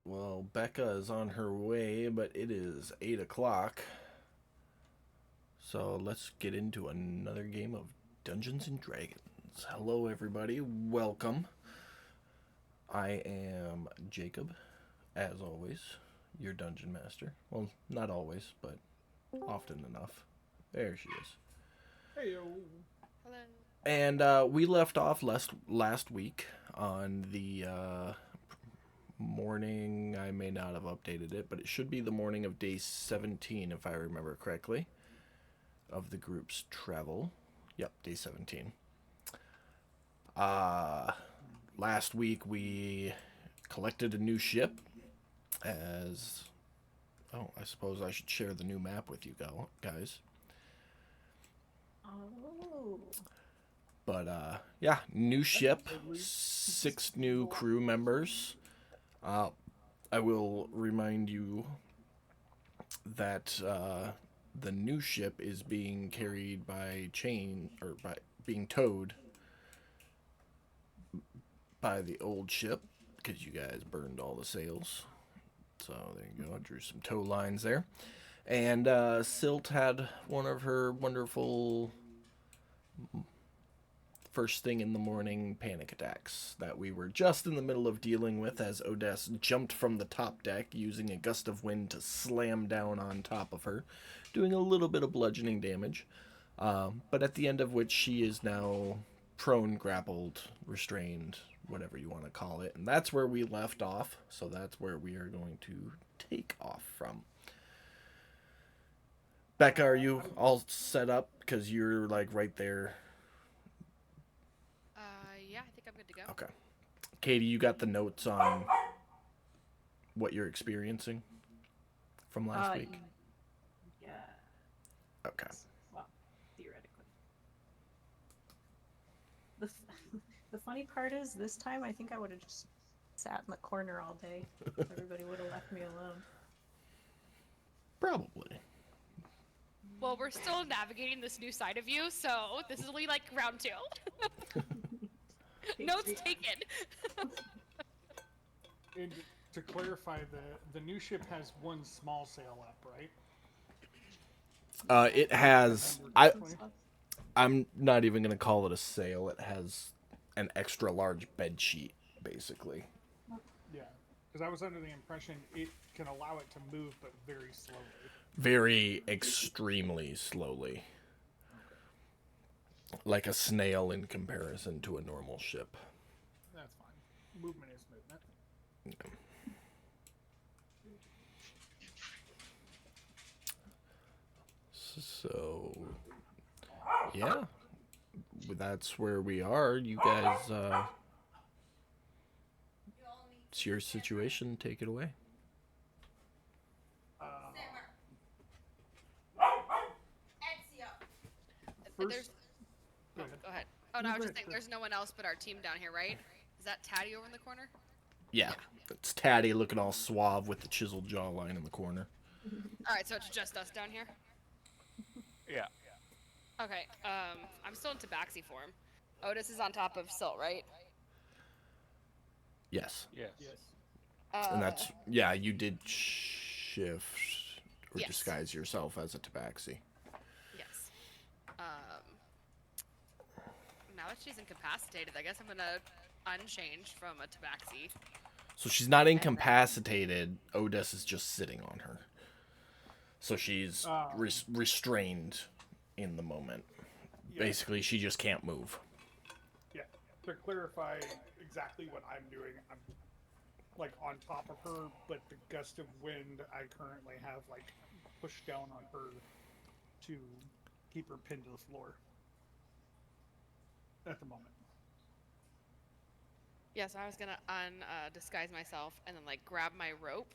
Well, Becca is on her way, but it is 8 o'clock. So let's get into another game of Dungeons and Dragons. Hello, everybody. Welcome. I am Jacob, as always, your dungeon master. Well, not always, but often enough. There she is. Hey, Hello. And we left off last week on the morning. I may not have updated it, but it should be the morning of day 17, if I remember correctly, of the group's travel. Yep, day 17. Uh, Last week we collected a new ship as. Oh, I suppose I should share the new map with you guys. Oh. But yeah, new ship, totally. 6 new crew members. Uh, I will remind you that the new ship is being carried by chain or by being towed by the old ship because you guys burned all the sails. So there you go. I drew some tow lines there. And Silt had one of her wonderful first thing in the morning panic attacks that we were just in the middle of dealing with as Odess jumped from the top deck using a gust of wind to slam down on top of her, doing a little bit of bludgeoning damage. But at the end of which she is now prone, grappled, restrained, whatever you want to call it. And that's where we left off. So that's where we are going to take off from. Becca, are you all set up? Because you're like right there. Yeah, I think I'm good to go. Okay. Katie, you got the notes on what you're experiencing from last week? Yeah. Okay. Well, theoretically. The, the funny part is, this time I think I would have just sat in the corner all day. Everybody would have left me alone. Probably. Well, we're still navigating this new side of you, so this is only like round 2. Notes taken. And to clarify, the new ship has one small sail up, right? It has. I. Remember correctly? I'm not even gonna call it a sail. It has an extra large bed sheet, basically. Yeah, because I was under the impression it can allow it to move, but very slowly. Very extremely slowly, like a snail in comparison to a normal ship. That's fine. Movement is movement. So, yeah, that's where we are. You guys, it's your situation. Take it away. First, Oh, go ahead. go ahead. Oh, No, no, I was go just ahead, saying go there's no one else but our team down here, right? Is that Taddy over in the corner? Yeah, it's Tatty looking all suave with the chiseled jawline in the corner. Alright, so it's just us down here? Yeah. Okay, I'm still in Tabaxi form. Otis is on top of Silt, right? Yes, Yes. Yes. and that's yeah. You did shift or Yes. disguise yourself as a tabaxi. Yes. Now that she's incapacitated, I guess I'm gonna unchange from a Tabaxi. So she's not incapacitated. Odess is just sitting on her. So she's restrained in the moment. Yeah. Basically, she just can't move. Yeah. To clarify exactly what I'm doing, I'm like on top of her, but the gust of wind I currently have like pushed down on her to keep her pinned to the floor at the moment. Yeah, so I was gonna disguise myself and then like grab my rope.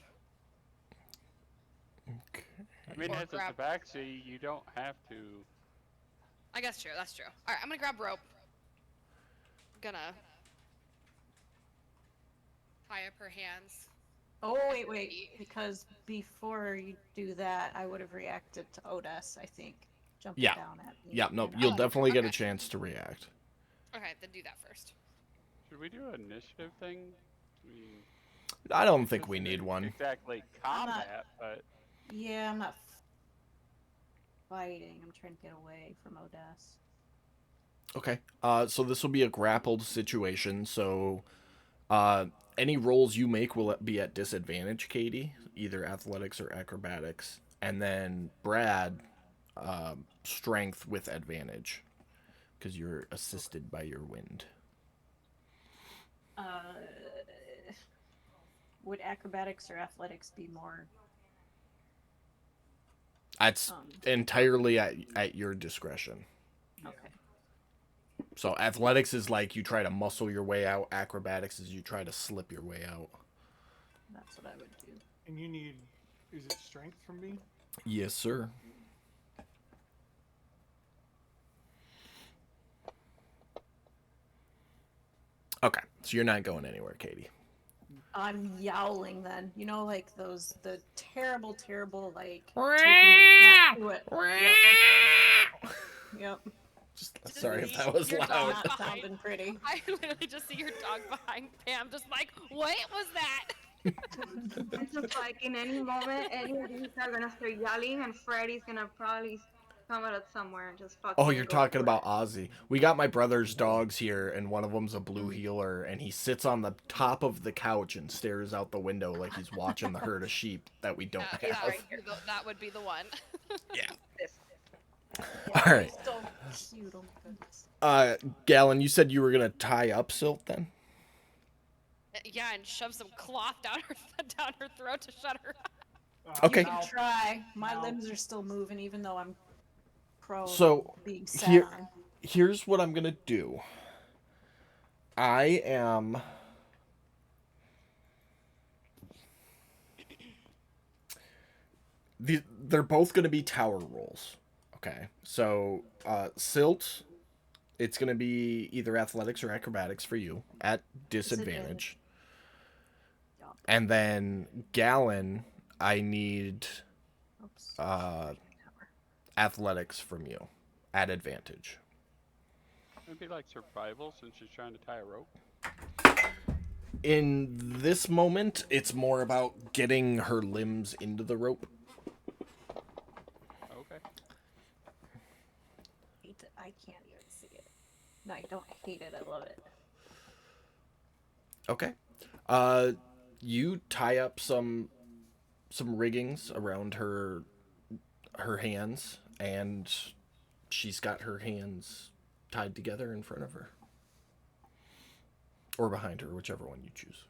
Okay. I mean, Or as a grab- tabaxi, you don't have to. I guess true, that's true. Alright, I'm gonna grab rope. Gonna tie up her hands. Oh, wait. Because before you do that, I would have reacted to Odess, I think. Jumping Yeah. down at me. Yeah, no, And you'll Oh, definitely get a okay. chance to react. Okay, then do that first. Should we do an initiative thing? I mean, I don't think This we isn't need one. Exactly I'm not- combat, but Yeah, I'm not fighting. I'm trying to get away from Odess. Okay. So this will be a grappled situation. So, any rolls you make will be at disadvantage, Katie, either athletics or acrobatics, and then Brad, strength with advantage, because you're assisted by your wind. Would acrobatics or athletics be more? That's entirely at your discretion. Okay. So athletics is like you try to muscle your way out. Acrobatics is you try to slip your way out. That's what I would do. And you need, is it strength from me? Yes, sir. Okay, so you're not going anywhere, Katie. I'm yowling then. You know, like the terrible, like. taking it back to it. Yep. Just sorry if that was Your loud. dog Not behind- sounding pretty. I literally just see your dog behind Pam, just like, what was that? It's just like in any moment, any of these are gonna start yelling, and Freddy's gonna probably come out of somewhere and just fucking. Oh, you're go talking for about it. Ozzy. We got my brother's dogs here, and one of them's a blue heeler, and he sits on the top of the couch and stares out the window like he's watching the herd of sheep that we don't have. That would be the one. Yeah. This. All right. So cute. Oh my goodness. Gallon, you said you were gonna tie up Silt then? Yeah, and shove some cloth down her throat to shut her up. Okay. You can try. My No. limbs are still moving, even though I'm prone. So, being sat here- on. Here's what I'm gonna do. I am. They're both gonna be tower rolls. Okay. So, Silt, it's gonna be either athletics or acrobatics for you at disadvantage. Yup. And then Gallon, I need Oops. athletics from you at advantage. it'd be like survival since she's trying to tie a rope. In this moment, it's more about getting her limbs into the rope. Okay. I can't even see it. No, I don't hate it. I love it. Okay. You tie up some riggings around her hands, and she's got her hands tied together in front of her. Or behind her, whichever one you choose.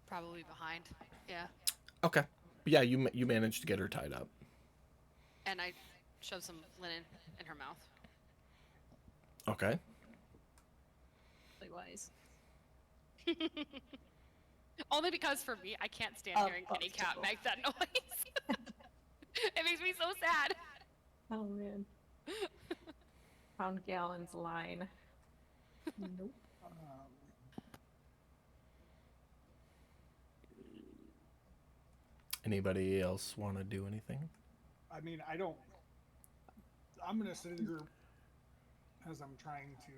Probably behind. Yeah. Okay. Yeah, you managed to get her tied up. And I shove some linen in her mouth. Okay. Really wise. Only because for me, I can't stand Oh, hearing kitty cat obstacle. make that noise. It makes me so sad. Oh man. Found Gallon's line. Nope. Anybody else want to do anything? I mean, I don't. I'm gonna sit here as I'm trying to,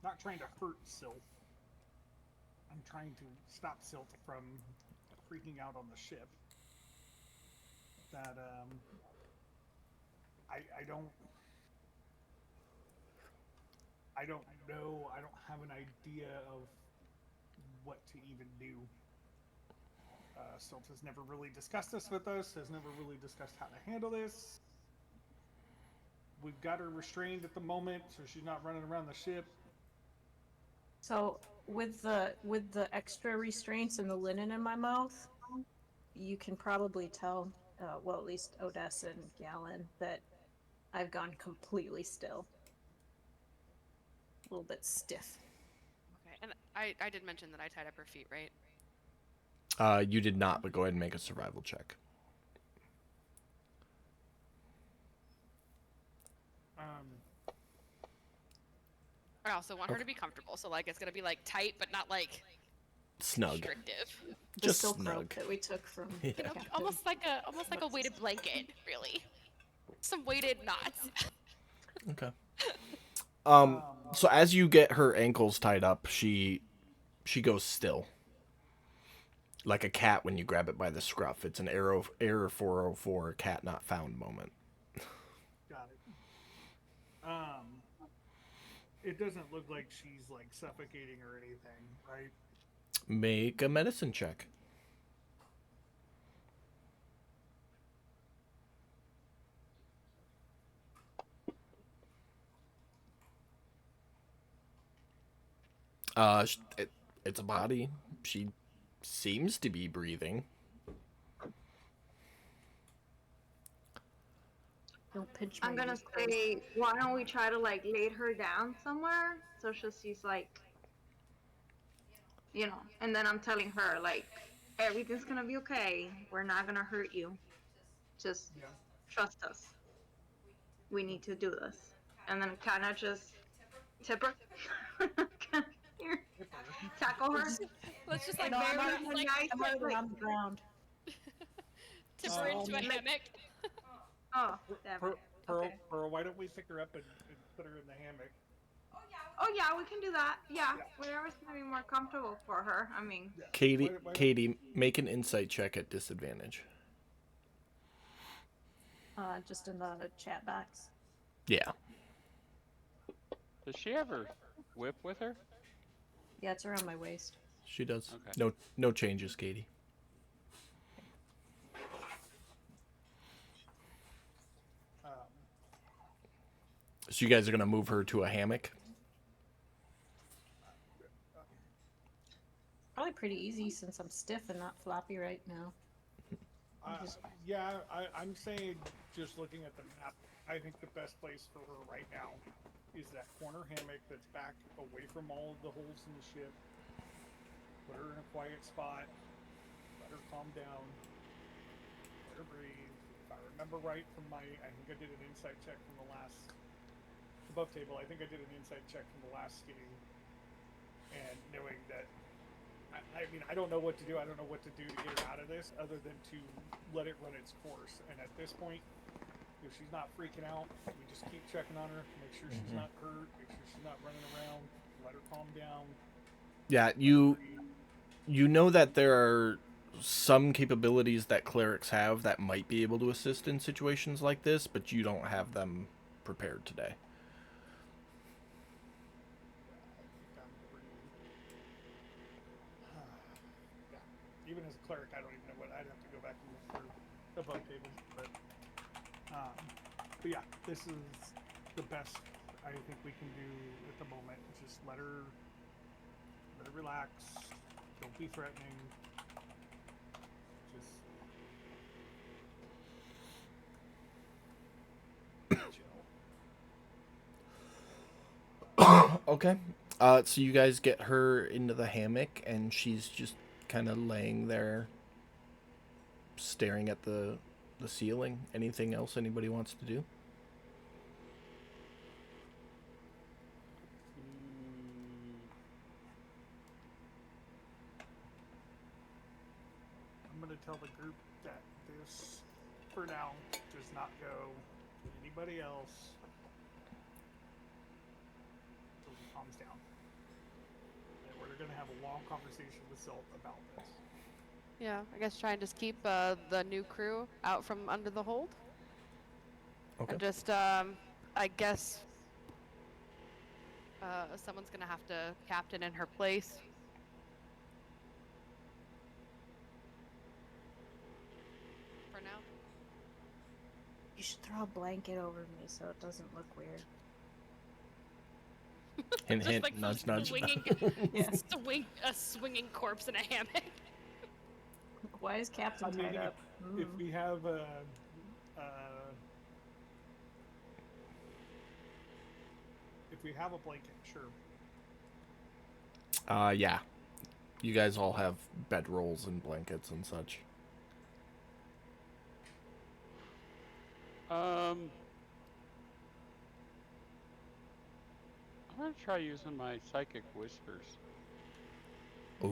not trying to hurt Silt. I'm trying to stop Silt from freaking out on the ship. That I don't know. I don't have an idea of what to even do. Silt has never really discussed this with us, has never really discussed how to handle this. We've got her restrained at the moment, so she's not running around the ship. So with the extra restraints and the linen in my mouth, you can probably tell, well, at least Odessa and Gallon, that I've gone completely still. A little bit stiff. Okay, and I did mention that I tied up her feet, right? You did not, but go ahead and make a survival check. I also want her to be comfortable, so like it's gonna be like tight, but not like Snug. restrictive. The Just silk snug. rope that we took from Yeah. You know, Captain. almost like a weighted blanket, really. Some weighted knots. Okay. So as you get her ankles tied up, she goes still. Like a cat when you grab it by the scruff. It's an error 404 cat not found moment. Got it. It doesn't look like she's like suffocating or anything, right? Make a medicine check. It's a body. She seems to be breathing. Don't pinch I'm my gonna uterus. say, why don't we try to like lay her down somewhere so she's like, you know, and then I'm telling her like, everything's gonna be okay. We're not gonna hurt you. Just Yeah. trust us. We need to do this. And then kind of just tip her. Here, tackle her. Let's just Like, like very very like nice, I'm already like, on the ground. tip her into a Um, hammock. oh, damn it. Okay. Pearl, why don't we pick her up and put her in the hammock? Oh yeah, we can do that. Yeah, whatever's gonna be more comfortable for her. I mean, Yeah. Katie, Why don't- Katie, make an insight check at disadvantage. Just in the chat box. Yeah. Does she have her whip with her? Yeah, it's around my waist. She does. Okay. No changes, Katie. Um, So you guys are gonna move her to a hammock? Probably pretty easy since I'm stiff and not floppy right now. yeah, I'm saying, just looking at the map, I think the best place for her right now is that corner hammock that's back away from all of the holes in the ship. Put her in a quiet spot. Let her calm down. Let her breathe. If I remember right from I think I did an insight check from the last above table. I think I did an insight check from the last skinning, and knowing that. I mean, I don't know what to do. I don't know what to do to get her out of this other than to let it run its course. And at this point, if she's not freaking out, we just keep checking on her, make sure she's not hurt, make sure she's not running around, let her calm down. Yeah, you know that there are some capabilities that clerics have that might be able to assist in situations like this, but you don't have them prepared today. Yeah. Even as a cleric, I don't even know what I'd have to go back and look through above table. But yeah, this is the best I think we can do at the moment. Just let her relax. Don't be threatening. Just chill. Okay. So you guys get her into the hammock, and she's just kind of laying there, staring at the ceiling. Anything else anybody wants to do? I'm gonna tell the group that this, for now, does not go to anybody else until he calms down. And we're gonna have a long conversation with Zelt about this. Yeah, I guess try and just keep the new crew out from under the hold. Okay. And just, I guess, someone's gonna have to captain in her place. For now. You should throw a blanket over me so it doesn't look weird. Hint, Just hint, like nudge, nudge. Yeah. a swinging corpse in a hammock. Why is Captain I mean, tied up? If we have if we have a blanket, sure. Yeah. You guys all have bedrolls and blankets and such. I'm gonna try using my psychic whispers. Ooh,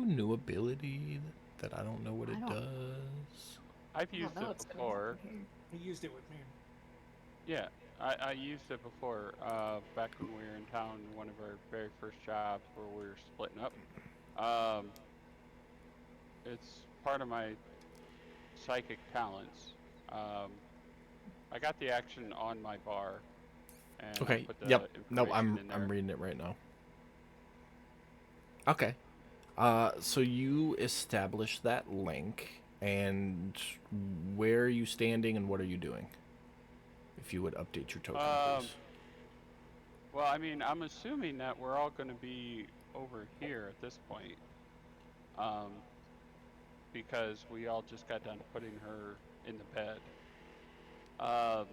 new ability that I don't know what it does. I've I used don't know, it it's coming before. from here. He used it with me. Yeah, I used it before, back when we were in town, one of our very first jobs where we were splitting up. It's part of my psychic talents. Um, I got the action on my bar, and I Okay. put the Yep. No, information in there. I'm reading it right now. Okay. So you established that link, and where are you standing, and what are you doing? If you would update your token, please. Well, I mean, I'm assuming that we're all going to be over here at this point, because we all just got done putting her in the bed. I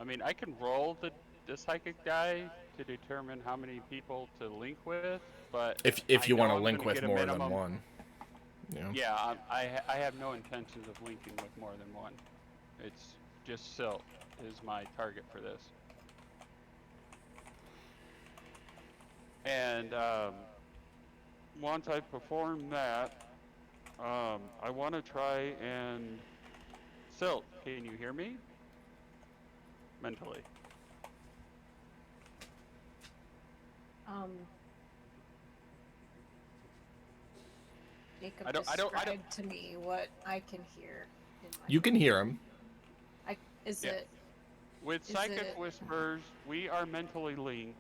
mean, I can roll the psychic die to determine how many people to link with, but If I you know want to I'm link gonna with get a more than minimum. one. Yeah. Yeah, I have no intentions of linking with more than one. It's just Silt is my target for this. And once I perform that, I want to try and Silt, can you hear me? Mentally. Jacob I don't- described to me what I can hear. In my You can hear him. Is Yeah. it? With Is Psychic it- Whispers, we are mentally linked.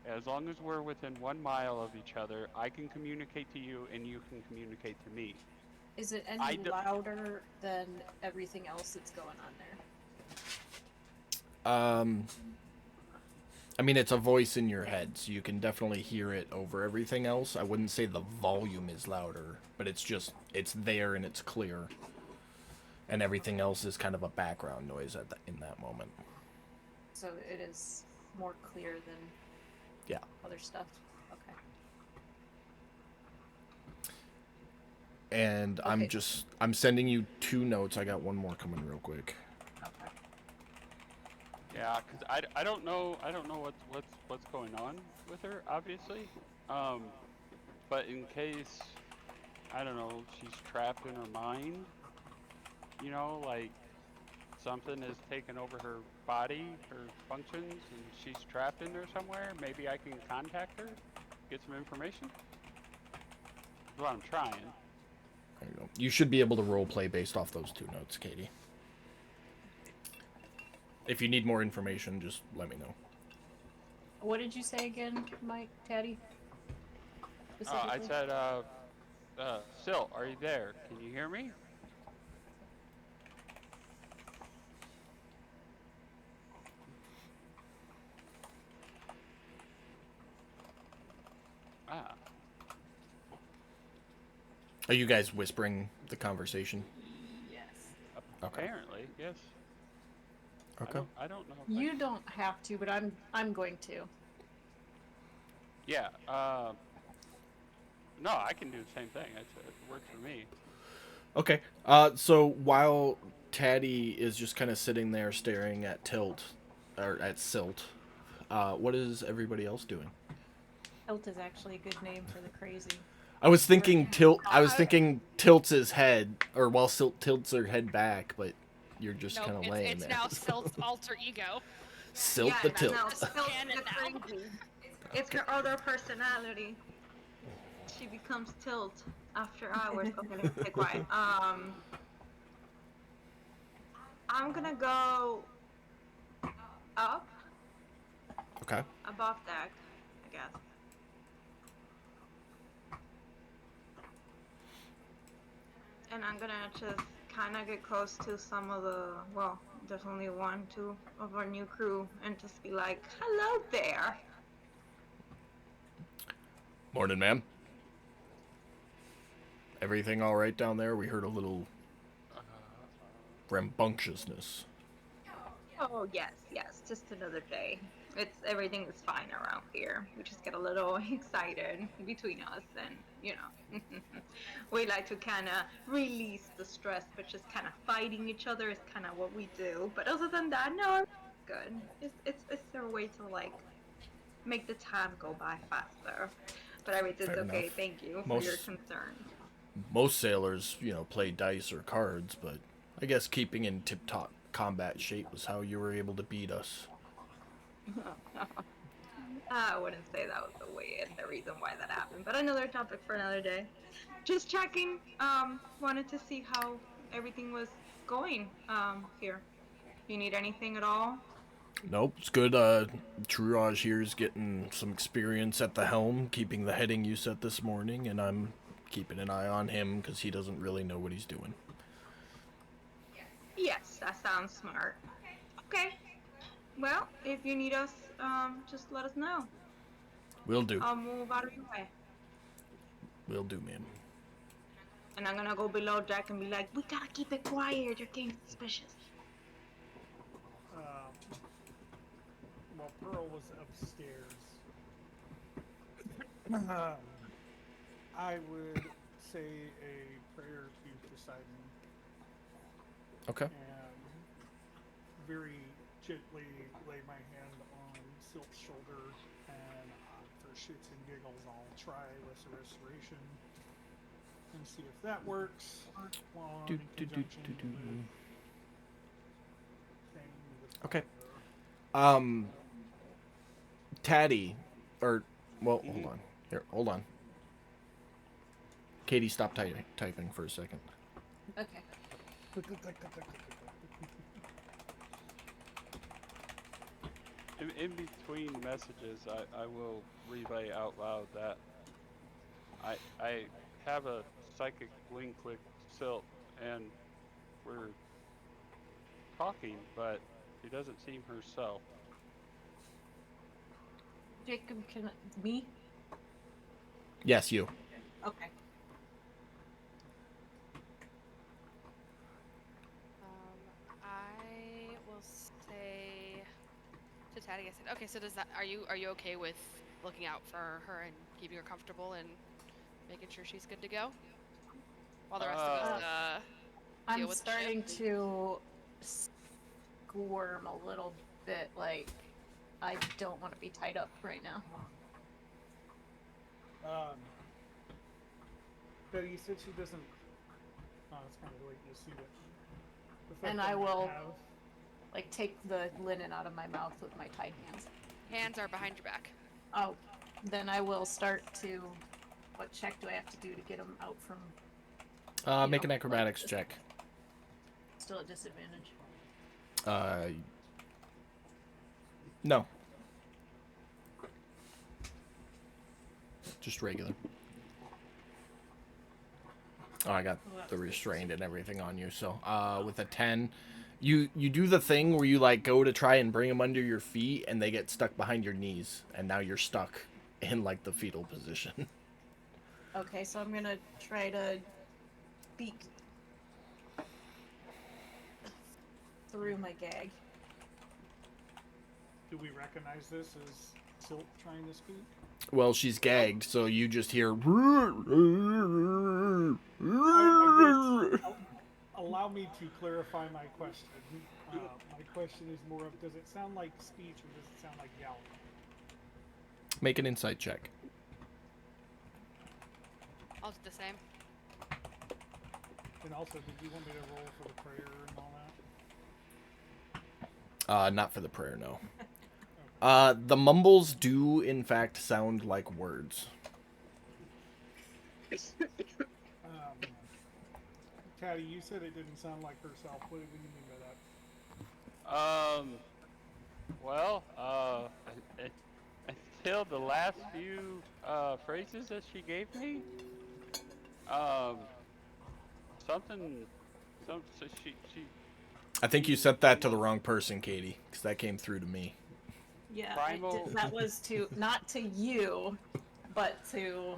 As long as we're within 1 mile of each other, I can communicate to you and you can communicate to me. Is it I any d- louder than everything else that's going on there? I mean, it's a voice in your head, so you can definitely hear it over everything else. I wouldn't say the volume is louder, but it's there and it's clear. And everything else is kind of a background noise in that moment. So it is more clear than Yeah. other stuff. Okay. And Okay. I'm sending you 2 notes. I got one more coming real quick. Okay. Yeah, because I don't know what's going on with her, obviously. But in case, I don't know, she's trapped in her mind, you know, like something has taken over her body, her functions, and she's trapped in there somewhere, maybe I can contact her, get some information. That's what I'm trying. There you go. You should be able to roleplay based off those 2 notes, Katie. If you need more information, just let me know. What did you say again, Mike? Taddy? I Specifically? said, Sil, are you there? Can you hear me? Ah, Are you guys whispering the conversation? Yes. Okay. apparently, yes. Okay. I don't know. If You don't have to, but I'm going to. Yeah. No, I can do the same thing. It works for me. Okay. So while Taddy is just kind of sitting there staring at Silt, what is everybody else doing? Tilt is actually a good name for the crazy. I was thinking tilts his head, or while Silt tilts her head back, but you're just Nope, kind of laying it's there. now Silt's alter ego. Silt the Yeah, tilt. no, It's Silt's canon the now. crazy. It's her other personality. She becomes Tilt after hours. Okay, let's stay quiet. I'm gonna go up Okay. above deck, I guess. And I'm gonna just kind of get close to some of there's only 1, 2 of our new crew, and just be like, hello there. Morning, ma'am. Everything all right down there? We heard a little rambunctiousness. Oh, yes, just another day. Everything is fine around here. We just get a little excited between us, and, you know, we like to kind of release the stress, but just kind of fighting each other is kind of what we do. But other than that, no, good. It's their way to, like, make the time go by faster. But everything's Fair okay. enough. Thank you for Most- your concern. Most sailors, play dice or cards, but I guess keeping in tip-top combat shape was how you were able to beat us. I wouldn't say that was the way and the reason why that happened, but another topic for another day. Just checking. Wanted to see how everything was going here. Do you need anything at all? Nope, it's good. Truraj here is getting some experience at the helm, keeping the heading you set this morning, and I'm keeping an eye on him because he doesn't really know what he's doing. Yes, that sounds smart. Okay. Well, if you need us, just let us know. Will do. I'll move out of your way. Will do, ma'am. And I'm gonna go below deck and be like, we gotta keep it quiet. You're getting suspicious. While Pearl was upstairs, I would say a prayer to Poseidon Okay. and very gently lay my hand on Silt's shoulder, and for shits and giggles, I'll try Restoration and see if that works. While Do, in do, do, conjunction do, do. with thing with Okay. fire. Taddy, or, well, hold on. Here, hold on. Katie, stop typing for a second. Okay. In between messages, I will relay out loud that I have a psychic link with Silt, and we're talking, but she doesn't seem herself. Jacob, can me? Yes, you. Okay. I will say to Taddy, I said, okay, so does that, are you okay with looking out for her and keeping her comfortable and making sure she's good to go? While the rest of us, I'm with the starting to squirm a little bit, like I don't want to be tied up right now. But you said she doesn't. Oh, it's kind of late to see it. The fact And that I you will- have- Like take the linen out of my mouth with my tied hands. hands are behind your back. Oh, then I will start to. What check do I have to do to get them out from? Make an acrobatics check. Still at disadvantage. No. Just regular. Oh, I got the restrained and everything on you. So, with a 10, you do the thing where you like go to try and bring them under your feet, and they get stuck behind your knees, and now you're stuck in like the fetal position. Okay, so I'm gonna try to speak through my gag. Do we recognize this as Silt trying to speak? Well, she's gagged, so you just hear. Allow me to clarify my question. My question is more of, does it sound like speech or does it sound like yelling? Make an insight check. I'll do the same. And also, did you want me to roll for the prayer and all that? Not for the prayer, no. The mumbles do, in fact, sound like words. Caddy, you said it didn't sound like herself. What do you mean by that? Well, until the last few phrases that she gave me, so she I think you sent that to the wrong person, Katie, because that came through to me. Yeah, Primal- that was to not to you, but to.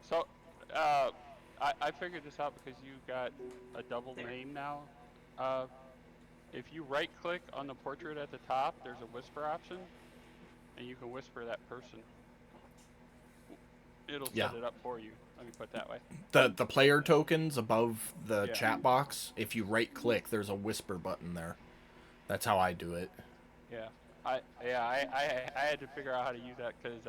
So, I figured this out because you got a double name now. If you right-click on the portrait at the top, there's a whisper option, and you can whisper that person. It'll set Yeah. it up for you. Let me put it that way. The player tokens above the Yeah. chat box, if you right-click, there's a whisper button there. That's how I do it. Yeah. I had to figure out how to use that because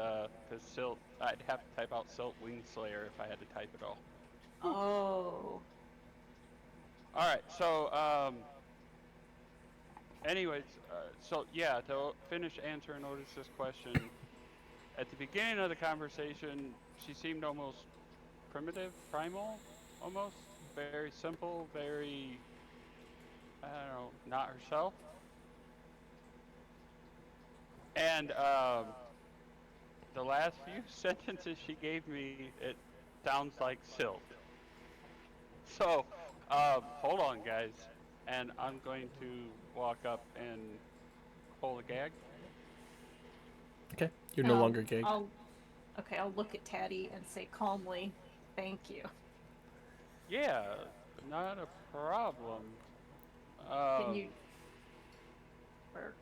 Silt, I'd have to type out Silt Wingslayer if I had to type it all. Oh. All right, so anyways, so yeah, to finish answering Otis's question, at the beginning of the conversation, she seemed almost primitive, primal, almost very simple, very, I don't know, not herself. And the last few sentences she gave me, it sounds like Silt. So, hold on, guys, and I'm going to walk up and pull a gag. Okay, you're no Um, longer gagged. I'll look at Taddy and say calmly, "Thank you." Yeah, not a problem. Can you, or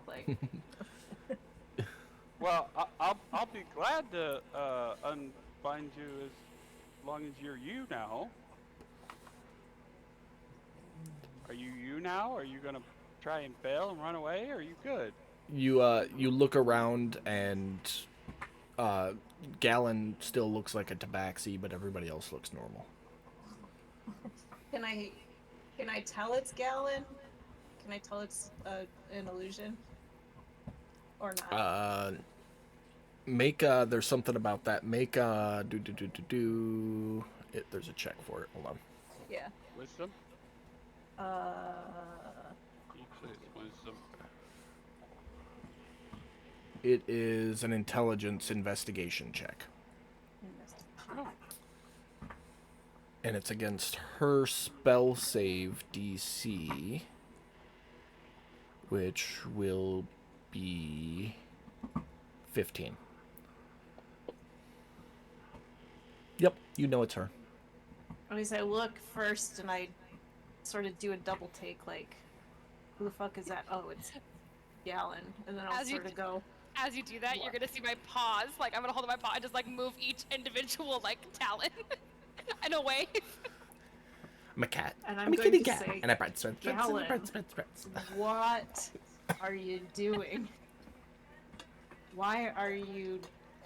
like, Well, I'll be glad to unbind you as long as you're you now. Are you now? Are you gonna try and bail and run away? Or are you good? You look around and Gallon still looks like a tabaxi, but everybody else looks normal. can I tell it's Gallon? Can I tell it's an illusion, or not? Make there's something about that. Make there's a check for it. Hold on. Yeah. Wisdom? Uh, Usually it's wisdom. It is an intelligence investigation check. Oh, And it's against her spell save DC, which will be 15. Yep, you know it's her. At least I look first and I sort of do a double take, like, who the fuck is that? Oh, it's Gallon. And then I'll As you sort of go, As you do that, you're gonna see my paws. Like I'm gonna hold up my paw and just like move each individual like talon and away. I'm a cat. And I'm I'm a going kitty to cat. say, And I spread, spread, spread, Gallon. spread, spread, spread, spread. what are you doing? Why are you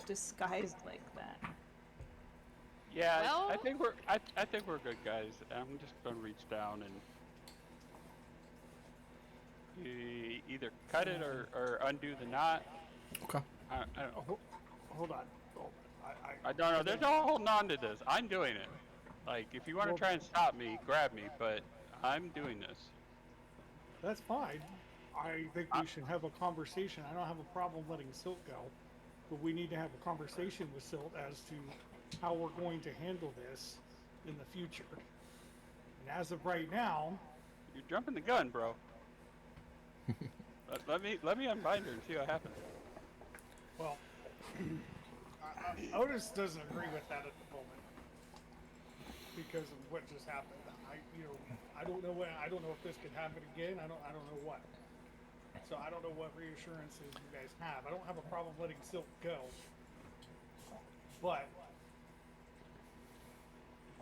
disguised like that? yeah. Well- I think we're good, guys. I'm just gonna reach down and either cut it or undo the knot. Okay. I don't know. Hold on. I don't know. There's no holding on to this. I'm doing it. Like, if you want to try and stop me, grab me. But I'm doing this. That's fine. I think we should have a conversation. I don't have a problem letting Silt go, but we need to have a conversation with Silt as to how we're going to handle this in the future. And as of right now, You're jumping the gun, bro. let me unbind her and see what happens. well, Otis doesn't agree with that at the moment because of what just happened. I don't know if this could happen again. I don't know what. So I don't know what reassurances you guys have. I don't have a problem letting Silk go, but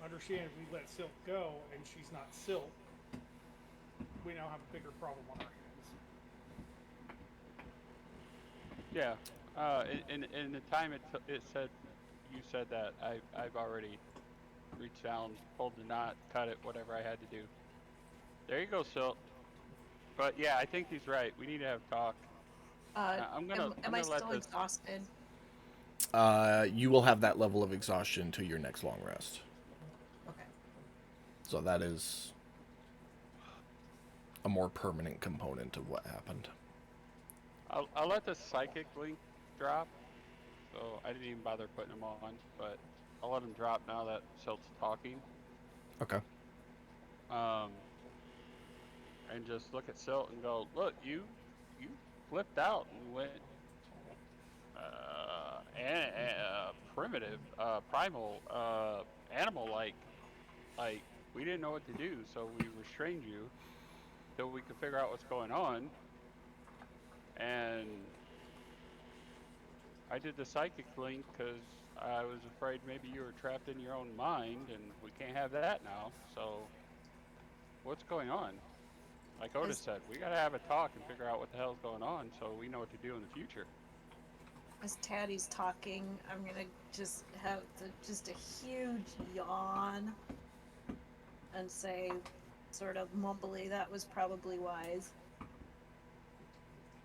understand if we let Silk go and she's not Silk, we now have a bigger problem on our hands. Yeah. In the time it said, you said that I've already reached down, pulled the knot, cut it, whatever I had to do. There you go, Silt. But yeah, I think he's right. We need to have talk. I'm am I gonna let still this. exhausted? You will have that level of exhaustion to your next long rest. Okay. So that is a more permanent component of what happened. I'll let the psychic link drop. So I didn't even bother putting them on, but I'll let them drop now that Silt's talking. Okay. And just look at Silt and go, look, you flipped out and went primitive, primal, animal-like. Like, we didn't know what to do, so we restrained you till we could figure out what's going on. And I did the psychic link because I was afraid maybe you were trapped in your own mind, and we can't have that now. So, what's going on? Like Otis said, we gotta have a talk and figure out what the hell's going on so we know what to do in the future. As Taddy's talking, I'm gonna just have just a huge yawn and say, sort of mumbly, that was probably wise.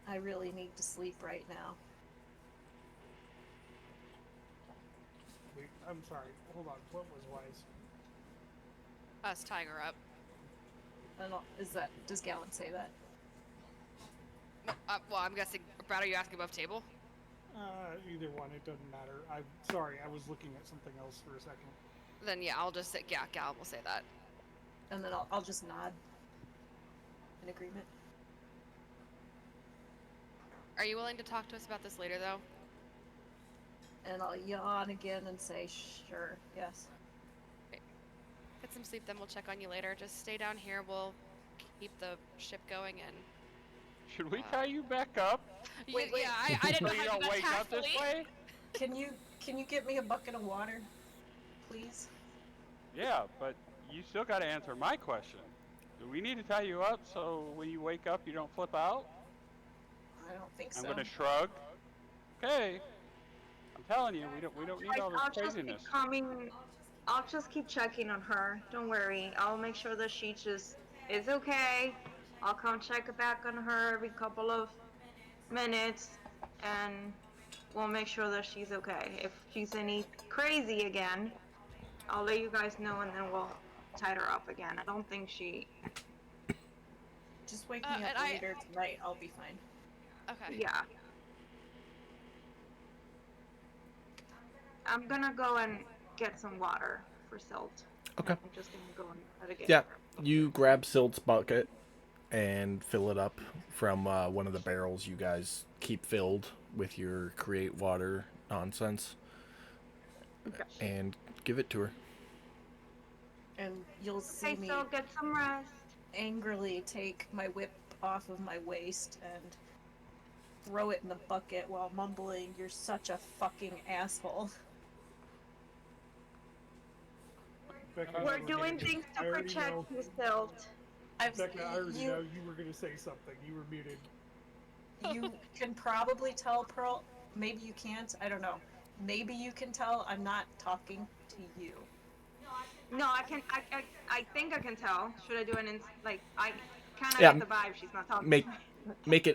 I really need to sleep right now. Wait, I'm sorry. Hold on. What was wise? Us tying her up. I don't, does Gallon say that? Well, I'm guessing. Brad, are you asking above table? Either one. It doesn't matter. I'm sorry. I was looking at something else for a second. Then yeah, I'll just say yeah. Gal will say that. And then I'll just nod in agreement. Are you willing to talk to us about this later, though? And I'll yawn again and say, sure, yes. Get some sleep, then we'll check on you later. Just stay down here. We'll keep the ship going and. Should we tie you back up? Wait. Yeah, I didn't So know you how to don't do that wake up this tactfully. way? Can you get me a bucket of water, please? Yeah, but you still got to answer my question. Do we need to tie you up so when you wake up you don't flip out? I don't think so. I'm gonna shrug. Okay. I'm telling you, we don't need all this I'll just craziness. keep coming. I'll just keep checking on her. Don't worry. I'll make sure that she just is okay. I'll come check back on her every couple of minutes, and we'll make sure that she's okay. If she's any crazy again, I'll let you guys know, and then we'll tie her up again. I don't think she. Just wake me and up later tonight. I'll be fine. Okay. Yeah. I'm gonna go and get some water for Silt. Okay. I'm just gonna go and try to get Yeah, her. you grab Silt's bucket and fill it up from one of the barrels you guys keep filled with your create water nonsense, Okay. and give it to her. And you'll see Okay, me so get some rest. angrily take my whip off of my waist and throw it in the bucket while mumbling, "You're such a fucking asshole." Becca, We're you doing muted. things I to already protect know. you, Silt. Becca, I already know you were gonna say something. You were muted. You can probably tell, Pearl. Maybe you can't. I don't know. Maybe you can tell I'm not talking to you. No, I can. I think I can tell. Should I do an like? I kind of Yeah, get the vibe she's not talking. Make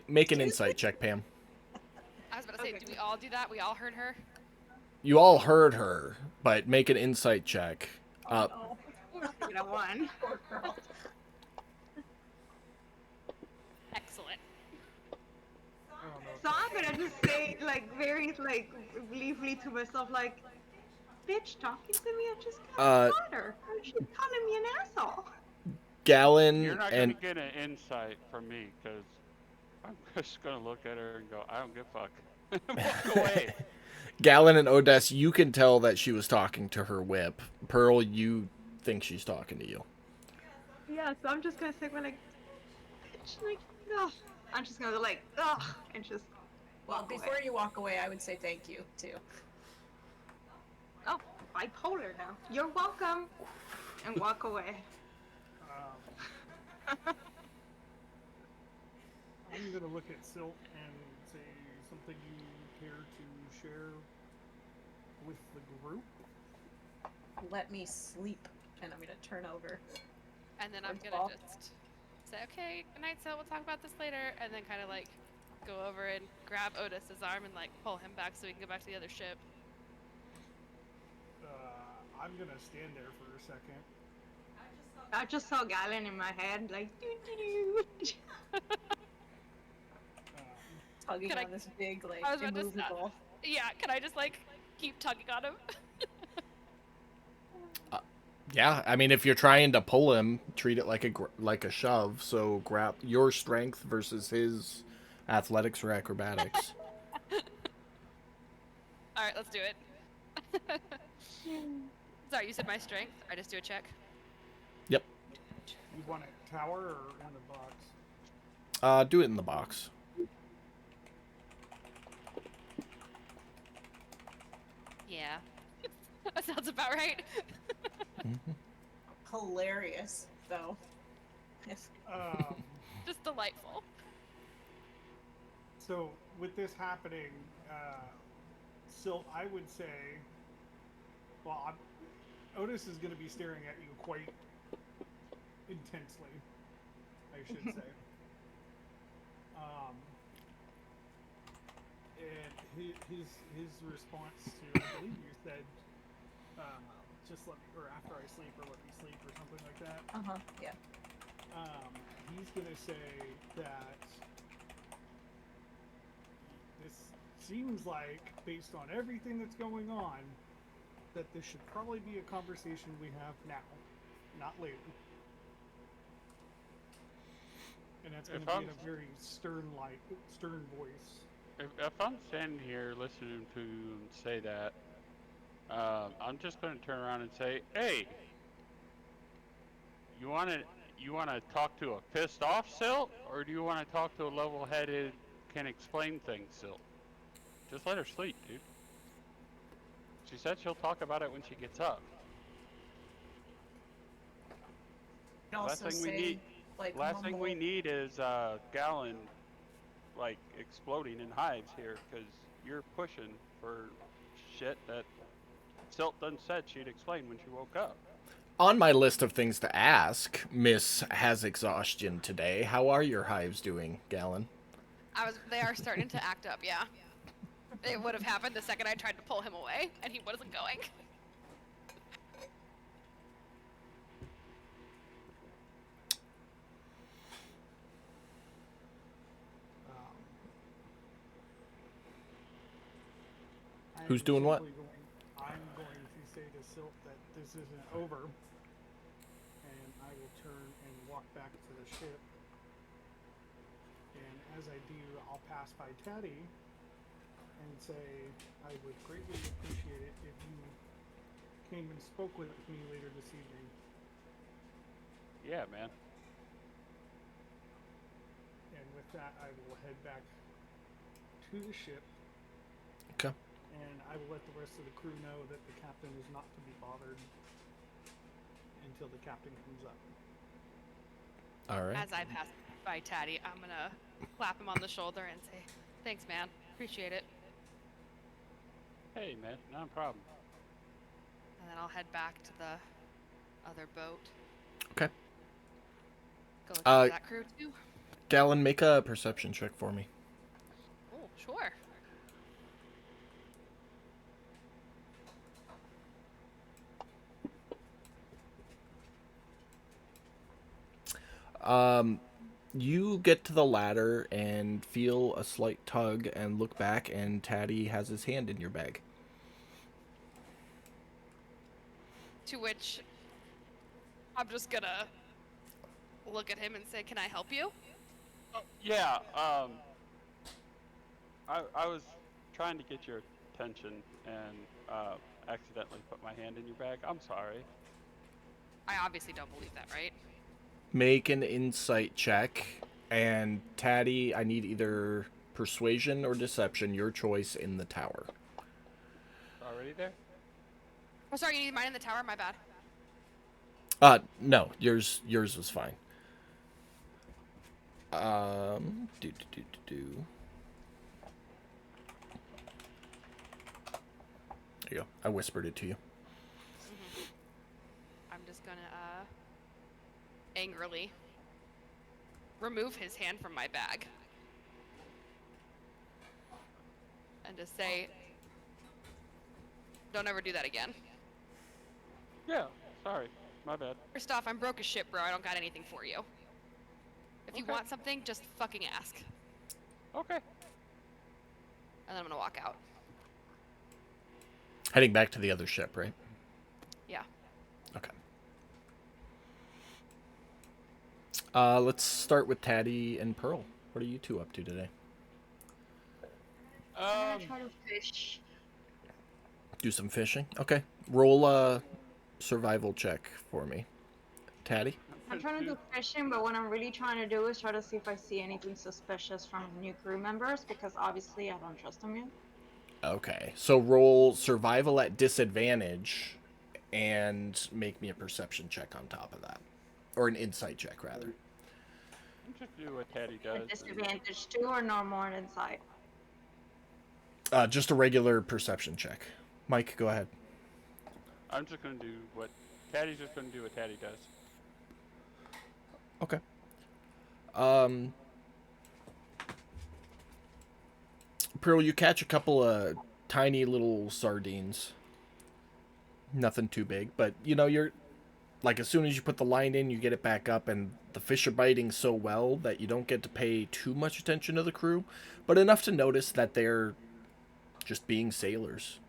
make an insight check, Pam. I was about to say, Okay. do we all do that? We all heard her. You all heard her, but make an insight check. Oh, You know, one. poor girl. Excellent. I don't know. So I'm gonna just say, like, very, like, briefly to myself, like, bitch, talking to me, I just got water. She's calling me an asshole. Gallon You're not and gonna get an insight from me because I'm just gonna look at her and go, I don't give a fuck. Walk away. Gallon and Odess, you can tell that she was talking to her whip. Pearl, you think she's talking to you. Yeah, so I'm just gonna say, like, bitch, like, ugh. I'm just gonna go, like, ugh, and just Well, walk before away. you walk away, I would say thank you too. Oh, bipolar now. You're welcome. And walk away. I'm gonna look at Silt and say something you care to share with the group. Let me sleep, and I'm gonna turn over. And then I'm Good gonna call. just say, okay, good night, so we'll talk about this later. And then kind of like go over and grab Otis's arm and like pull him back so we can go back to the other ship. I'm gonna stand there for a second. I just saw Galen in my head, like, doo-doo-doo. Tugging Can I- on this big, like, I was about to stop. immovable. Yeah, can I just like keep tugging on him? Yeah, I mean, if you're trying to pull him, treat it like a shove. So grab your strength versus his athletics or acrobatics. All right, let's do it. Sorry, you said my strength. I just do a check. Yep. You want it tower or in the box? Do it in the box. Yeah, that sounds about right. Hilarious, though. If Just delightful. So with this happening, Silt, I would say, well, Otis is going to be staring at you quite intensely, I should say. and his response to, I believe you said, just let me, or after I sleep, or let me sleep, or something like that. Yeah. He's gonna say that this seems like, based on everything that's going on, that this should probably be a conversation we have now, not later. And that's going If to be I'm- in a very stern voice. If I'm standing here listening to him say that, I'm just going to turn around and say, "Hey, you want to talk to a pissed off Silt, or do you want to talk to a level-headed, can explain things Silt? Just let her sleep, dude. She said she'll talk about it when she gets up. Could Last also thing we say, need- like, Last thing we mumble- need is Gallon, like, exploding in hives here, because you're pushing for shit that Silt done said she'd explain when she woke up. On my list of things to ask, Miss has exhaustion today. How are your hives doing, Gallon? They are starting to act up, yeah. It would have happened the second I tried to pull him away, and he wasn't going. Who's doing what? I'm going to say to Silt that this isn't over, and I will turn and walk back to the ship. And as I do, I'll pass by Teddy and say, I would greatly appreciate it if you came and spoke with me later this evening. Yeah, man. And with that, I will head back to the ship. Okay. And I will let the rest of the crew know that the captain is not to be bothered until the captain comes up. All right. As I pass by Taddy, I'm gonna clap him on the shoulder and say, "Thanks, man. Appreciate it." Hey, man, not a problem. And then I'll head back to the other boat. Okay. Go look after that crew too. Gallon, make a perception check for me. Oh, sure. You get to the ladder and feel a slight tug and look back, and Taddy has his hand in your bag. To which I'm just gonna look at him and say, "Can I help you?" Yeah, I was trying to get your attention and accidentally put my hand in your bag. I'm sorry. I obviously don't believe that, right? Make an insight check, and Taddy, I need either persuasion or deception, your choice, in the tower. Already there? Oh, sorry, you need mine in the tower? My bad. No, yours was fine. There you go. I whispered it to you. I'm just gonna, angrily remove his hand from my bag. And just say, "Don't ever do that again." Yeah, sorry. My bad. First off, I'm broke as shit, bro. I don't got anything for you. If you Okay. want something, just fucking ask. Okay. And then I'm gonna walk out. Heading back to the other ship, right? Yeah. Okay. Let's start with Taddy and Pearl. What are you two up to today? I'm gonna try to fish. Do some fishing? Okay. Roll a survival check for me. Taddy? I'm trying to do fishing, but what I'm really trying to do is try to see if I see anything suspicious from new crew members, because obviously I don't trust them yet. Okay. So roll survival at disadvantage and make me a perception check on top of that. Or an insight check, rather. Just do what Teddy A does. disadvantage too, or no more inside. Just a regular perception check. Mike, go ahead. I'm just gonna do what Teddy's just gonna do what Teddy does. Okay. Pearl, you catch a couple of tiny little sardines. Nothing too big, but you know, you're like, as soon as you put the line in, you get it back up, and the fish are biting so well that you don't get to pay too much attention to the crew, but enough to notice that they're just being sailors.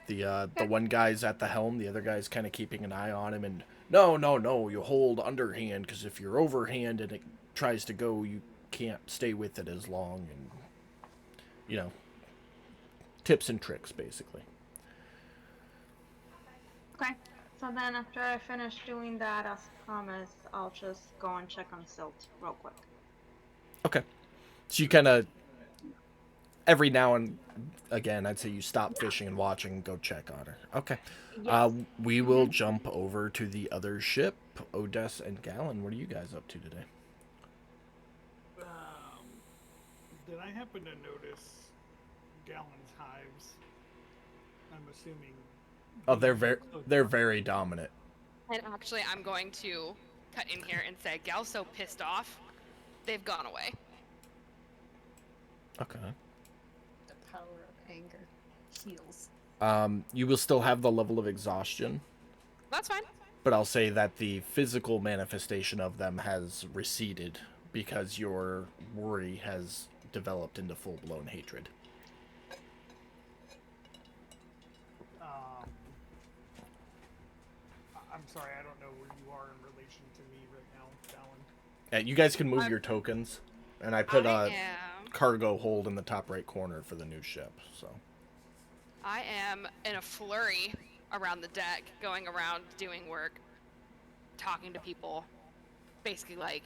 The one guy's at the helm, the other guy's kind of keeping an eye on him, and no, you hold underhand, because if you're overhand and it tries to go, you can't stay with it as long, and you know, tips and tricks, basically. Okay. So then after I finish doing that, as promised, I'll just go and check on Silt real quick. Okay. So you kind of, every now and again, I'd say you stop fishing and watching and go check on her. Okay. Yes. We will jump over to the other ship. Odessa and Gallon, what are you guys up to today? Did I happen to notice Gallon's hives? I'm assuming. Oh, they're very dominant. And actually, I'm going to cut in here and say, Gal's so pissed off, they've gone away. Okay. The power of anger heals. You will still have the level of exhaustion, That's fine. but I'll say that the physical manifestation of them has receded because your worry has developed into full-blown hatred. I'm sorry, I don't know where you are in relation to me right now, Gallon. You guys can move your tokens, and I put I a am. cargo hold in the top right corner for the new ship, so. I am in a flurry around the deck, going around doing work, talking to people. Basically, like,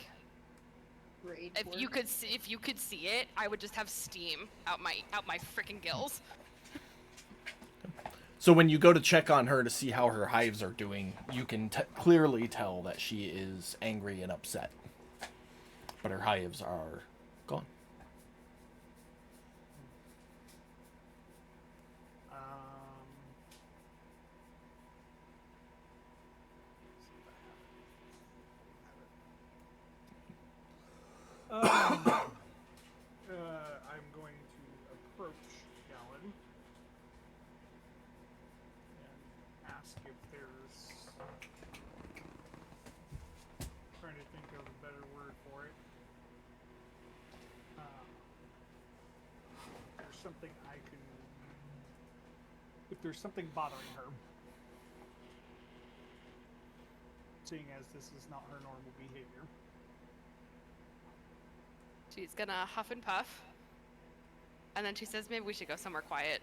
Rage if you could see it, I would just have steam out my freaking gills. So when you go to check on her to see how her hives are doing, you can clearly tell that she is angry and upset. But her hives are gone. I'm going to approach Gallon and ask if there's. Trying to think of a better word for it. There's something I can. If there's something bothering her. Seeing as this is not her normal behavior. She's gonna huff and puff. And then she says, maybe we should go somewhere quiet.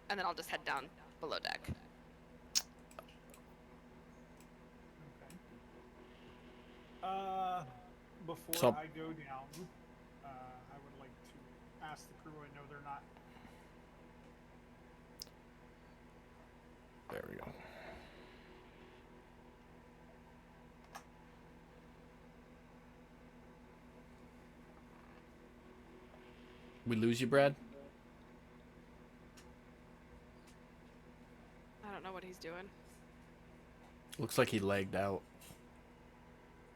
And then I'll just head down below deck. Okay. Before So- I go down, I would like to ask the crew. I know they're not. There we go. We lose you, Brad? I don't know what he's doing. Looks like he lagged out.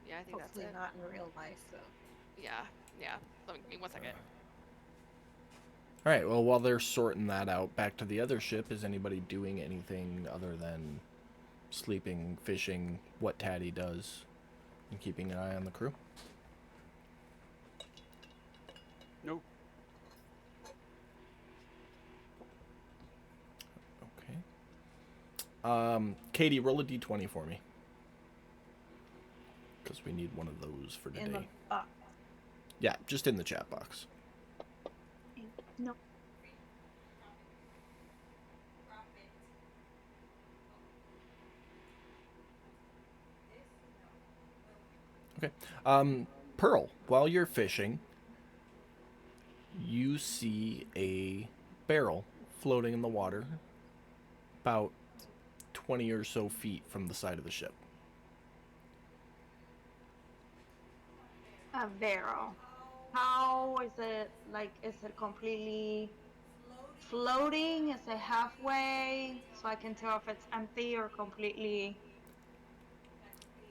Yeah, I think Hopefully that's it. not in real life, though. Yeah. Let me 1 second. Alright, well, while they're sorting that out, back to the other ship, is anybody doing anything other than sleeping, fishing, what Taddy does, and keeping an eye on the crew? Nope. Okay. Katie, roll a d20 for me. Because we need one of those for today. In the box. Yeah, just in the chat box. No. Okay. Pearl, while you're fishing, you see a barrel floating in the water about 20 or so feet from the side of the ship. A barrel. How is it? Like, is it completely floating? Is it halfway? So I can tell if it's empty or completely,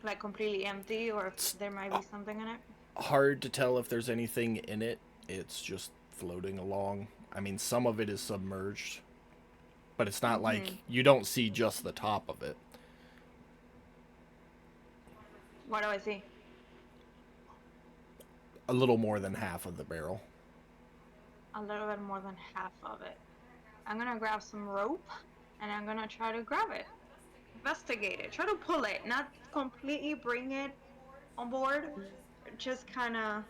like completely empty, or if there might be something in it. Hard to tell if there's anything in it. It's just floating along. I mean, some of it is submerged, but it's not like you don't see just the top of it. What do I see? A little more than half of the barrel. A little bit more than half of it. I'm gonna grab some rope and I'm gonna try to grab it. Investigate it. Try to pull it. Not completely bring it on board. Just kind of.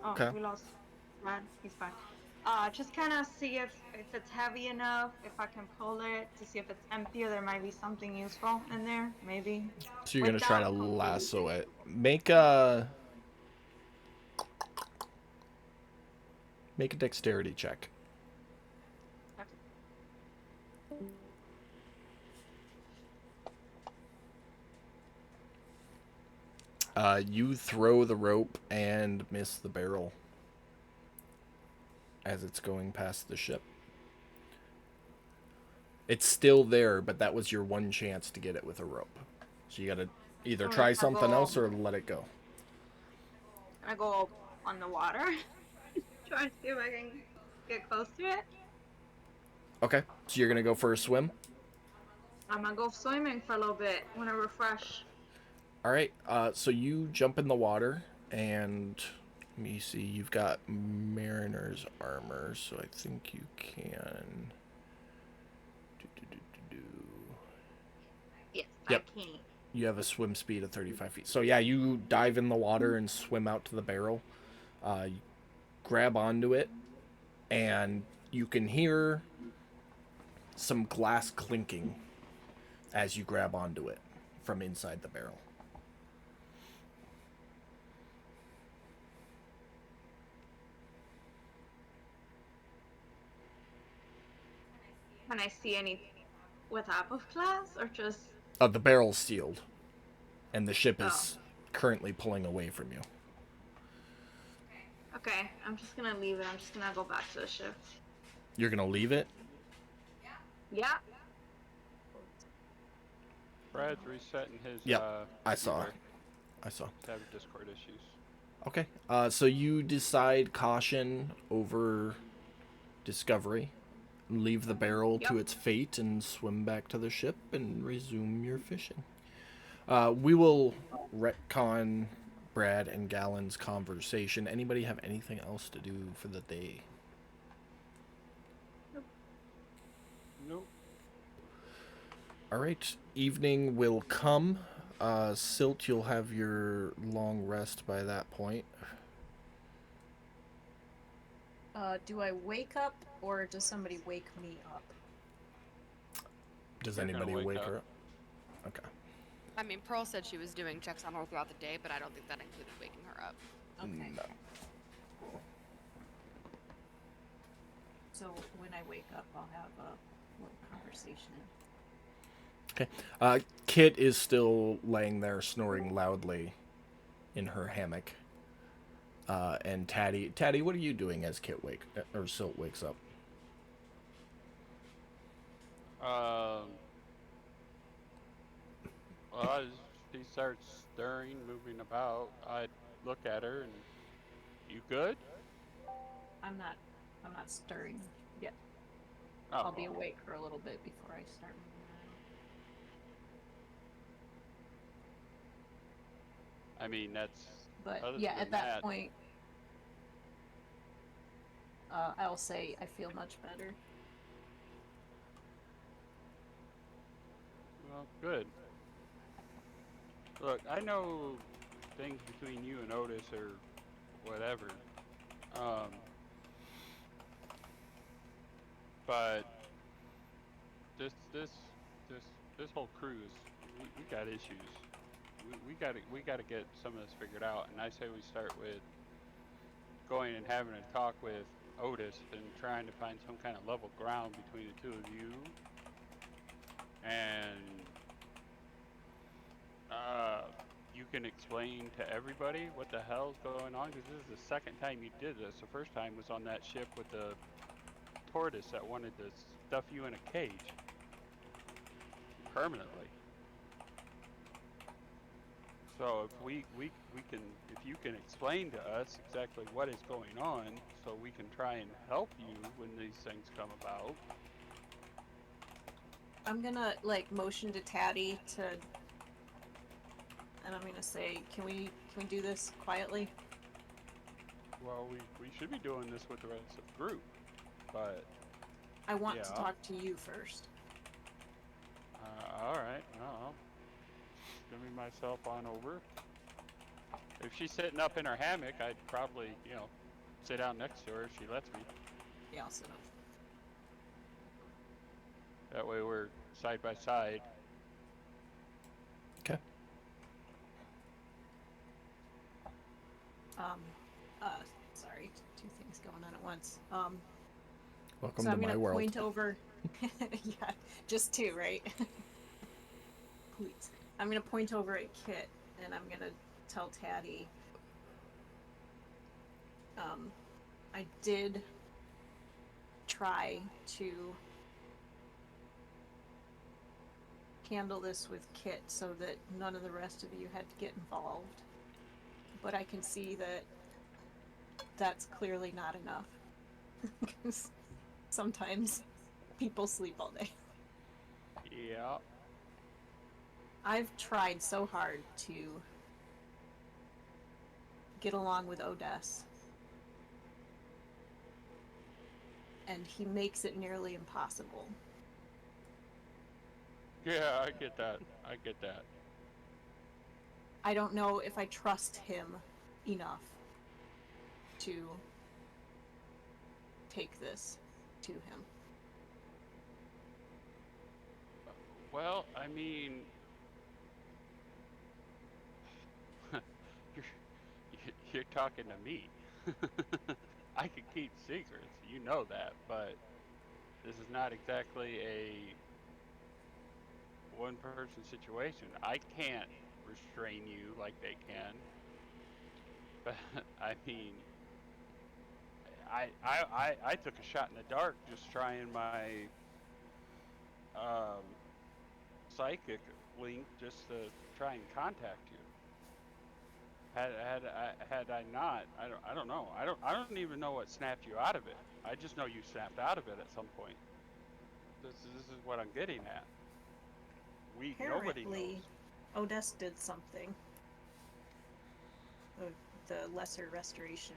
Oh, Okay. we lost Brad. He's fine. Just kind of see if it's heavy enough, if I can pull it, to see if it's empty or there might be something useful in there, maybe. So you're gonna try to Without lasso completely- it. Make a dexterity check. You throw the rope and miss the barrel as it's going past the ship. It's still there, but that was your one chance to get it with a rope. So you gotta either Alright, try I'll something go- else or let it go. I go on the water. Try and see if I can get close to it. Okay, so you're gonna go for a swim? I'm gonna go swimming for a little bit. Wanna refresh. Alright, so you jump in the water, and let me see, you've got mariner's armor, so I think you can. Yes, Yep. I can. You have a swim speed of 35 feet. So yeah, you dive in the water and swim out to the barrel. You grab onto it, and you can hear some glass clinking as you grab onto it from inside the barrel. Can I see any with top of glass or just? The barrel's sealed, and the ship is currently pulling away from you. Okay, I'm just gonna leave it. I'm just gonna go back to the ship. You're gonna leave it? Yeah. Brad's resetting his. Yep, I saw. Discord. I saw. Have Discord issues. Okay. So you decide caution over discovery. Leave the barrel to Yep. its fate and swim back to the ship and resume your fishing. We will retcon Brad and Gallon's conversation. Anybody have anything else to do for the day? Nope. All right. Evening will come. Silt, you'll have your long rest by that point. Do I wake up or does somebody wake me up? Does You're gonna anybody wake wake up. her up? Okay. I mean, Pearl said she was doing checks on her throughout the day, but I don't think that included waking her up. Okay. No. So when I wake up, I'll have a little conversation. Kit is still laying there snoring loudly in her hammock. And Tatty, what are you doing as Kit Silt wakes up? Well, as she starts stirring, moving about, I'd look at her and, you good? I'm not stirring yet. Oh, I'll be awake for a little bit before I start moving around. I mean, that's. But Other yeah, than at that that- point, I'll say I feel much better. Well, good. Look, I know things between you and Otis or whatever. But this whole cruise, we got issues. We gotta get some of this figured out. And I say we start with going and having a talk with Otis and trying to find some kind of level ground between the two of you. And you can explain to everybody what the hell's going on, because this is the second time you did this. The first time was on that ship with the tortoise that wanted to stuff you in a cage permanently. So if we can, if you can explain to us exactly what is going on, so we can try and help you when these things come about. I'm gonna like motion to Tatty to, and I'm gonna say, can we do this quietly? Well, we should be doing this with the rest of the group, but I want to Yeah. talk to you first. all right. Well, give me myself on over. If she's sitting up in her hammock, I'd probably, sit down next to her if she lets me. Yeah, I'll sit up. That way we're side by side. Okay. Sorry, two things going on at once. Welcome So to I'm my gonna world. point over. Yeah, just two, right? Please. I'm gonna point over at Kit, and I'm gonna tell Tatty. I did try to handle this with Kit so that none of the rest of you had to get involved, but I can see that that's clearly not enough. Because sometimes people sleep all day. Yeah. I've tried so hard to get along with Odess, and he makes it nearly impossible. Yeah, I get that. I get that. I don't know if I trust him enough to take this to him. Well, I mean, you're talking to me. I can keep secrets, you know that, but this is not exactly a one-person situation. I can't restrain you like they can. But I mean, I took a shot in the dark just trying my psychic link just to try and contact you. Had I not, I don't know. I don't even know what snapped you out of it. I just know you snapped out of it at some point. This is what I'm getting at. Nobody Apparently, knows. Odess did something. The lesser restoration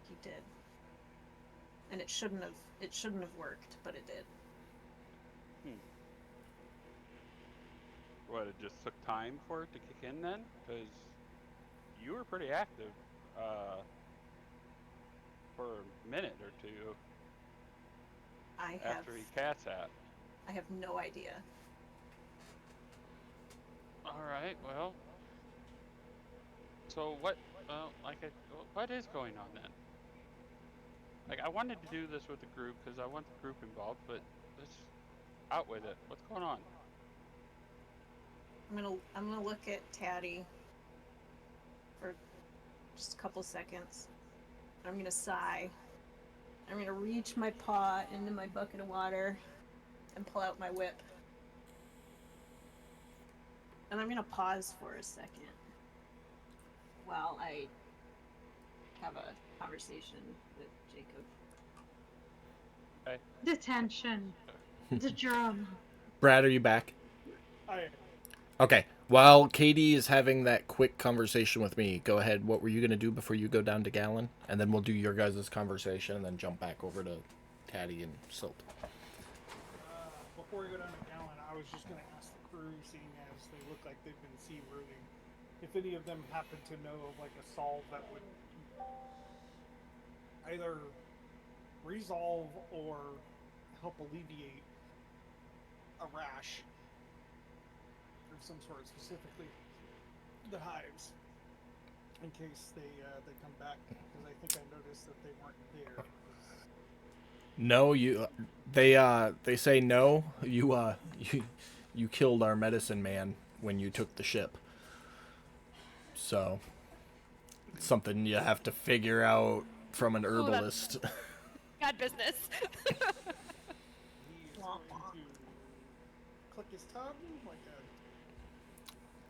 he did. And it shouldn't have worked, but it did. What, it just took time for it to kick in then? Because you were pretty active for a minute or two after he cast that. I have no idea. All right, well. So what is going on then? Like, I wanted to do this with the group because I want the group involved, but let's out with it. What's going on? I'm gonna look at Tatty for just a couple seconds. I'm gonna sigh. I'm gonna reach my paw into my bucket of water and pull out my whip. And I'm gonna pause for a second while I have a conversation with Jacob. Okay. Detention. The drum. Brad, are you back? I Okay. While Katie is having that quick conversation with me, go ahead. What were you going to do before you go down to Gallon? And then we'll do your guys' conversation and then jump back over to Tatty and Silt. before we go down to Gallon, I was just going to ask the crew, seeing as they look like they've been sea routing, if any of them happen to know of like a solve that would either resolve or help alleviate a rash of some sort, specifically the hives, in case they come back, because I think I noticed that they weren't there. No, they say no. You killed our medicine man when you took the ship. So it's something you have to figure out from an herbalist. Bad business. He is going to click his tongue like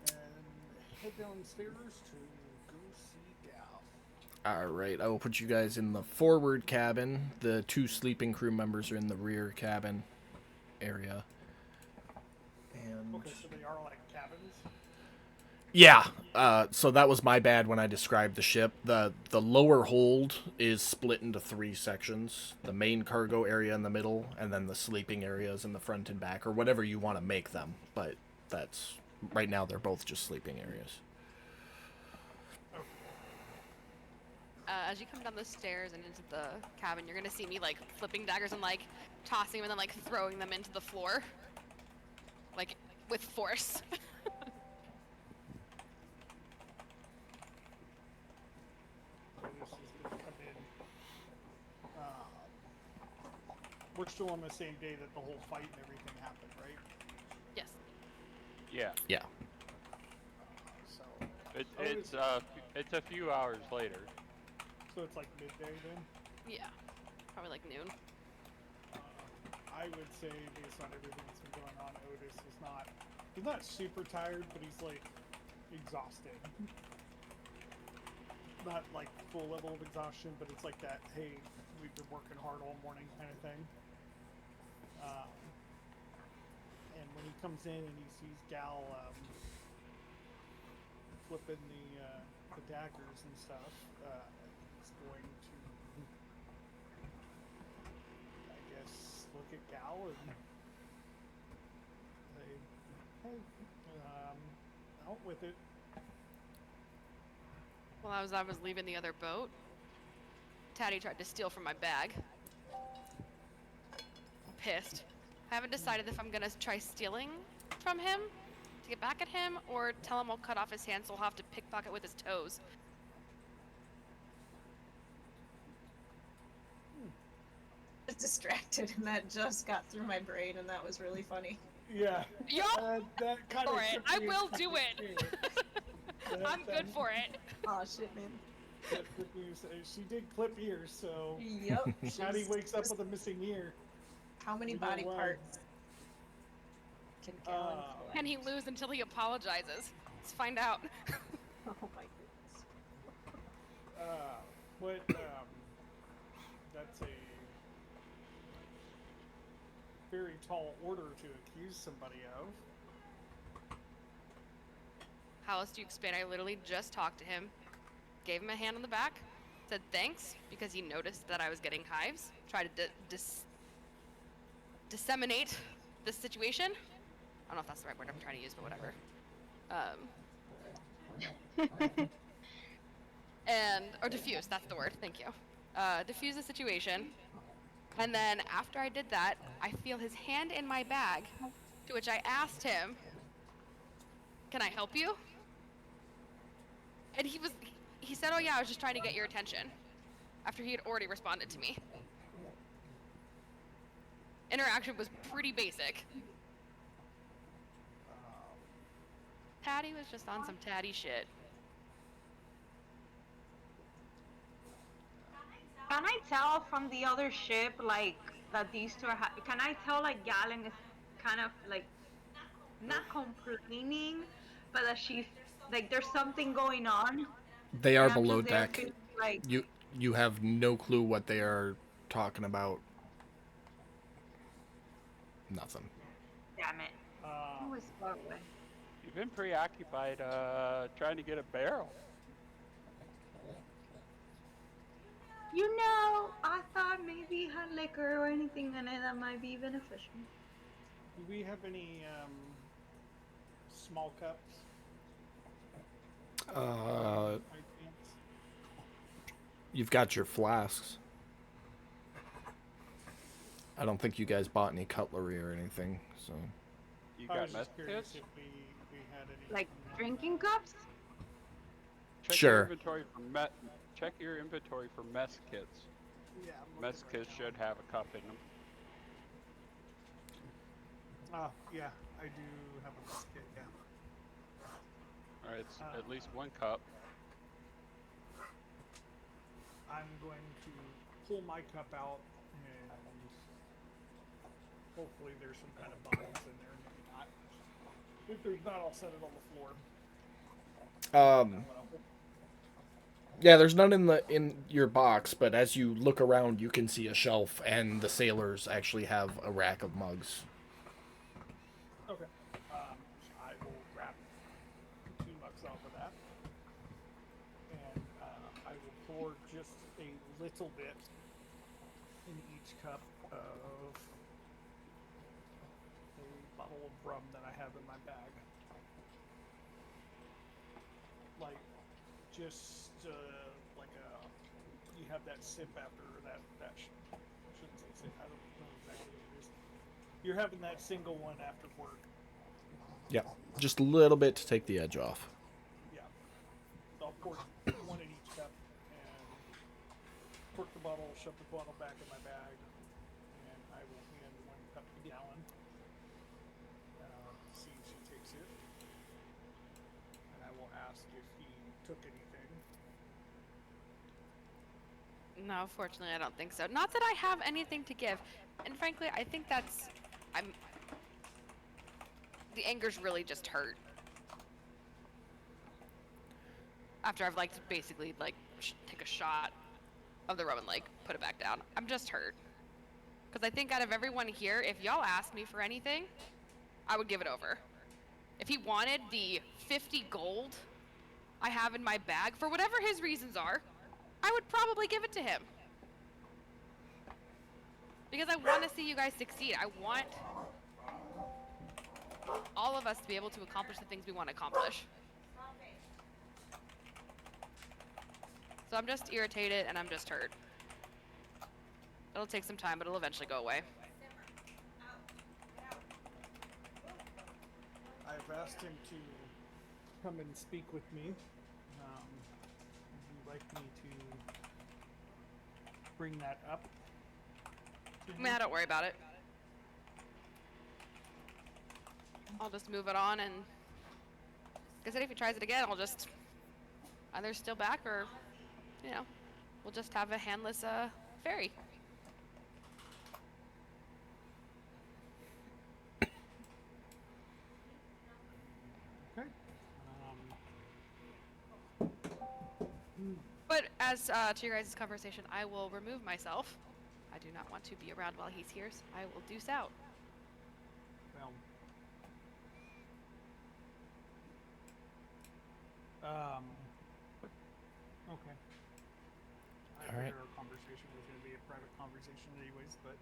a, and head downstairs to go see Gal. All right, I will put you guys in the forward cabin. The 2 sleeping crew members are in the rear cabin area. And Okay, so they are like cabins. yeah, so that was my bad when I described the ship. The lower hold is split into 3 sections: the main cargo area in the middle, and then the sleeping areas in the front and back, or whatever you want to make them. But that's right now they're both just sleeping areas. As you come down the stairs and into the cabin, you're gonna see me like flipping daggers and like tossing them and then like throwing them into the floor, like with force. Otis is gonna come in. We're still on the same day that the whole fight and everything happened, right? Yes. Yeah. Yeah. So, It's a few hours later. so it's like midday then. Yeah. Probably like noon. I would say, based on everything that's been going on, Otis is he's not super tired, but he's like exhausted. Not like full level of exhaustion, but it's like that, hey, we've been working hard all morning kind of thing. And when he comes in and he sees Gal flipping the daggers and stuff, he's going to, I guess, look at Gal and say, hey, out with it. Well, as I was leaving the other boat, Taddy tried to steal from my bag. I'm pissed. I haven't decided if I'm gonna try stealing from him to get back at him, or tell him I'll cut off his hands so he'll have to pickpocket with his toes. I was distracted, and that just got through my brain, and that was really funny. Yeah. Yup! That kind For of. it. I will do it. I'm good for it. Aw, shit, man. She did clip ears, so Yep. Patty she's wakes up just- with a missing ear. How many we know body why. parts can Galen Uh, collect? Can he lose until he apologizes? Let's find out. Oh my goodness. That's a very tall order to accuse somebody of. How else do you explain? I literally just talked to him, gave him a hand on the back, said thanks because he noticed that I was getting hives, tried to disseminate this situation. I don't know if that's the right word I'm trying to use, but whatever. Or diffuse, that's the word, thank you. Diffuse the situation. And then after I did that, I feel his hand in my bag, to which I asked him, can I help you? And he said, oh yeah, I was just trying to get your attention. After he had already responded to me. Interaction was pretty basic. Taddy was just on some Taddy shit. Can I tell from the other ship, like, that these two are can I tell, like, Galen is kind of, like, not complaining, but that she's, like, there's something going on? They are And I'm below just there deck. to, like, You have no clue what they are talking about. Nothing. damn it. Who is far away? You've been preoccupied trying to get a barrel. You know, I thought maybe it had liquor or anything in it that might be beneficial. Do we have any small cups? I think. You've got your flasks. I don't think you guys bought any cutlery or anything, so. You I got was meth just curious kits? if we had any. Like, drinking cups? Check Sure. Your inventory for check your inventory for mess kits. Yeah. I'm looking Mess right kits now. should have a cup in them. Yeah, I do have a biscuit, yeah. Alright, it's at least one cup. I'm going to pull my cup out and hopefully there's some kind of bottles in there, maybe not. If there's not, I'll set it on the floor. Yeah, there's none in your box, but as you look around, you can see a shelf, and the sailors actually have a rack of mugs. Okay. I will grab 2 mugs off of that, and I will pour just a little bit in each cup of a bottle of rum that I have in my bag. Like, just like you have that sip after that. I shouldn't say sip. I don't know exactly what it is. You're having that single one after work. Yeah, just a little bit to take the edge off. Yeah. So I'll pour 1 in each cup and cork the bottle, shove the bottle back in my bag, and I will hand 1 cup to Gallon. See if she takes it. And I will ask if he took anything. No, fortunately, I don't think so. Not that I have anything to give, and frankly, I think that's the anger's really just hurt. After I've basically take a shot of the rum and put it back down, I'm just hurt. Because I think out of everyone here, if y'all asked me for anything, I would give it over. If he wanted the 50 gold I have in my bag, for whatever his reasons are, I would probably give it to him. Because I want to see you guys succeed. I want all of us to be able to accomplish the things we want to accomplish. So I'm just irritated and I'm just hurt. It'll take some time, but it'll eventually go away. I've asked him to come and speak with me. Would you like me to bring that up? Nah, don't worry about it. I'll just move it on, and like I said, if he tries it again, I'll just either steal back or, we'll just have a handless ferry. Okay. But as to your guys' conversation, I will remove myself. I do not want to be around while he's here, so I will deuce out. Well. Okay. I All right. figured our conversation was going to be a private conversation anyways, but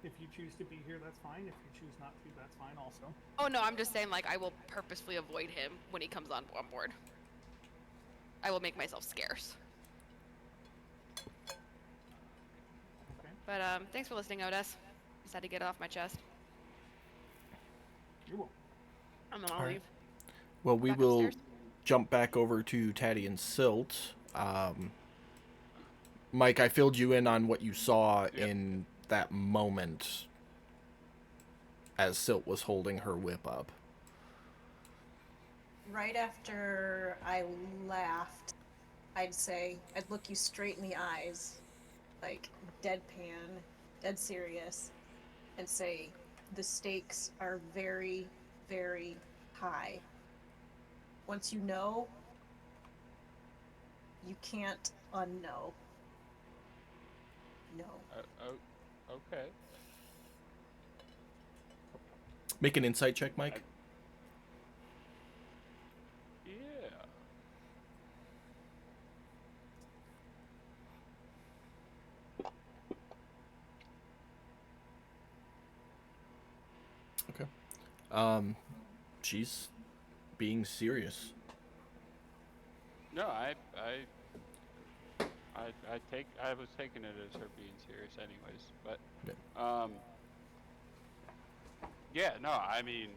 if you choose to be here, that's fine. If you choose not to, that's fine also. Oh no, I'm just saying I will purposefully avoid him when he comes on board. I will make myself scarce. Okay. But thanks for listening, Otis. Just had to get it off my chest. You will. And then I'll All right. leave. Well, we Back will upstairs? jump back over to Taddy and Silt. Mike, I filled you in on what you saw in that moment as Silt was holding her whip up. Right after I laughed, I'd look you straight in the eyes, like deadpan, dead serious, and say, the stakes are very, very high. Once you know, you can't unknow. No. Okay. Make an insight check, Mike. Yeah. Okay. She's being serious. No, I was taking it as her being serious anyways, but yeah, no, I mean,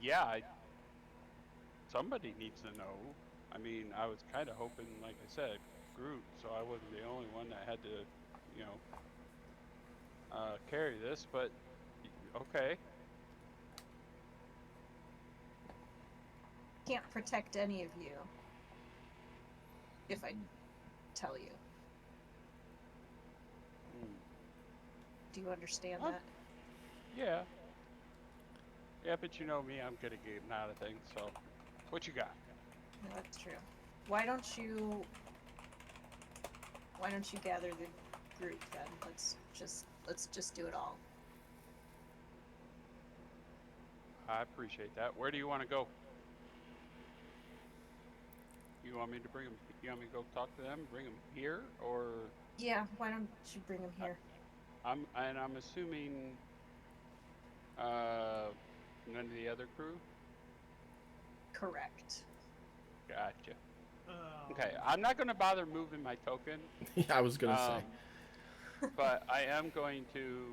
yeah, somebody needs to know. I mean, I was kind of hoping, like I said, Groot, so I wasn't the only one that had to, carry this, but okay. Can't protect any of you if I tell you. Do you understand that? Yeah. Yeah, but you know me, I'm good at getting out of things, so what you got? No, that's true. Why don't you gather the group then? Let's just do it all. I appreciate that. Where do you want to go? You want me to bring them? You want me to go talk to them? Bring them here, or Yeah, why don't you bring them here? I'm assuming none of the other crew. Correct. Gotcha. Um, Okay, I'm not gonna bother moving my token, Yeah, I was gonna say. but I am going to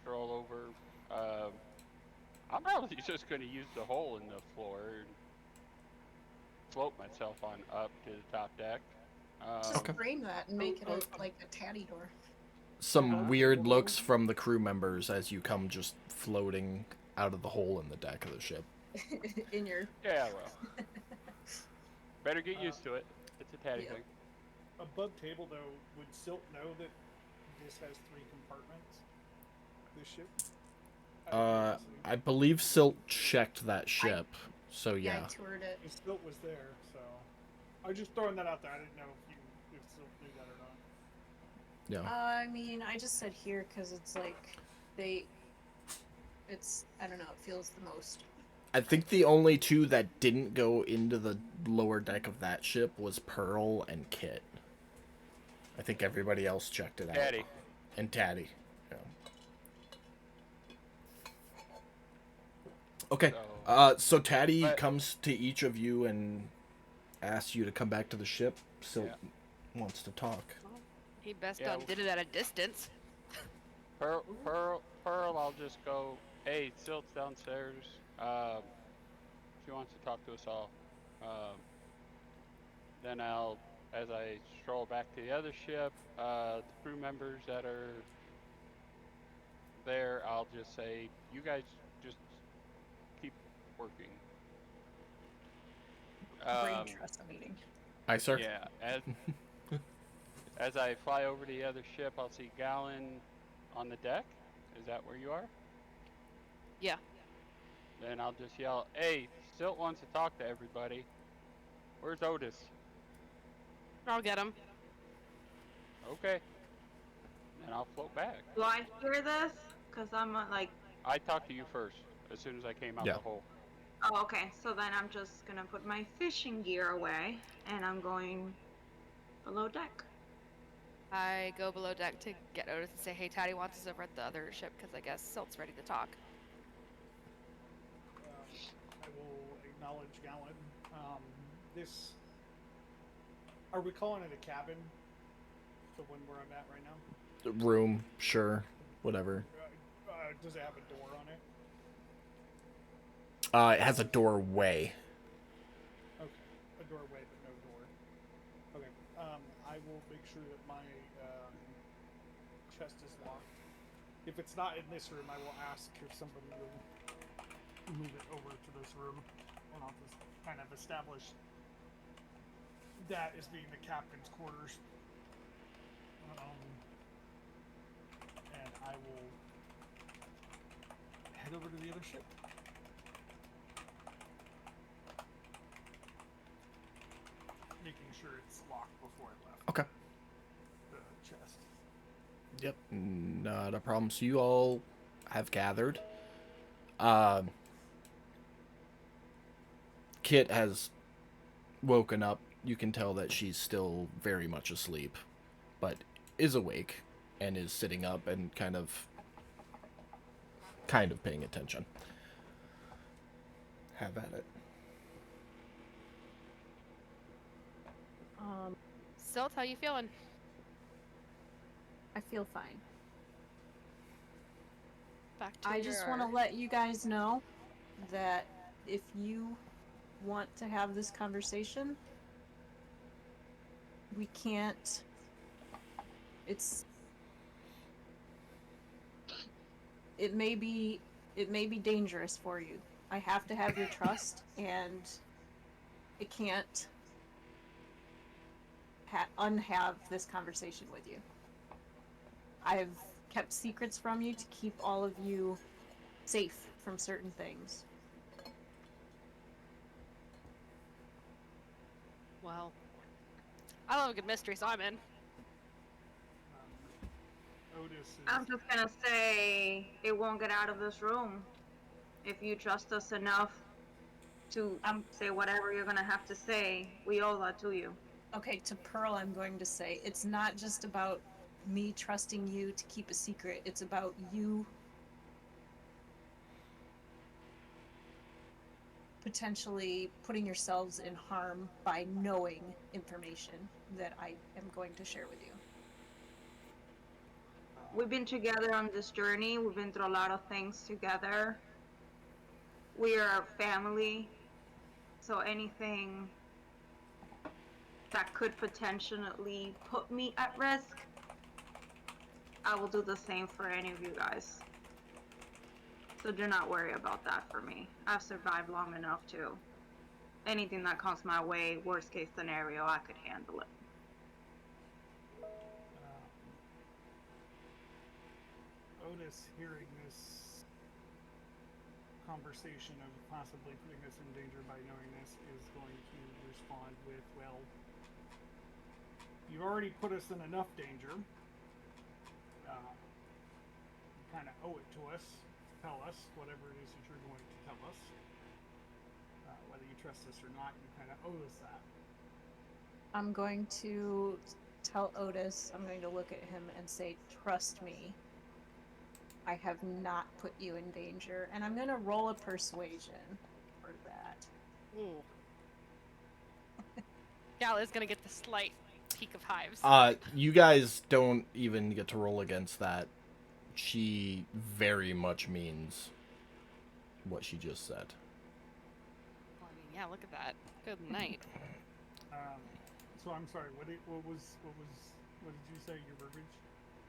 stroll over. I'm probably just gonna use the hole in the floor and float myself on up to the top deck. Just Okay. frame that and make it like a tatty door. Some weird looks from the crew members as you come just floating out of the hole in the deck of the ship. In your Yeah, well, better get used to it. It's a tatty Yep. thing. above table though, would Silt know that this has 3 compartments? This ship. Out of curiosity. I believe Silt checked that ship, so yeah. I toured it. If Silt was there, so I was just throwing that out there. I didn't know if Silt knew that or not. Yeah. I mean, I just said here because it's like it's I don't know. It feels the most. I think the only two that didn't go into the lower deck of that ship was Pearl and Kit. I think everybody else checked it out. Tatty. And Tatty. Yeah. Okay. So Tatty But- comes to each of you and asks you to come back to the ship. Silt wants to talk. He best Yeah, done did it at a distance. Pearl, I'll just go. Hey, Silt's downstairs. She wants to talk to us all. Then as I stroll back to the other ship, the crew members that are there, I'll just say, you guys just keep working. Brain trust meeting. Aye, sir. Yeah, as I fly over to the other ship, I'll see Gallon on the deck. Is that where you are? Yeah. Then I'll just yell, hey, Silt wants to talk to everybody. Where's Otis? I'll get him. Okay. And I'll float back. Do I hear this? Because I'm like, I talked to you first, as soon as I came out Yeah. the hole. oh, okay. So then I'm just gonna put my fishing gear away, and I'm going below deck. I go below deck to get Otis and say, hey, Tatty wants us over at the other ship because I guess Silt's ready to talk. I will acknowledge Gallon. This. Are we calling it a cabin? The one where I'm at right now? Room, sure. Whatever. Does it have a door on it? It has a doorway. Okay, a doorway but no door. Okay, I will make sure that my chest is locked. If it's not in this room, I will ask if somebody will move it over to this room, and I'll just kind of establish that as being the captain's quarters. And I will head over to the other ship. Making sure it's locked before I left Okay. the chest. Yep, not a problem. So you all have gathered. Kit has woken up. You can tell that she's still very much asleep, but is awake and is sitting up and kind of paying attention. Have at it. Silt, how you feeling? I feel fine. Back to I just want to let you guys know that if you want to have this conversation, we can't. It may be dangerous for you. I have to have your trust, and I can't unhave this conversation with you. I've kept secrets from you to keep all of you safe from certain things. Well, I love a good mystery, so I'm in. Otis is. I'm just gonna say it won't get out of this room if you trust us enough to say whatever you're gonna have to say. We owe that to you. Okay, to Pearl, I'm going to say it's not just about me trusting you to keep a secret. It's about you potentially putting yourselves in harm by knowing information that I am going to share with you. We've been together on this journey. We've been through a lot of things together. We are family. So anything that could potentially put me at risk, I will do the same for any of you guys. So do not worry about that for me. I've survived long enough to. Anything that comes my way, worst case scenario, I could handle it. Otis, hearing this conversation of possibly putting us in danger by knowing this, is going to respond with, well, you already put us in enough danger. You kind of owe it to us. Tell us whatever it is that you're going to tell us. Whether you trust us or not, you kind of owe us that. I'm going to tell Otis, I'm going to look at him and say, trust me. I have not put you in danger, and I'm going to roll a persuasion for that. Ooh. Gal is gonna get the slight peak of hives. You guys don't even get to roll against that. She very much means what she just said. Well, I mean, yeah, look at that. Good night. So I'm sorry. What did you say? Your verbiage?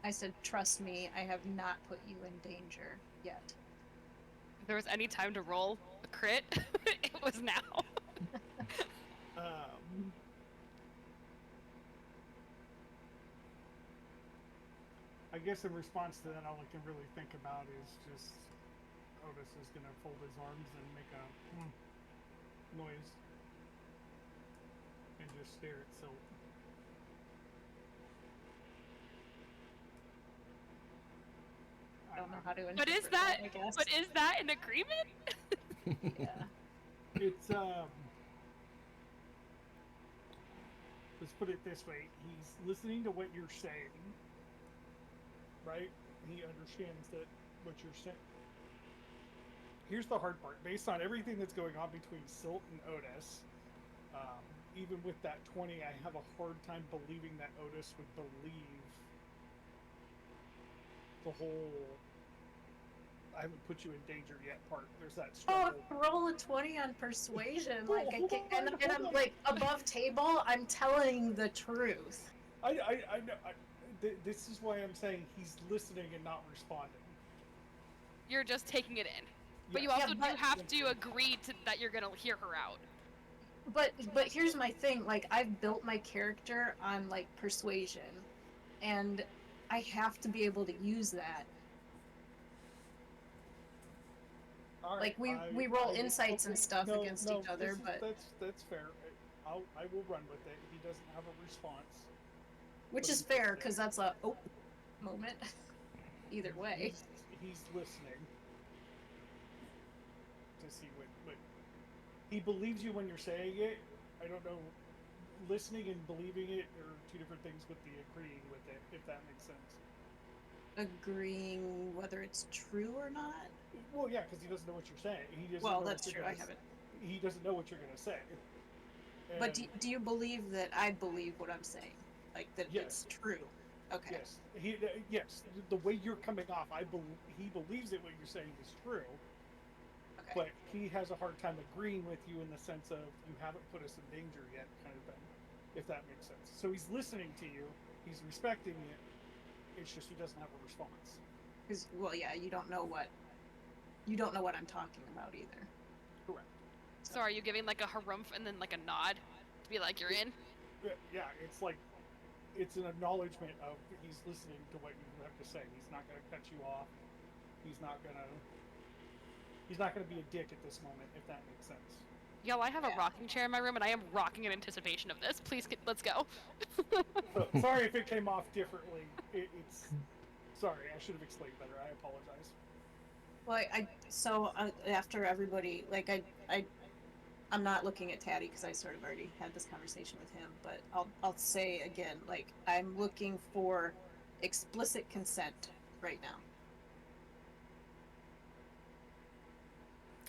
I said, trust me, I have not put you in danger yet. If there was any time to roll a crit, it was now. I guess in response to that, all I can really think about is just Otis is going to fold his arms and make a noise and just stare at Silt. I don't know how to But is interpret that? I guess. But is that an agreement? Yeah. It's let's put it this way: he's listening to what you're saying, right? He understands that what you're saying. Here's the hard part: based on everything that's going on between Silt and Otis, even with that 20, I have a hard time believing that Otis would believe the whole "I haven't put you in danger yet" part. There's that Oh, struggle. roll a 20 on persuasion. Like I can't, and I'm like above table. I'm telling the truth. I know. This is why I'm saying he's listening and not responding. You're just taking it in. But you Yes. also Yeah, do have to agree to that you're gonna hear her out. But here's my thing. Like I've built my character on like persuasion, and I have to be able to use that. All Like, right, we roll I will- insights and stuff no, against no, each other, this is- but that's fair. I will run with it. He doesn't have a response. which is fair because that's a moment. Either way. He's listening to see what he believes you when you're saying it. I don't know. Listening and believing it are two different things with the agreeing with it, if that makes sense. Agreeing whether it's true or not. Well, yeah, because he doesn't know what you're saying. He doesn't Well, know that's what you're true. I gonna haven't. He doesn't know what you're going to say. But And do you believe that I believe what I'm saying? Like that Yes. it's true? Okay. yes, yes. The way you're coming off, he believes that what you're saying is true, Okay. but he has a hard time agreeing with you in the sense of you haven't put us in danger yet, kind of thing. If that makes sense. So he's listening to you. He's respecting it. It's just he doesn't have a response. Because well, yeah, you don't know what I'm talking about either. Correct. So are you giving like a harumph and then like a nod to be like you're in? Yeah, it's an acknowledgement of he's listening to what you have to say. He's not going to cut you off. He's not going to. he's not going to be a dick at this moment, if that makes sense. Yo, I have a Yeah. rocking chair in my room, and I am rocking in anticipation of this. Please, let's go. So, sorry if it came off differently. It's sorry, I should have explained better. I apologize. Well, after everybody, like I'm not looking at Taddy because I sort of already had this conversation with him, but I'll say again, like I'm looking for explicit consent right now.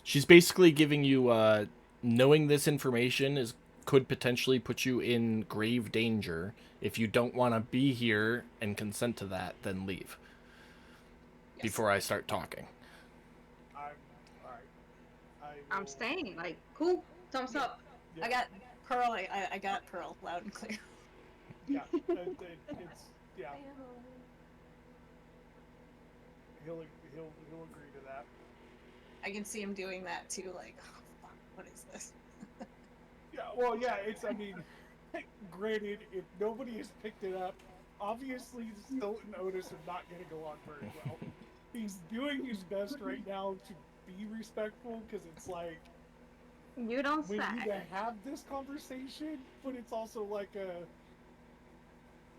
She's basically giving you, knowing this information could potentially put you in grave danger. If you don't want to be here and consent to that, then leave. Yes. Before I start talking. I'm alright. I'm will- staying. Like, cool. Thumbs up. Yeah, I got Pearl. I got Pearl loud and clear. yeah. It's yeah. He'll agree to that. I can see him doing that too. Like, oh, fuck, what is this? Yeah, well, yeah, it's, I mean, granted, if nobody has picked it up, obviously Stilt and Otis are not going to go on very well. He's doing his best right now to be respectful, because it's like, You don't we need sag. to have this conversation, but it's also like a,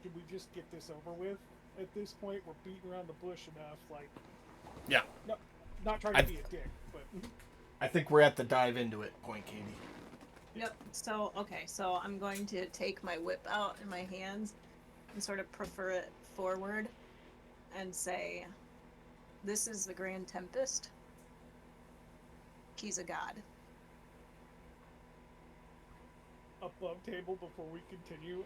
can we just get this over with? At this point, we're beating around the bush enough, like, Yeah. no, not trying to be a dick, but... I think we're at the dive into it point, Katie. Yep. So so I'm going to take my whip out in my hands and sort of prefer it forward and say, "This is the Grand Tempest. He's a god." Above table before we continue,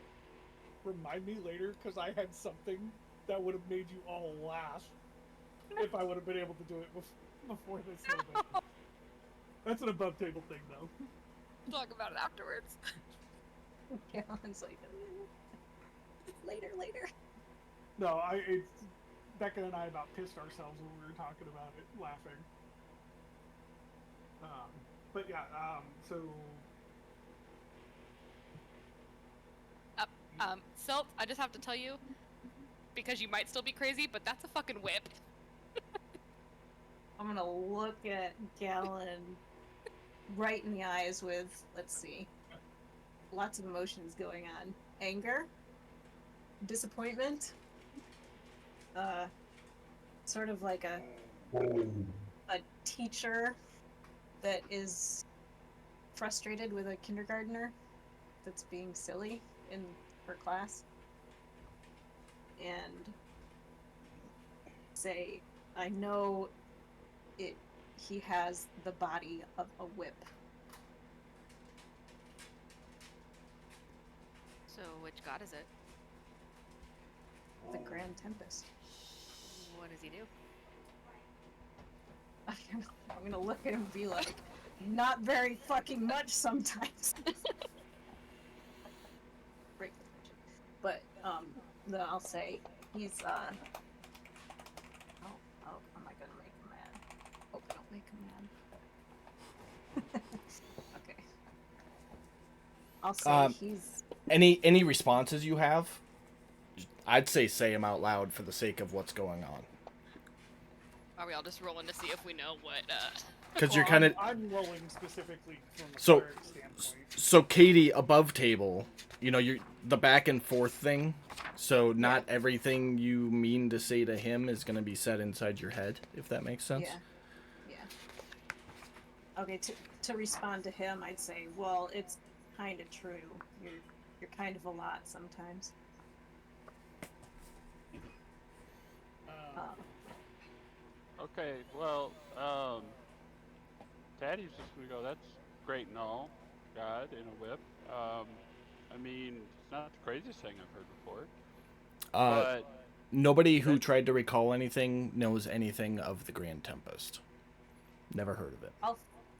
remind me later, because I had something that would have made you all laugh if I would have been able to do it before this moment. That's an above table thing, though. We'll talk about it afterwards. Galen's like, later. No, Becca and I about pissed ourselves when we were talking about it, laughing. But yeah, so Silt, I just have to tell you, because you might still be crazy, but that's a fucking whip. I'm gonna look at Galen right in the eyes with, let's see, lots of emotions going on. Anger, disappointment, sort of like a teacher that is frustrated with a kindergartner that's being silly in her class, and say, I know he has the body of a whip. So, which god is it? The Grand Tempest. What does he do? I'm gonna look at him and be like, not very fucking much sometimes. Break the friendship. But, then I'll say, he's, oh, am I gonna make him mad? Hope I don't make him mad. Okay. I'll say he's, Any responses you have? I'd say them out loud for the sake of what's going on. Are we all just rolling to see if we know what, Because you're well, kind of I'm rolling specifically from a So- cleric standpoint. so Katie above table. You know, you're the back and forth thing. So not everything you mean to say to him is going to be said inside your head, if that makes sense. yeah. Okay, to respond to him, I'd say, well, it's kind of true. You're kind of a lot sometimes. Okay, well, Daddy's just gonna go, that's great and all, God in a whip. I mean, it's not the craziest thing I've heard before, but Nobody who tried to recall anything knows anything of the Grand Tempest. Never heard of it.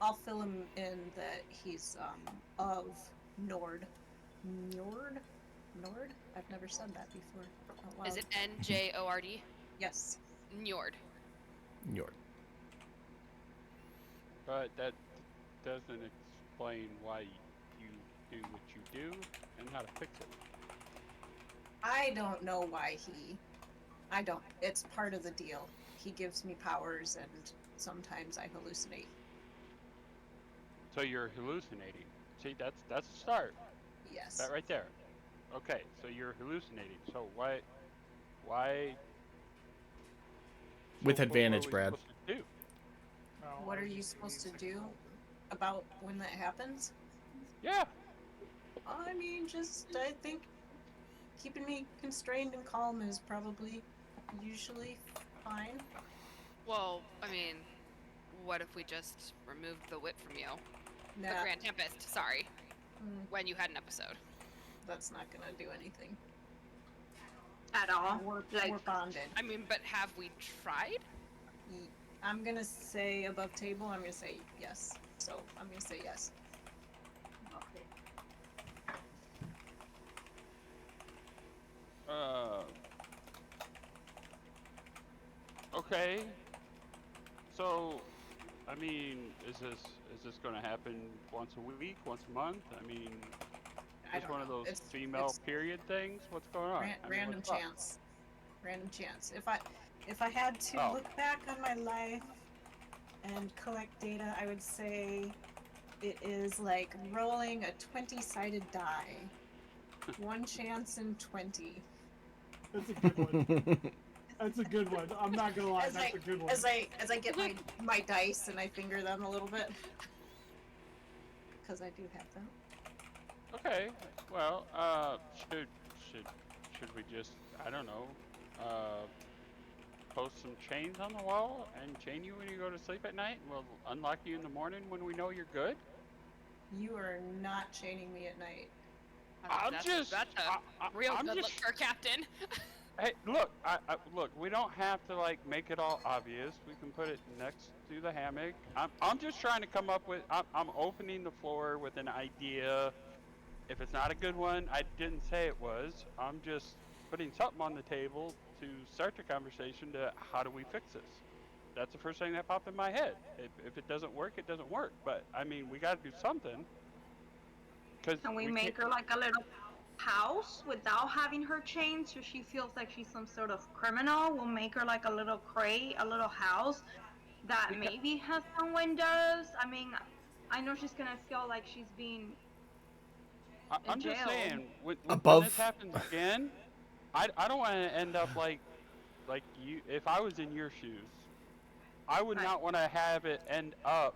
I'll fill him in that he's of Nord. Nord? I've never said that before. Out loud. is it Njord? Yes. Njord. Your but that doesn't explain why you do what you do and how to fix it. I don't know why I don't. It's part of the deal. He gives me powers, and sometimes I hallucinate. So you're hallucinating. See, that's a start. Yes. That right there. Okay, so you're hallucinating. So why? With so advantage, what are we Brad. supposed to do? No, What I are was you just supposed to being do open. about when that happens? Yeah. I mean, just I think keeping me constrained and calm is probably usually fine. Well, I mean, what if we just removed the whip from you? The Nah, Grand Tempest, sorry. mm, When you had an episode. that's not gonna do anything. At all. We're bonded. I mean, but have we tried? I'm gonna say above table. I'm gonna say yes. So I'm gonna say yes. Okay. Okay. So, I mean, is this going to happen once a week, once a month? I mean, I just don't one of know. those female period things. What's going on? I mean, Random what's up? chance. Random chance. If I had to Oh. look back on my life and collect data, I would say it is like rolling a 20-sided die. One chance in 20. That's a good one. That's a good one. I'm not gonna lie, that's a good one. As I get my dice and I finger them a little bit. Because I do have them. Okay. Well, should we just, I don't know, post some chains on the wall and chain you when you go to sleep at night? We'll unlock you in the morning when we know you're good. You are not chaining me at night. I'm just, That's a real I'm good just, look for a captain. Hey, look, look. We don't have to like make it all obvious. We can put it next to the hammock. I'm just trying to come up with. I'm opening the floor with an idea. If it's not a good one, I didn't say it was. I'm just putting something on the table to start the conversation to how do we fix this. That's the first thing that popped in my head. If it doesn't work, it doesn't work. But I mean, we got to do something. Cause Can we can't- make her like a little house without having her chained so she feels like she's some sort of criminal? We'll make her like a little crate, a little house that maybe has some windows. I mean, I know she's gonna feel like she's being I'm just jail. saying, when Above- this happens again, I don't want to end up like you. If I was in your shoes, I would Right. not want to have it end up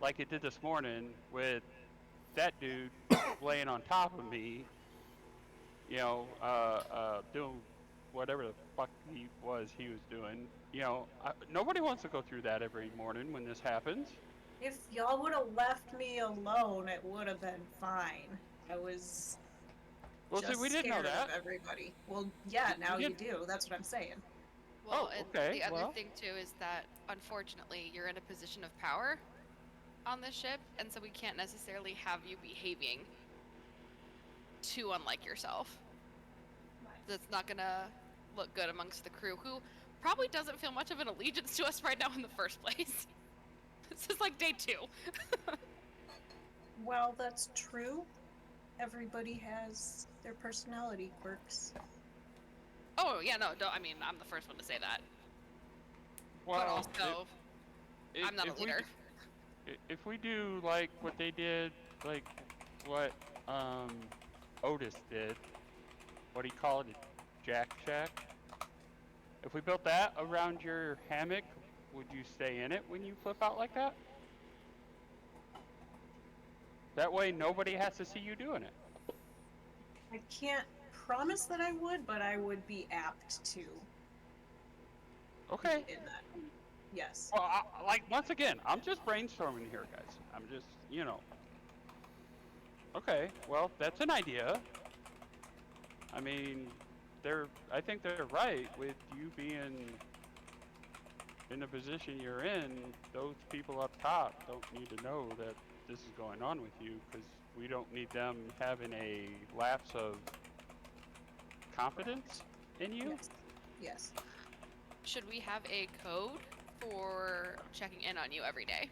like it did this morning with that dude laying on top of me, you know, doing whatever the fuck he was doing. You know, nobody wants to go through that every morning when this happens. If y'all would have left me alone, it would have been fine. I was Well, just see, we didn't know scared that. of everybody. Well, yeah, We now you didn't- do. That's what I'm saying. Well, Oh, and okay, the other well. thing too is that unfortunately you're in a position of power on this ship, and so we can't necessarily have you behaving too unlike yourself. That's not gonna look good amongst the crew, who probably doesn't feel much of an allegiance to us right now in the first place. This is like day 2. Well, that's true. Everybody has their personality quirks. Oh yeah, no, I mean I'm the first one to say that. But Well, also, I'm not a leader. If we do like what they did, like what Otis did, what he called it, Jack Shack. If we built that around your hammock, would you stay in it when you flip out like that? That way nobody has to see you doing it. I can't promise that I would, but I would be apt to Okay. in that. Yes. Well, like once again, I'm just brainstorming here, guys. I'm just, you know. Okay, well, that's an idea. I mean, I think they're right with you being in the position you're in. Those people up top don't need to know that this is going on with you because we don't need them having a lapse of confidence in you. Yes. Yes. Should we have a code for checking in on you every day?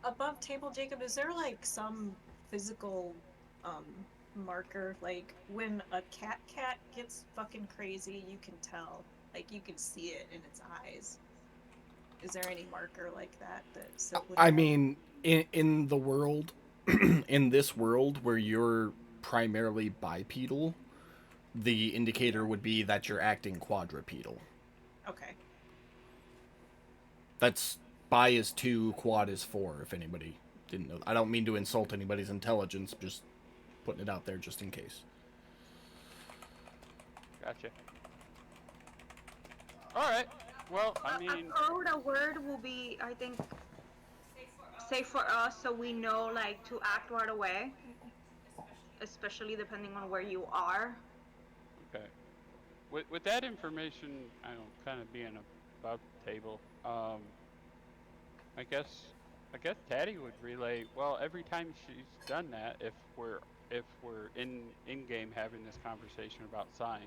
Above table, Jacob, is there like some physical marker? Like when a cat gets fucking crazy, you can tell. Like you can see it in its eyes. Is there any marker like that Silk would I know? mean, in the world, in this world where you're primarily bipedal, the indicator would be that you're acting quadrupedal. Okay. That's bi is 2, quad is 4, if anybody didn't know. I don't mean to insult anybody's intelligence, just putting it out there just in case. Gotcha. All right. Well, I mean, A code, a word will be, I think, safe for us, so we know like to act right away, especially depending on where you are. okay. With that information, I don't kind of being above the table. I guess Taddy would relay. Well, every time she's done that, if we're in game having this conversation about signs,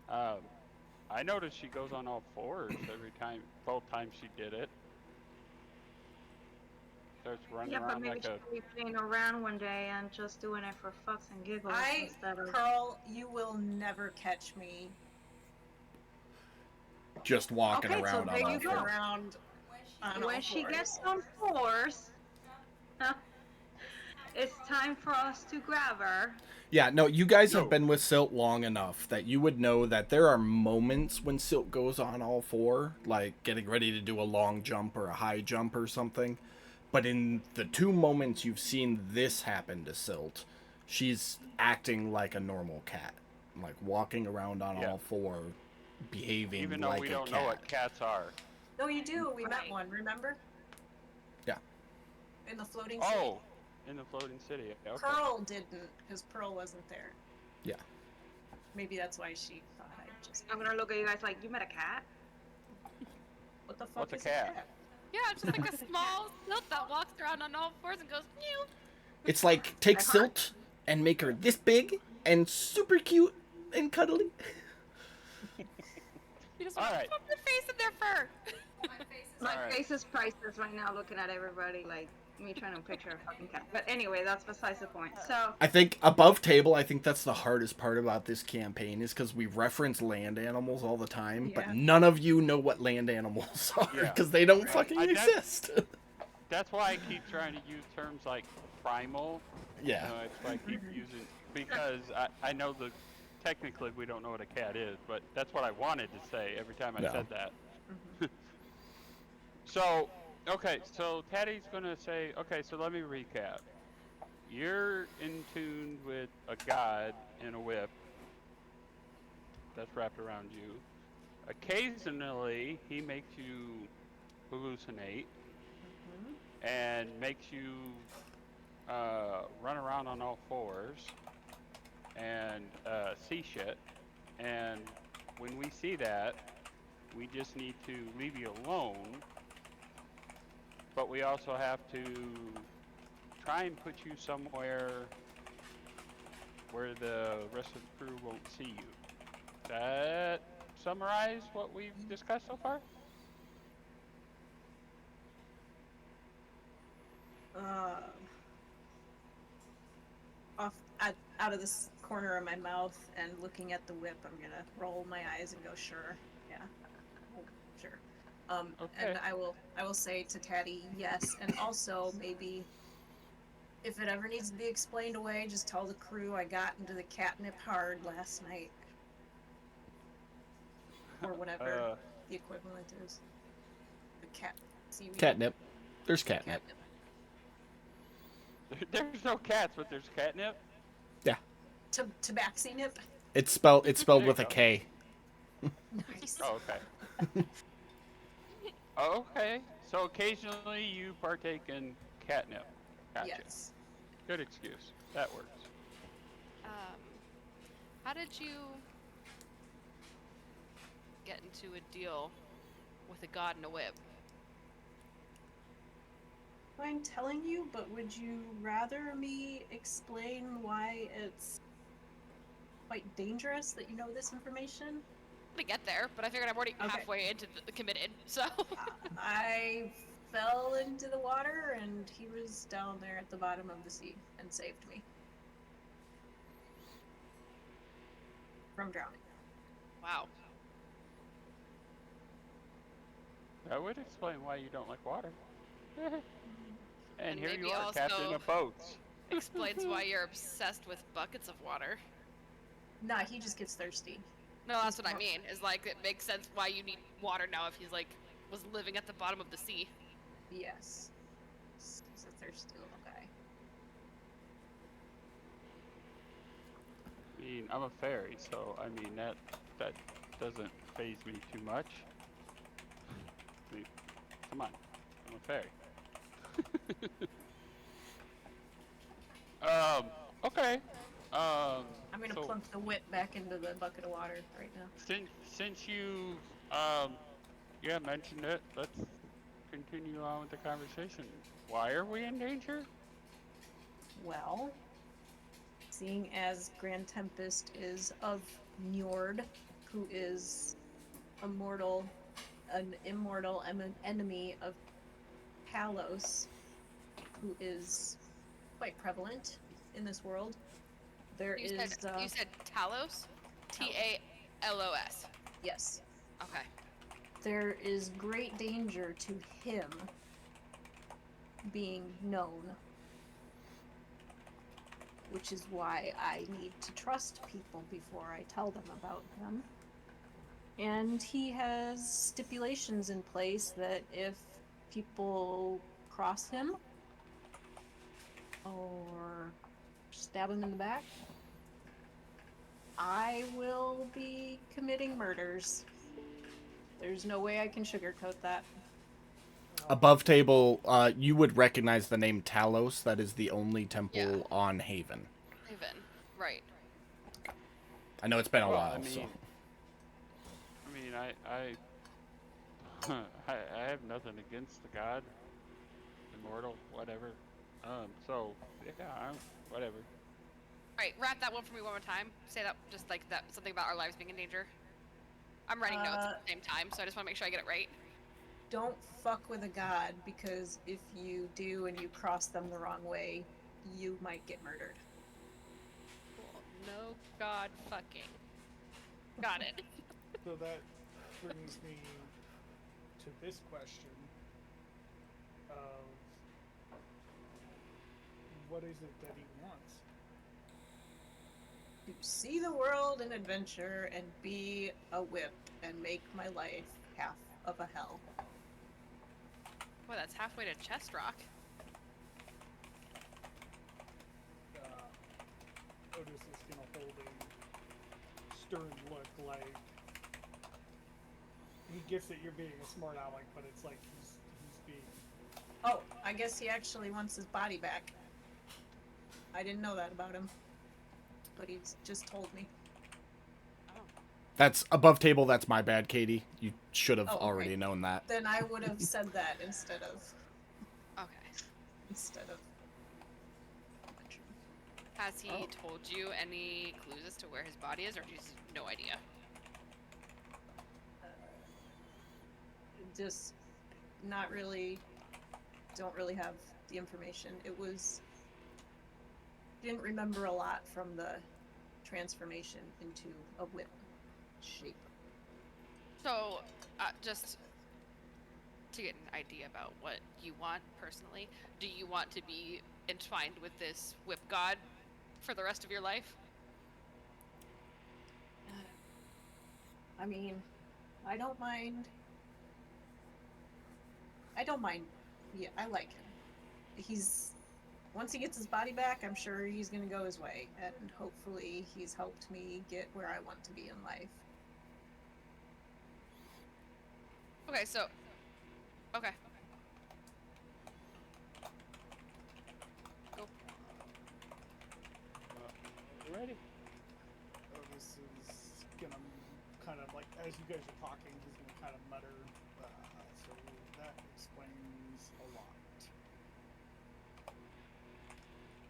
I noticed she goes on all fours every time. Both times she did it. Starts running Yeah, but around maybe like a. she'll be playing around one day and just doing it for fucks and giggles instead of. Pearl, you will never catch me Just walking Okay, so around there on all you go. fours. around on all When she fours. gets on fours, it's time for us to grab her. Yeah, no, you guys have been with Silt long enough that you would know that there are moments when Silt goes on all four, like getting ready to do a long jump or a high jump or something. But in the 2 moments you've seen this happen to Silt, she's acting like a normal cat. Like walking around on Yeah. all four, behaving Even though like we a don't cat. know what cats are. No, you do. We met Right. one, remember? Yeah. In the floating city. Oh, in the floating city. Okay. Pearl didn't, because Pearl wasn't there. Yeah. Maybe that's why she thought I just. I'm gonna look at you guys like, you met a cat? What the fuck What's a is cat? Yeah, it's just like a small silt that walks around on all fours and goes meow. It's like take Silt and make her this big and super cute and cuddly. You just All want right. to put your face in their fur. My Alright. face is priceless right now looking at everybody like me trying to picture a fucking cat. But anyway, that's besides the point. So, I think above table, I think that's the hardest part about this campaign is because we reference land animals all the time, Yeah. but none of you know what land animals are Yeah. because they don't fucking I- that- exist. That's why I keep trying to use terms like primal. Yeah. It's why I keep using because I know that technically we don't know what a cat is, but that's what I wanted to say every time I No. said that. So, okay, so Taddy's gonna say, okay, so let me recap. You're in tune with a god in a whip that's wrapped around you. Occasionally, he makes you hallucinate and makes you run around on all fours and see shit. And when we see that, we just need to leave you alone. But we also have to try and put you somewhere where the rest of the crew won't see you. That summarize what we've discussed so far? Out of this corner of my mouth and looking at the whip, I'm gonna roll my eyes and go, sure, yeah, sure. Okay. And I will say to Taddy, yes, and also maybe if it ever needs to be explained away, just tell the crew I got into the catnip hard last night, or whatever the equivalent is. The cat seaweed. Catnip. There's catnip. There's no cats, but there's catnip. Yeah. Tabaxi nip. It's spelled There you with a go. K. Nice. Oh, okay. Oh, okay. So occasionally you partake in catnip. Gotcha. Yes. Good excuse. That works. How did you get into a deal with a god in a whip? I'm telling you, but would you rather me explain why it's quite dangerous that you know this information? I'm gonna get there, but I figured I'm already Okay. halfway into the committed, so. I fell into the water and he was down there at the bottom of the sea and saved me from drowning. Wow. That would explain why you don't like water. and And here maybe you are, captain also- of boats. Explains why you're obsessed with buckets of water. Nah, he just gets thirsty. No, that's what I mean. Is like it makes sense why you need water now if he's like was living at the bottom of the sea. Yes. He's a thirsty little guy. I mean, I'm a fairy, so I mean that doesn't faze me too much. I mean, come on, I'm a fairy. Okay. I'm gonna so plunk the whip back into the bucket of water right now. since you mentioned it, let's continue on with the conversation. Why are we in danger? Well, seeing as Grand Tempest is of Njord, who is an immortal enemy of Talos, who is quite prevalent in this world. There You is said Talos? Talos. yes, Okay. there is great danger to him being known, which is why I need to trust people before I tell them about him. And he has stipulations in place that if people cross him or stab him in the back, I will be committing murders. There's no way I can sugarcoat that. Above table, you would recognize the name Talos. That is the only temple Yeah. on Haven. Haven. Right. I know it's been a Well, while, I so. mean, I have nothing against the god, immortal, whatever. So yeah, whatever. Right. Wrap that one for me one more time. Say that just like that something about our lives being in danger. I'm writing notes at the same time, so I just want to make sure I get it right. Don't fuck with a god, because if you do and you cross them the wrong way, you might get murdered. Cool. No god fucking. Got it. So that brings me to this question of what is it that he wants? To see the world and adventure and be a whip and make my life half of a hell. Boy, that's halfway to chest rock. Otis is gonna hold a stern look, like he gets that you're being a smart aleck, but it's like he's being. Oh, I guess he actually wants his body back. I didn't know that about him, but he's just told me. That's above table. That's my bad, Katie. You should have Oh, okay. already known that. Then I would have said that instead of Okay. Has he told you any clues as to where his body is, or just no idea? Just not really. Don't really have the information. It was. Didn't remember a lot from the transformation into a whip shape. So, just to get an idea about what you want personally, do you want to be entwined with this whip god for the rest of your life? I mean, I don't mind. Yeah, I like him. Once he gets his body back, I'm sure he's gonna go his way, and hopefully he's helped me get where I want to be in life. Okay, so. Okay. Go. Ready? Otis is gonna kind of like, as you guys are talking, he's gonna kind of mutter. So that explains a lot.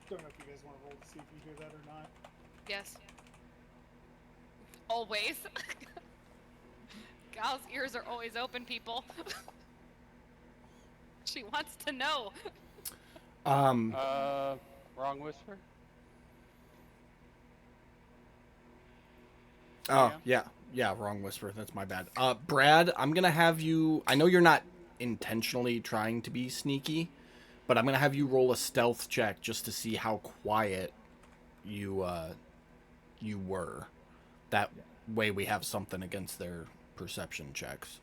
Don't know if you guys want to roll to see if you hear that or not. Yes. Always. Gal's ears are always open, people. She wants to know. Wrong whisper. Oh, yeah. Yeah, wrong whisper. That's my bad. Brad, I'm gonna have you. I know you're not intentionally trying to be sneaky, but I'm gonna have you roll a stealth check just to see how quiet you were. That way, we have something against their perception checks.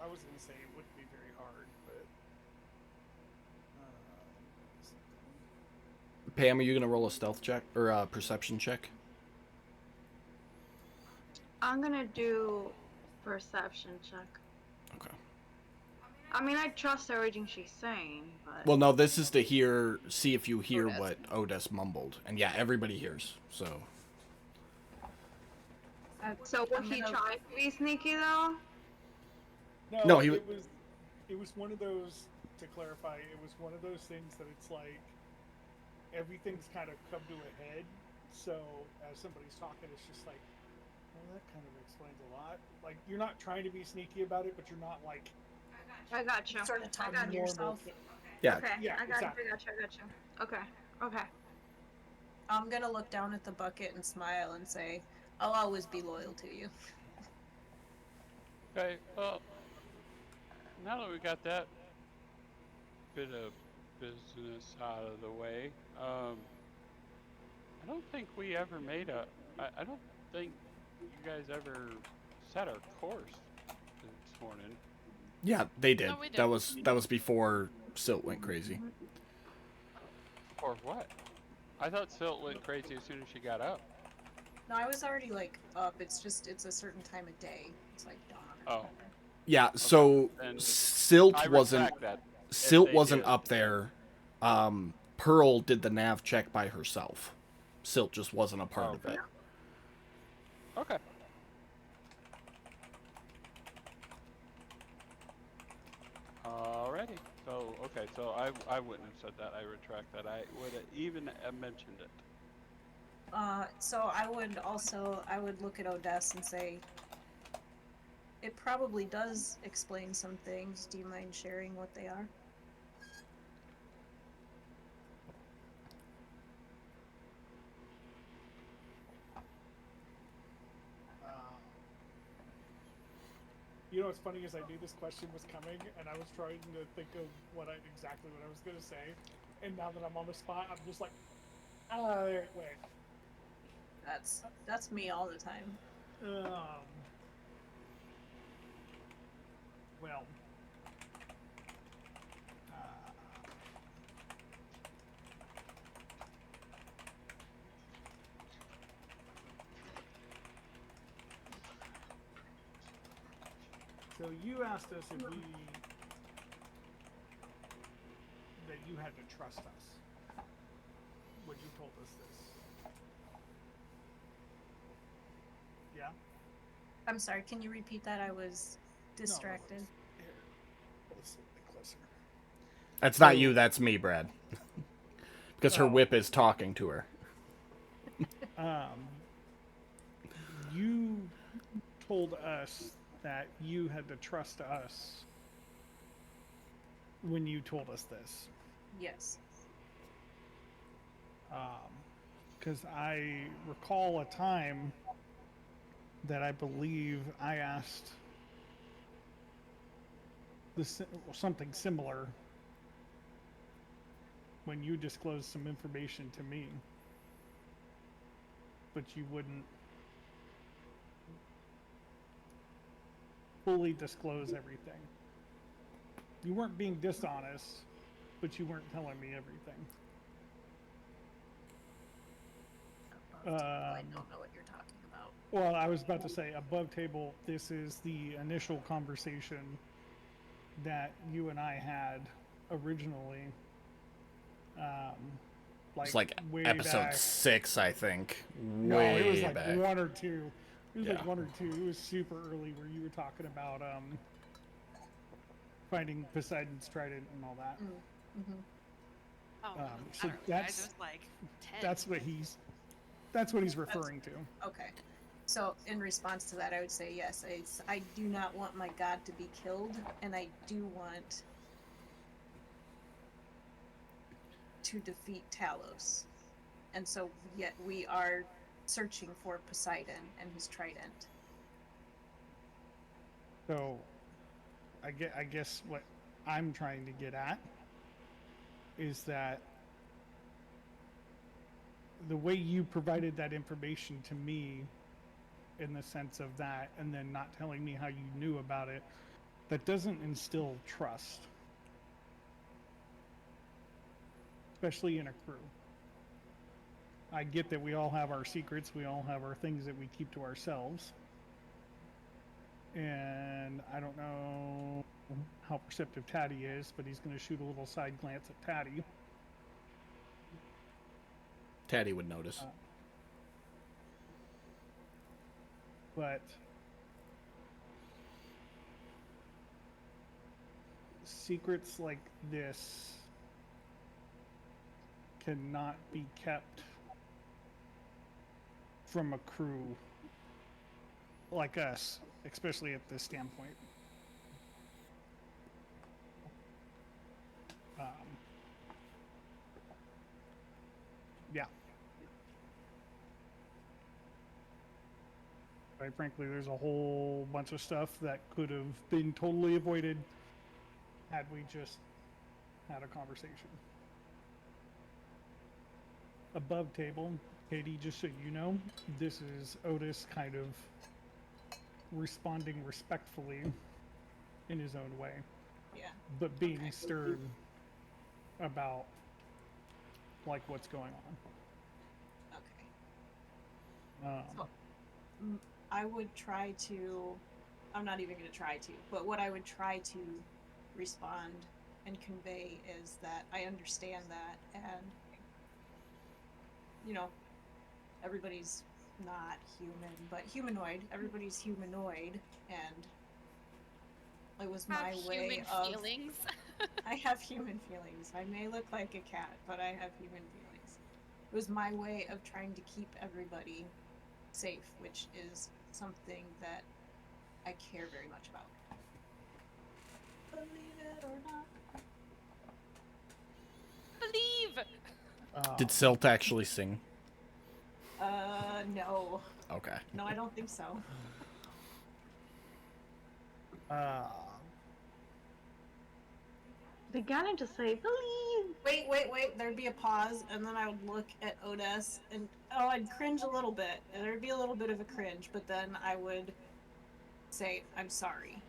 I was gonna say it wouldn't be very hard, but Pam, are you gonna roll a stealth check or a perception check? I'm gonna do perception check. Okay. I mean, I trust everything she's saying, but Well, no, this is to see if you hear Otis. what Otis mumbled, and yeah, everybody hears. So so will I'm he gonna- try to be sneaky though? No, he it was one of those. To clarify, it was one of those things that it's like everything's kind of come to a head. So as somebody's talking, it's just like, well, that kind of explains a lot. Like you're not trying to be sneaky about it, but you're not like, I got you. Sort of I talking got to you. yourself. yeah. Okay, Yeah, I got exactly. you. I got you. I got you. Okay. Okay. I'm gonna look down at the bucket and smile and say, "I'll always be loyal to you." Okay, well, now that we got that bit of business out of the way, I don't think we ever made I don't think you guys ever set our course this morning. Yeah, they did. No, we That did. was before Silt went crazy. Or what? I thought Silt went crazy as soon as she got up. No, I was already like up. It's a certain time of day. It's like dawn. Or Oh. whatever. Yeah, so Then Silt I wasn't retract that. Silt they wasn't did. up there. Pearl did the nav check by herself. Silt just wasn't a part of Okay. it. Okay. Alrighty. So, okay, so I wouldn't have said that. I retract that. I would have even mentioned it. So I would look at Odessa and say, it probably does explain some things. Do you mind sharing what they are? you know, what's funny is I knew this question was coming, and I was trying to think of exactly what I was gonna say, and now that I'm on the spot, I'm just like, wait. That's me all the time. Well, so you asked us if that you had to trust us when you told us this. Yeah? I'm sorry, can you repeat that? I was distracted. Here, let's sit closer. That's not So- you, that's me, Brad. Because her Oh. whip is talking to her. You told us that you had to trust us when you told us this. Yes. Because I recall a time that I believe I asked something similar when you disclosed some information to me, but you wouldn't fully disclose everything. You weren't being dishonest, but you weren't telling me everything. I don't know what you're talking about. Well, I was about to say above table, this is the initial conversation that you and I had originally. It's like way episode back. 6, I think. No, Way it was like back. 1 or 2. It was Yeah. like 1 or 2. It was super early where you were talking about finding Poseidon's trident and all that. Mm-hmm. Oh, so I don't know, guys. that's- It was like 10. That's what he's referring to. Okay. So in response to that, I would say yes. I do not want my god to be killed, and I do want to defeat Talos. And so, yet we are searching for Poseidon and his trident. So, I guess what I'm trying to get at is that the way you provided that information to me, in the sense of that, and then not telling me how you knew about it, that doesn't instill trust, especially in a crew. I get that we all have our secrets, we all have our things that we keep to ourselves. And I don't know how perceptive Tatty is, but he's going to shoot a little side glance at Tatty. Tatty would notice. But secrets like this cannot be kept from a crew like us, especially at this standpoint. Yeah. Quite frankly, there's a whole bunch of stuff that could have been totally avoided had we just had a conversation. Above table, Katie, just so you know, this is Otis kind of responding respectfully in his own way, Yeah. but being Okay. stern about like what's going on. Okay. So, I would try to, I'm not even going to try to, but what I would try to respond and convey is that I understand that, and, you know, everybody's not human, but humanoid, everybody's humanoid, and it was my Have Oh. human way of... feelings. I have human feelings. I may look like a cat, but I have human feelings. It was my way of trying to keep everybody safe, which is something that I care very much about. Believe it or not. Believe. Did Silt actually sing? No. Okay. No, I don't think so. The Ganon just say, believe. Wait. There'd be a pause, and then I would look at Otis, and I'd cringe a little bit. And there'd be a little bit of a cringe, but then I would say, I'm sorry.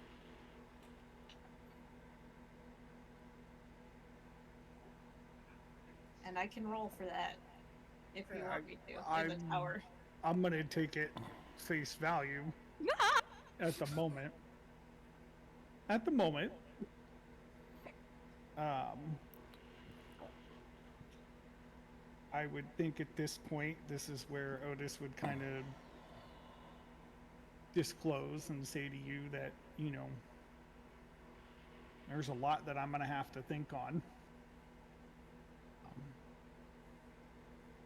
And I can roll for that if you want me to in the tower. I'm gonna take it face value at the moment. At the moment, I would think at this point, this is where Otis would kind of disclose and say to you that, you know, there's a lot that I'm gonna have to think on.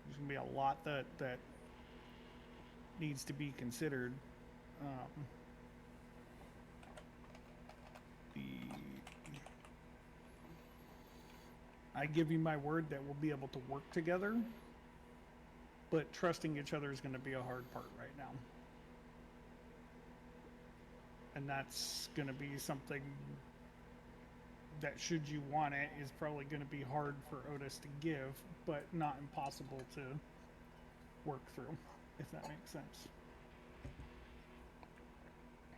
There's gonna be a lot that needs to be considered. I give you my word that we'll be able to work together, but trusting each other is going to be a hard part right now. And that's going to be something that, should you want it, is probably going to be hard for Otis to give, but not impossible to work through, if that makes sense.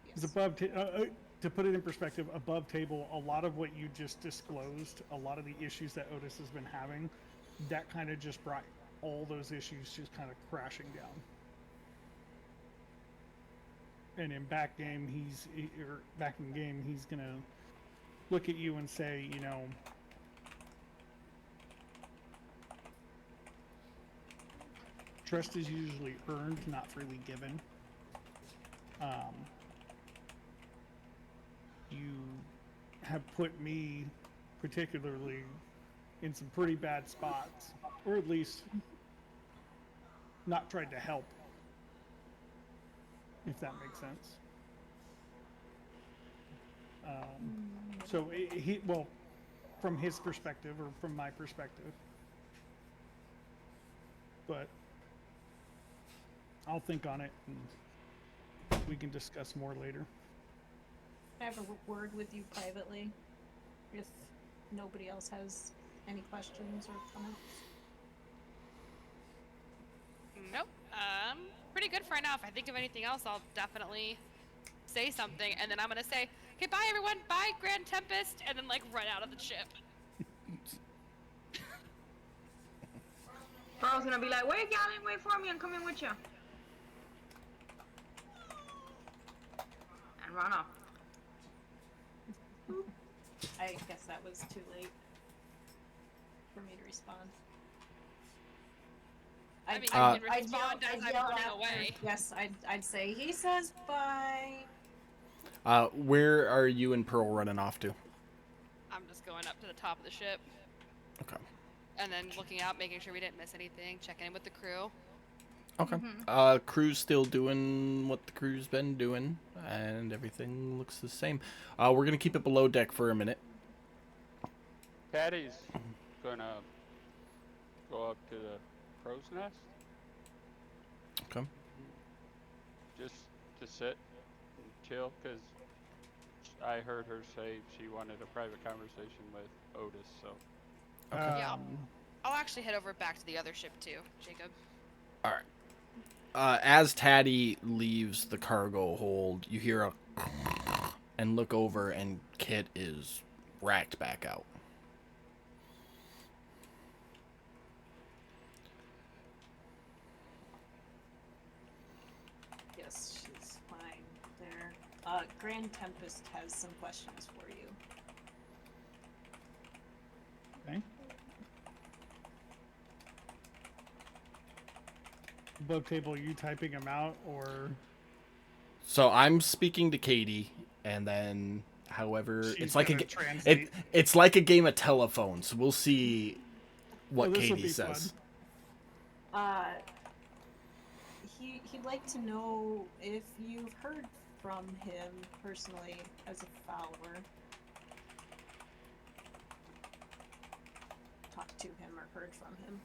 Yes. Above to put it in perspective, above table, a lot of what you just disclosed, a lot of the issues that Otis has been having, that kind of just brought all those issues just kind of crashing down. And in back in game, he's gonna look at you and say, you know, trust is usually earned, not freely given. You have put me particularly in some pretty bad spots, or at least not tried to help, if that makes sense. So well, from his perspective or from my perspective, but I'll think on it, and we can discuss more later. I have a word with you privately, if nobody else has any questions or comments. Nope. Pretty good for right now. If I think of anything else, I'll definitely say something, and then I'm gonna say, "Okay, bye everyone, bye Grand Tempest," and then like run out of the ship. Pearl's gonna be like, wait, Galen, wait for me, I'm coming with you. And run off. I guess that was too late for me to respond. I mean, you Uh, can respond as I'm yell running after. away. Yes, I'd say he says bye. Where are you and Pearl running off to? I'm just going up to the top of the ship, Okay. and then looking out, making sure we didn't miss anything, checking in with the crew. Okay. Crew's still doing what the crew's been doing, and everything looks the same. We're gonna keep it below deck for a minute. Patty's gonna go up to the crow's nest. Okay. Just to sit and chill, because I heard her say she wanted a private conversation with Otis, so. Okay. Yeah. I'll actually head over back to the other ship too, Jacob. All right. As Taddy leaves the cargo hold, you hear a and look over, and Kit is racked back out. Yes, she's fine there. Grand Tempest has some questions for you. Okay. Above table, are you typing them out, or So I'm speaking to Katie, and then however she's it's like gonna a translate? it's like a game of telephone. So we'll see what Oh, this'll Katie be says. He'd like to know if you've heard from him personally as a follower. Talked to him or heard from him.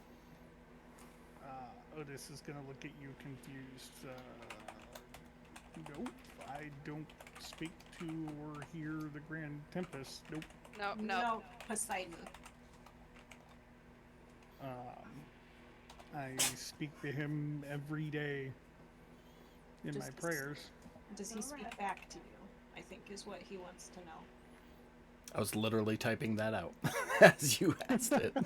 Otis is gonna look at you confused. Nope, I don't speak to or hear the Grand Tempest. Nope. No, no. No, Poseidon. I speak to him every day in my Just- prayers. Does he speak back to you? I think is what he wants to know. I was literally typing that out as you asked it.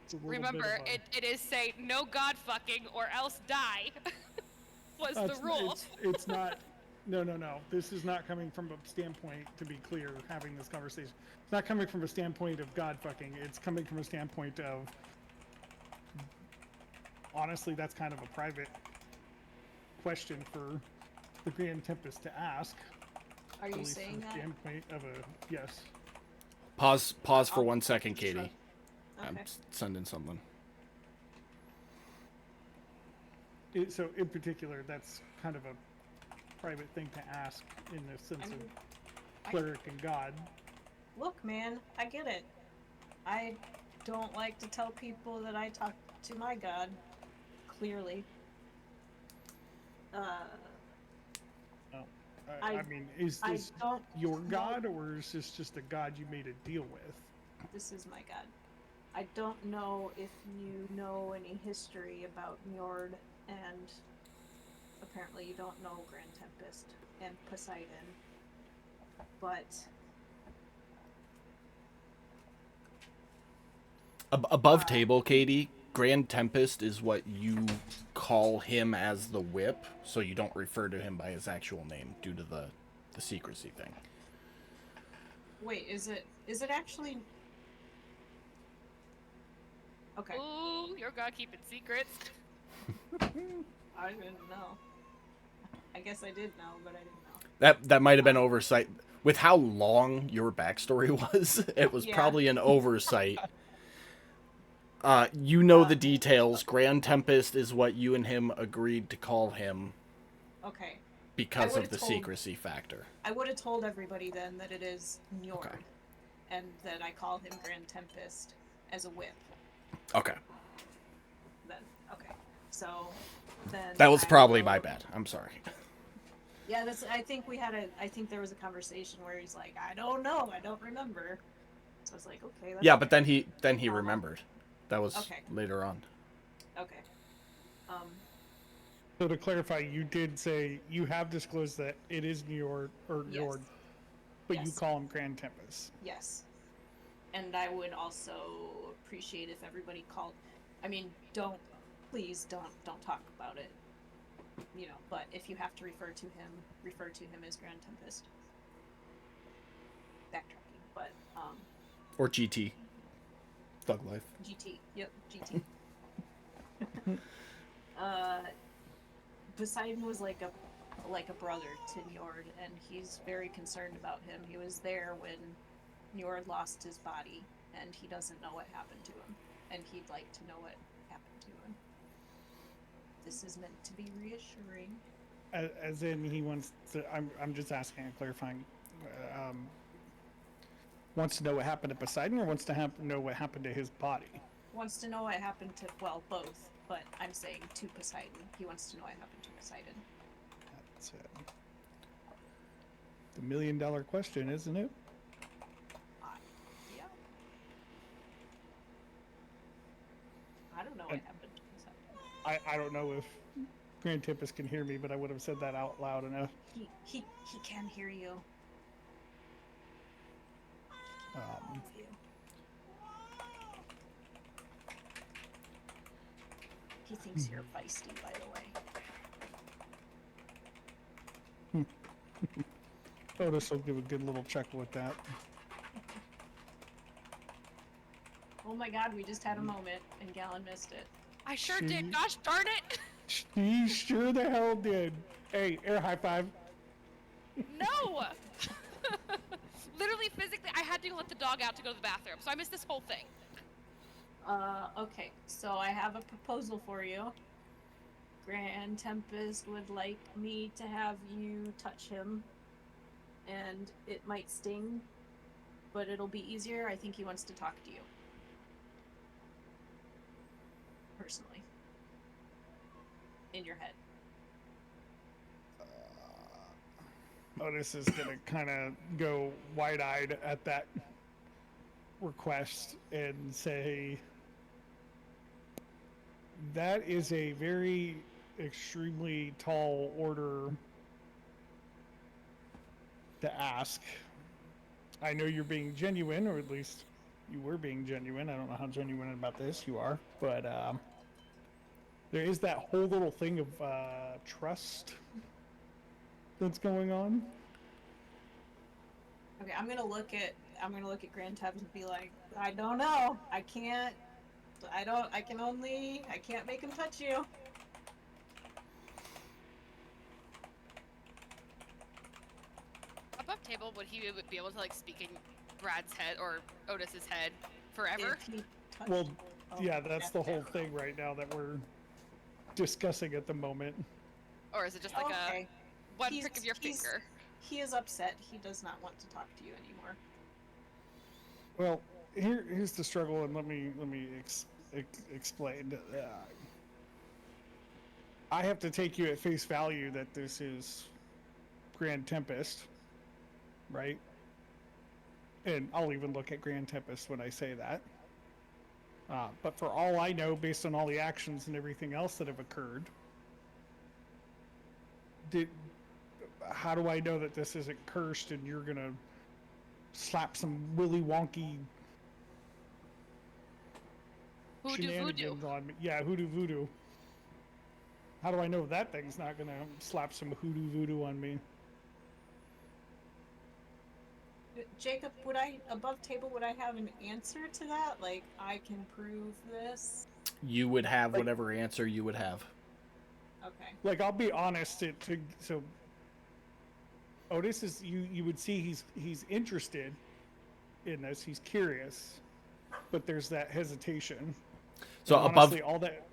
It's a little Remember, bit of it is say no god fucking or else die. Was the rule. It's not. No. This is not coming from a standpoint, to be clear, having this conversation. It's not coming from a standpoint of God fucking. It's coming from a standpoint of. Honestly, that's kind of a private question for the Grand Tempest to ask. Are At you least saying from the that? standpoint of a yes. Pause for 1 second, Katie. Sure. I'm Okay. sending something. So in particular, that's kind of a private thing to ask in the sense I of mean, cleric and God. Look, man, I get it. I don't like to tell people that I talk to my god. Clearly. I I- mean, is I this don't. your know- God, or is this just a God you made a deal with? This is my god. I don't know if you know any history about Njord, and apparently you don't know Grand Tempest and Poseidon. But Above table, Katie, Grand Tempest is what you call him as the whip, so you don't refer to him by his actual name due to the secrecy thing. wait, is it actually? Okay, Ooh, you're god keeping secrets. I didn't know. I guess I did know, but I didn't know. That might have been oversight. With how long your backstory was, it was Yeah. probably an oversight. You know the details. Grand Tempest is what you and him agreed to call him Okay, because of would've the told- secrecy factor. I would have told everybody then that it is Njord, Okay. and that I call him Grand Tempest as a whip. Okay. Then okay, so then That was I probably will- my bad. I'm sorry. Yeah, that's. I think there was a conversation where he's like, I don't know, I don't remember. So I was like, okay. That's Yeah, but then fair. he remembered. That was Okay. later on. Okay. So to clarify, you did say you have disclosed that it is Njord, or Yes. Njord, but you Yes. call him Grand Tempest. Yes. And I would also appreciate if everybody called. I mean, please don't talk about it. You know, but if you have to refer to him as Grand Tempest. Backtracking, but Or GT. Thug Life. GT. Yep, GT. Poseidon was like a brother to Njord, and he's very concerned about him. He was there when Njord lost his body, and he doesn't know what happened to him, and he'd like to know what happened to him. This is meant to be reassuring. As in, he wants to. I'm just asking and clarifying. Wants to know what happened to Poseidon, or wants to know what happened to his body? Wants to know what happened to, well, both, but I'm saying to Poseidon. He wants to know what happened to Poseidon. That's the $1 million question, isn't it? Yeah. I don't know what happened to Poseidon. I don't know if Grand Tempest can hear me, but I would have said that out loud enough. He can hear you. You. He thinks you're feisty, by the way. Otis will give a good little chuckle at that. Oh my god, we just had a moment, and Galen missed it. I sure did. Gosh darn it! She sure the hell did. Hey, air high five. No! Literally, physically, I had to let the dog out to go to the bathroom, so I missed this whole thing. Okay, so I have a proposal for you. Grand Tempest would like me to have you touch him, and it might sting, but it'll be easier. I think he wants to talk to you. Personally. In your head. Otis is gonna kind of go wide-eyed at that request and say, that is a very extremely tall order to ask. I know you're being genuine, or at least you were being genuine. I don't know how genuine about this you are, but there is that whole little thing of trust that's going on. Okay, I'm gonna look at Grand Tempest and be like, I don't know. I can't make him touch you. Above table, would he be able to like speak in Brad's head or Otis's head forever? If he touched- Well, oh, yeah, that's the whole yeah. thing right now that we're discussing at the moment. Or is it just like Okay. a one prick of your finger? He is upset. He does not want to talk to you anymore. Well, here's the struggle, and let me explain. I have to take you at face value that this is Grand Tempest, right? And I'll even look at Grand Tempest when I say that. But for all I know, based on all the actions and everything else that have occurred, how do I know that this isn't cursed and you're gonna slap some willy wonky Hoodoo voodoo. shenanigans on me? Yeah, hoodoo voodoo. How do I know that thing's not gonna slap some hoodoo voodoo on me? Jacob, would I have an answer to that? Like, I can prove this? You would have whatever answer you would have. Okay. Like, I'll be honest. So Otis is you would see he's interested in this. He's curious, but there's that hesitation. So And above honestly, all that.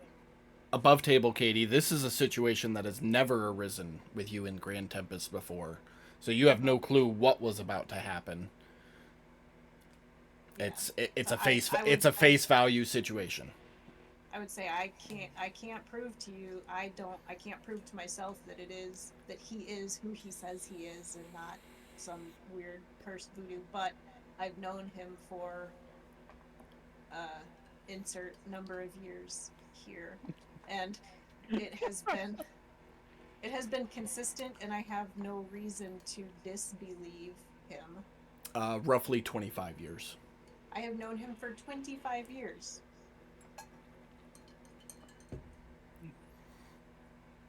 above table, Katie, this is a situation that has never arisen with you in Grand Tempest before. So you have no clue what was about to happen. It's So it's a face value situation. I would say I can't prove to you. I can't prove to myself that he is who he says he is and not some weird cursed voodoo. But I've known him for insert number of years here, and it has been consistent, and I have no reason to disbelieve him. Roughly 25 years. I have known him for 25 years.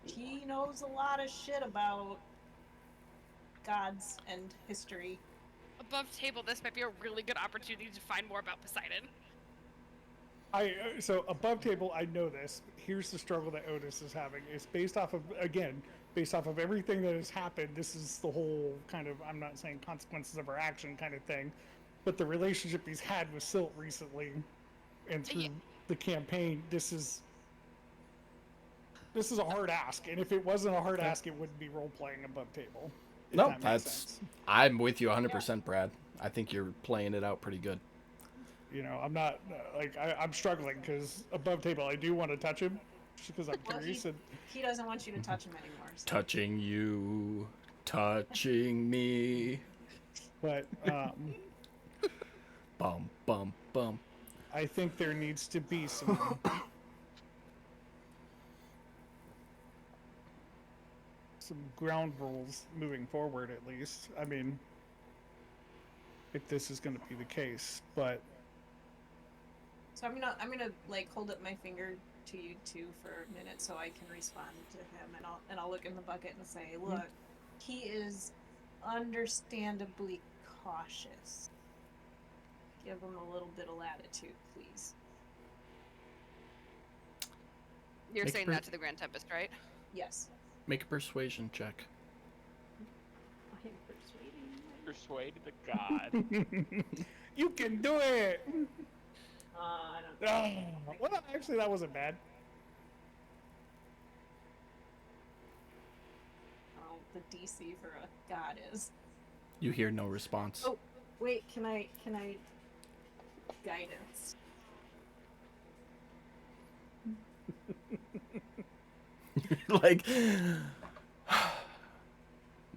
He knows a lot of shit about gods and history. Above table, this might be a really good opportunity to find more about Poseidon. So above table, I know this. Here's the struggle that Otis is having. It's based off of everything that has happened. This is the whole kind of, I'm not saying consequences of our action kind of thing, but the relationship he's had with Silt recently and through the campaign, this is a hard ask. And if it wasn't a hard ask, it wouldn't be role playing above table. No, I'm with you 100%, Brad. I think you're playing it out pretty good. You know, I'm not I'm struggling because above table, I do want to touch him just because I'm curious. He doesn't want you to touch him anymore. So. Touching you, touching me. But bum bum bum. I think there needs to be some ground rules moving forward, at least. I mean, if this is going to be the case, but. So I'm gonna like hold up my finger to you two for a minute so I can respond to him, and I'll look in the bucket and say, look, he is understandably cautious. Give him a little bit of latitude, please. You're saying that to the Grand Tempest, right? Yes. Make a persuasion check. I am persuading. Persuade the god. You can do it. I don't. Well, actually, that wasn't bad. Oh, the DC for a god is. You hear no response. Oh, wait. Can I guidance? Like,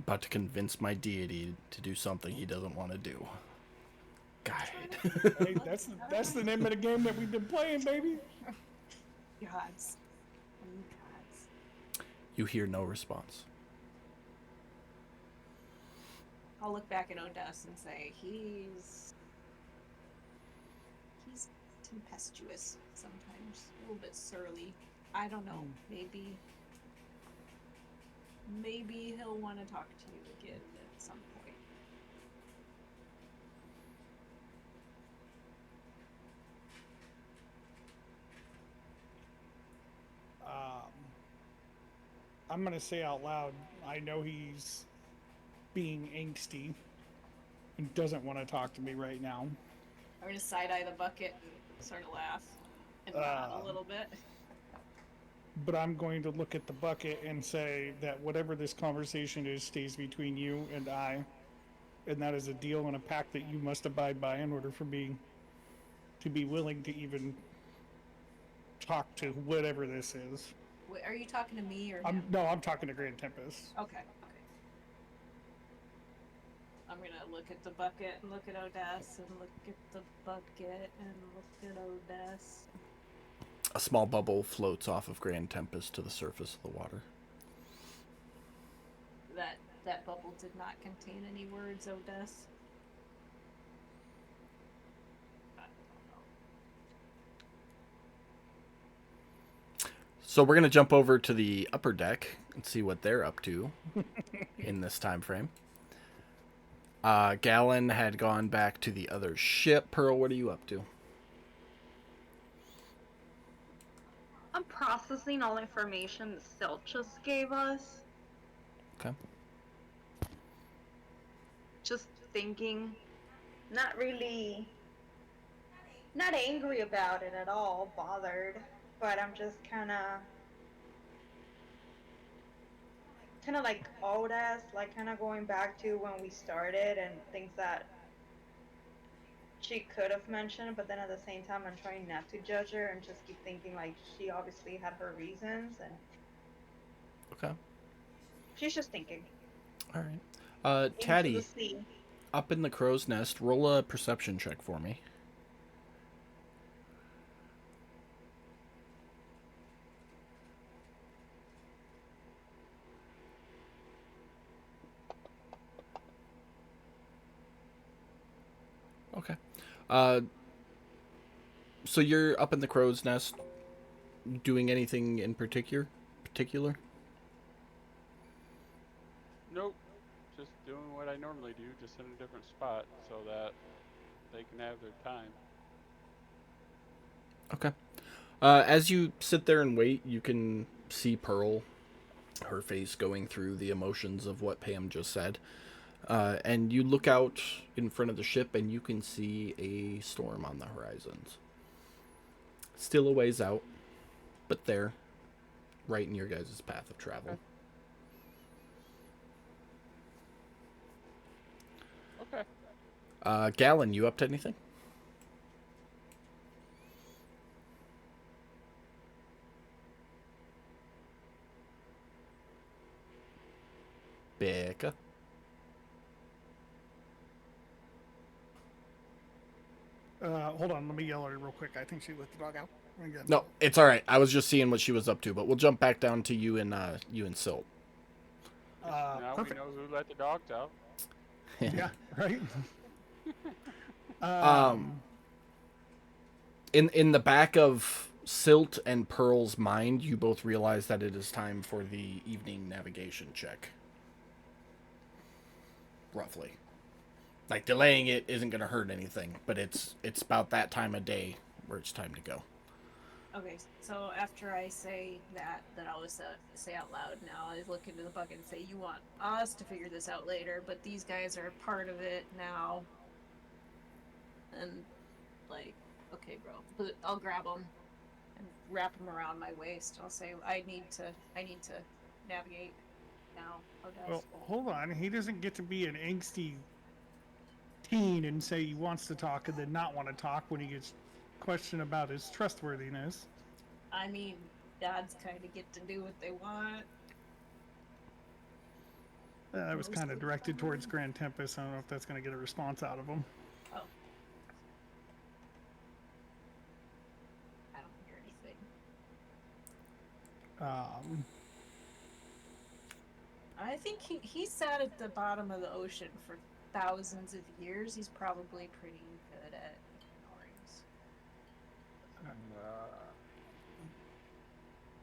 about to convince my deity to do something he doesn't want to do. Guide. Hey, that's the name of the game that we've been playing, baby. Gods. You hear no response. I'll look back at Odess and say he's tempestuous sometimes, a little bit surly. I don't know. Maybe he'll want to talk to you again at some point. I'm gonna say out loud, I know he's being angsty and doesn't want to talk to me right now. I'm gonna side-eye the bucket and sort of laugh and nod a little bit. But I'm going to look at the bucket and say that whatever this conversation is stays between you and I, and that is a deal and a pact that you must abide by in order for me to be willing to even talk to whatever this is. Wait, are you talking to me or him? I'm talking to Grand Tempest. Okay. I'm gonna look at the bucket and look at Odess and look at the bucket and look at Odess. A small bubble floats off of Grand Tempest to the surface of the water. That bubble did not contain any words, Odess. So we're going to jump over to the upper deck and see what they're up to in this time frame. Galen had gone back to the other ship. Pearl, what are you up to? I'm processing all information Silt just gave us. Okay. Just thinking, not angry about it at all, bothered, but I'm just kind of like Odess, like kind of going back to when we started and things that she could have mentioned, but then at the same time, I'm trying not to judge her and just keep thinking like she obviously had her reasons and Okay. she's just thinking. All right. Into the Taddy, sea. up in the crow's nest, roll a perception check for me. Okay. So you're up in the crow's nest, doing anything in particular? Nope. Just doing what I normally do, just in a different spot, so that they can have their time. Okay. As you sit there and wait, you can see Pearl, her face going through the emotions of what Pam just said. And you look out in front of the ship and you can see a storm on the horizons. Still a ways out, but there, right in your guys' path of travel. Okay. Gallon, you up to anything? Becca? Hold on, let me yell at her real quick. I think she let the dog out. Again. No, it's all right. I was just seeing what she was up to, but we'll jump back down to you and Silt. Now Perfect. we know who let the dogs out. Yeah, right. In the back of Silt and Pearl's mind, you both realize that it is time for the evening navigation check. Roughly. Like, delaying it isn't going to hurt anything, but it's about that time of day where it's time to go. Okay, so after I say that I'll just say out loud now, I look into the bucket and say, you want us to figure this out later, but these guys are part of it now. And, like, okay, bro. But I'll grab them and wrap them around my waist. I'll say, I need to navigate now. Well, hold on. He doesn't get to be an angsty teen and say he wants to talk and then not want to talk when he gets questioned about his trustworthiness. I mean, dads kind of get to do what they want. That was kind of directed towards Grand Tempest. I don't know if that's going to get a response out of him. Oh. I don't hear anything. I think he sat at the bottom of the ocean for thousands of years. He's probably pretty good at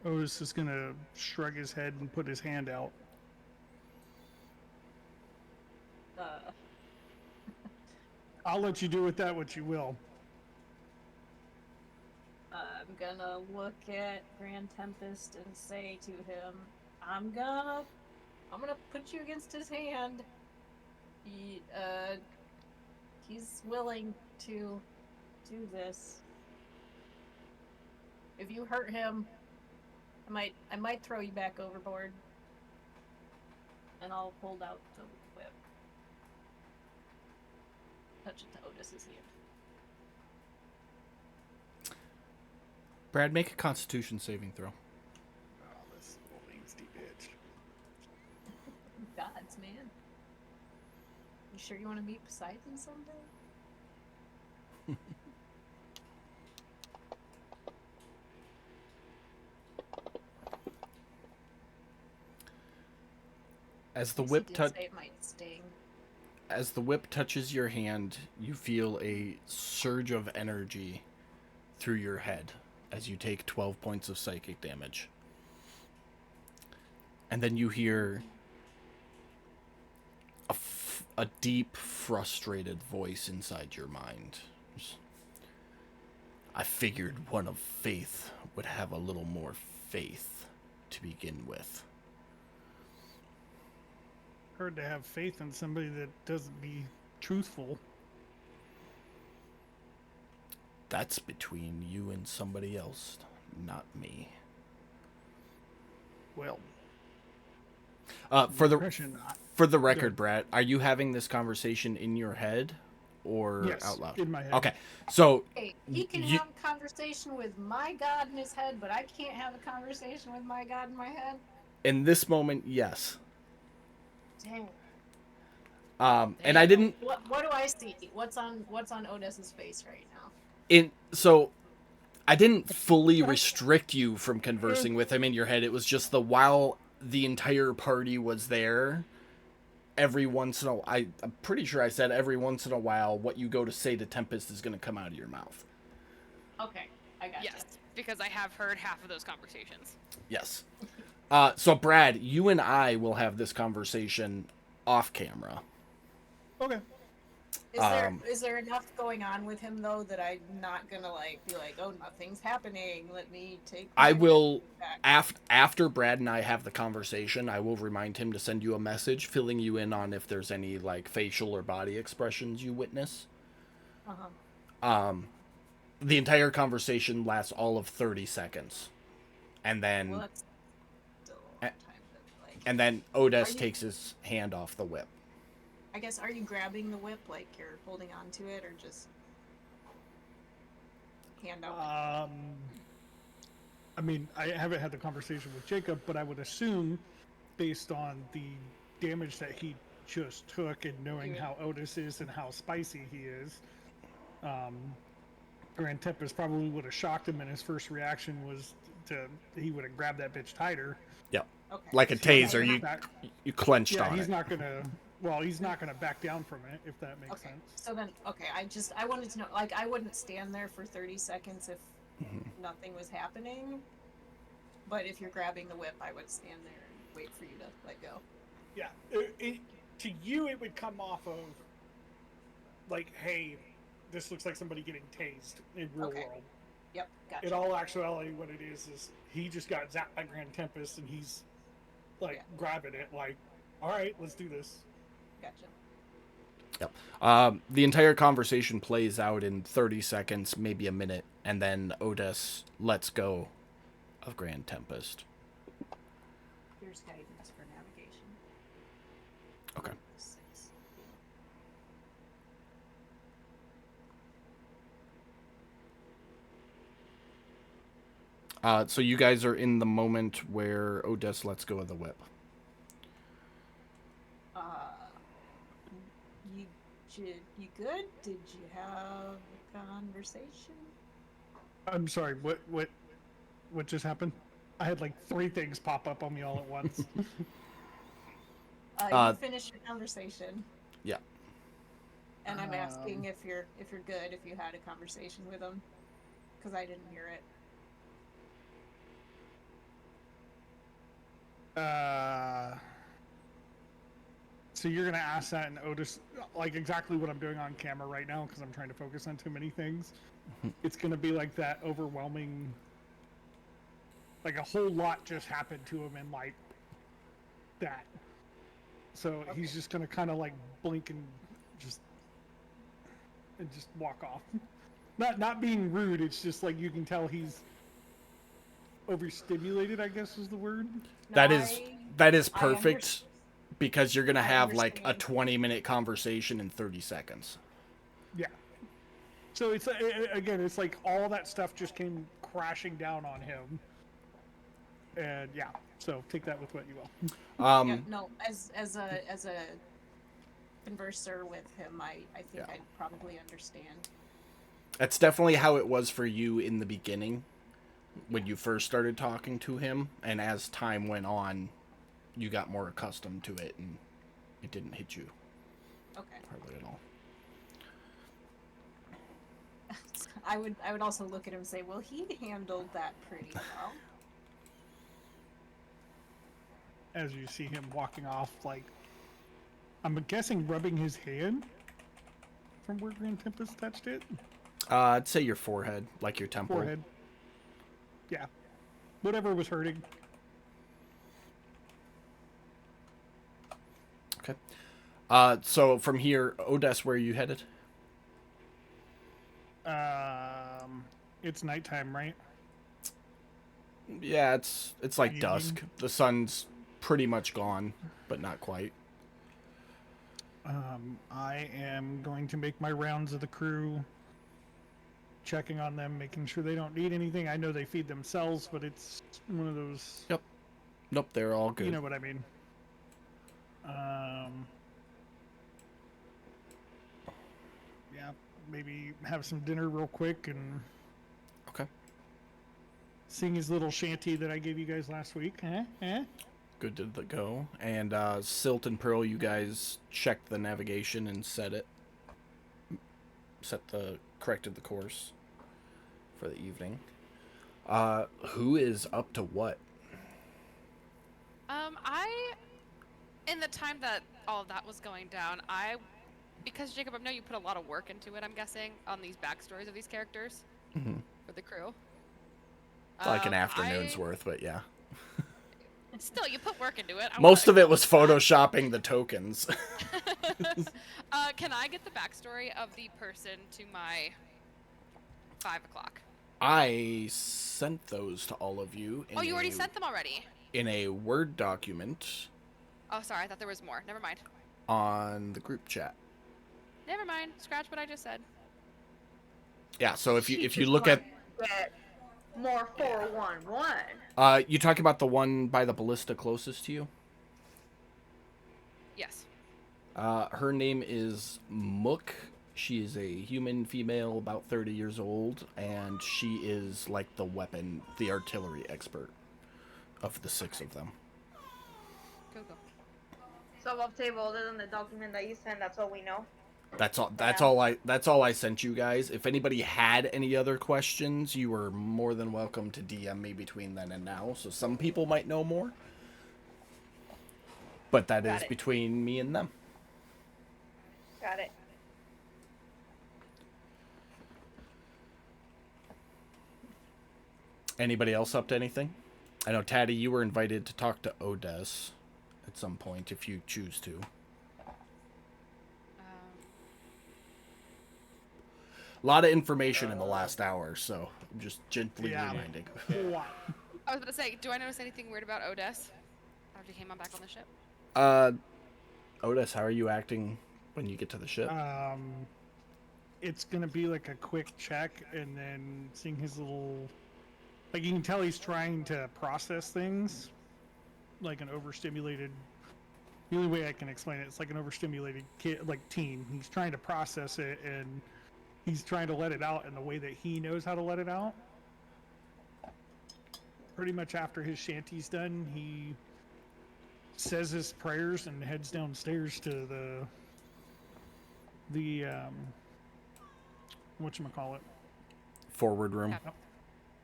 ignoring. Otis is going to shrug his head and put his hand out. I'll let you do with that what you will. I'm gonna look at Grand Tempest and say to him, I'm gonna put you against his hand. He's willing to do this. If you hurt him, I might throw you back overboard. And I'll hold out the whip. Touch it to Otis's hand. Brad, make a Constitution saving throw. Oh, this little angsty bitch. Gods, man. You sure you want to meet Poseidon someday? As the He whip did touch say it might sting. As the whip touches your hand, you feel a surge of energy through your head as you take 12 points of psychic damage. And then you hear a deep, frustrated voice inside your mind. I figured one of faith would have a little more faith to begin with. Hard to have faith in somebody that doesn't be truthful. That's between you and somebody else, not me. Well, For the impression, record, Brad, are you having this conversation in your head, or Yes, out loud? in my head. Okay, so Hey, he can You- have a conversation with my God in his head, but I can't have a conversation with my God in my head. in this moment, yes. Dang. And I didn't What do I see? What's on Odessa's face right now? so I didn't fully restrict you from conversing with him in your head. It was just while the entire party was there, every once in a I'm pretty sure I said every once in a while what you go to say to Tempest is going to come out of your mouth. Okay, I got Yes, because I have heard half of those conversations. Yes. So Brad, you and I will have this conversation off camera. Okay. Is there enough going on with him though that I'm not gonna be like, oh, nothing's happening. Let me take. I my will back. after Brad and I have the conversation, I will remind him to send you a message filling you in on if there's any like facial or body expressions you witness. Uh-huh. The entire conversation lasts all of 30 seconds. And then Well, that's still a long time. But, and then Odes Are you- takes his hand off the whip. I guess, are you grabbing the whip like you're holding on to it, or just hand out? I mean, I haven't had the conversation with Jacob, but I would assume, based on the damage that he just took and knowing Yeah. how Otis is and how spicy he is, Grand Tempest probably would have shocked him, and his first reaction was he would have grabbed that bitch tighter. Yep. Okay. Like a So he's taser, not back- you clenched yeah, on he's it. not gonna. Well, he's not gonna back down from it, if that makes Okay. sense. So then, okay, I wanted to know, like, I wouldn't stand there for 30 seconds if nothing was happening. But if you're grabbing the whip, I would stand there and wait for you to let go. Yeah, to you it would come off of like, hey, this looks like somebody getting tased in real Okay. world. Yep, gotcha. In all actuality, what it is he just got zapped by Grand Tempest, and he's like Yeah. grabbing it, like, all right, let's do this. Gotcha. Yep. The entire conversation plays out in 30 seconds, maybe a minute, and then Otis lets go of Grand Tempest. Here's guidance for navigation. Okay. 6. So you guys are in the moment where Otis lets go of the whip. You good? Did you have a conversation? I'm sorry, what just happened? I had like 3 things pop up on me all at once. Uh, You finished your conversation. Yeah. And I'm asking if you're good, if you had a conversation with him, because I didn't hear it. So you're gonna ask that, and Otis, like exactly what I'm doing on camera right now, because I'm trying to focus on too many things. It's gonna be like that overwhelming, like a whole lot just happened to him, and like that. So he's just gonna kind of like blink and just walk off. Not being rude. It's just like you can tell he's overstimulated, I guess is the word. That No, is that is I perfect underst- because you're going to I have like a understand. 20-minute conversation in 30 seconds. Yeah. So it's again, it's like all that stuff just came crashing down on him, and yeah. So take that with what you will. Yeah, no, as a converser with him, I think Yeah. I'd probably understand. That's definitely how it was for you in the beginning when you first started talking to him, and as time went on, you got more accustomed to it and it didn't hit you Okay. hardly at all. I would also look at him and say, well, he handled that pretty well. As you see him walking off, like I'm guessing rubbing his hand from where Grand Tempest touched it. I'd say your forehead, like your temple. Forehead. Yeah. Whatever was hurting. Okay. So from here, Odes, where are you headed? It's nighttime, right? Yeah, it's like Evening. dusk. The sun's pretty much gone, but not quite. I am going to make my rounds of the crew, checking on them, making sure they don't need anything. I know they feed themselves, but it's one of those. Yep. Nope, they're all good. You know what I mean. Yeah, maybe have some dinner real quick and Okay. sing his little shanty that I gave you guys last week. Good to the go. And Silt and Pearl, you guys checked the navigation and corrected the course for the evening. Who is up to what? In the time that all of that was going down, because Jacob, I know you put a lot of work into it, I'm guessing, on these backstories of these characters for the crew. Like an afternoon's worth, but yeah. Still, you put work into it. Most of it was photoshopping the tokens. Can I get the backstory of the person to my 5 o'clock? I sent those to all of you. Oh, you already sent them already? In a Word document. Oh, sorry, I thought there was more. Never mind. On the group chat. Never mind. Scratch what I just said. Yeah, so if you look at more 411. you talking about the one by the ballista closest to you? Yes. Her name is Mook. She is a human female, about 30 years old, and she is like the artillery expert of the 6 of them. Go. So above table, other than the document that you sent, that's all we know. That's all I sent you guys. If anybody had any other questions, you were more than welcome to DM me between then and now. So some people might know more. But that is between me and them. Got it. Anybody else up to anything? I know, Taddy, you were invited to talk to Odess at some point if you choose to. A lot of information in the last hour, so I'm just gently reminding. I was about to say, do I notice anything weird about Odess after he came on back on the ship? Odess, how are you acting when you get to the ship? It's gonna be like a quick check, and then seeing his little, like, you can tell he's trying to process things, like an overstimulated. The only way I can explain it, it's like an overstimulated kid, like teen. He's trying to process it, and he's trying to let it out in the way that he knows how to let it out. Pretty much after his shanty's done, he says his prayers and heads downstairs to the whatchamacallit? Forward room.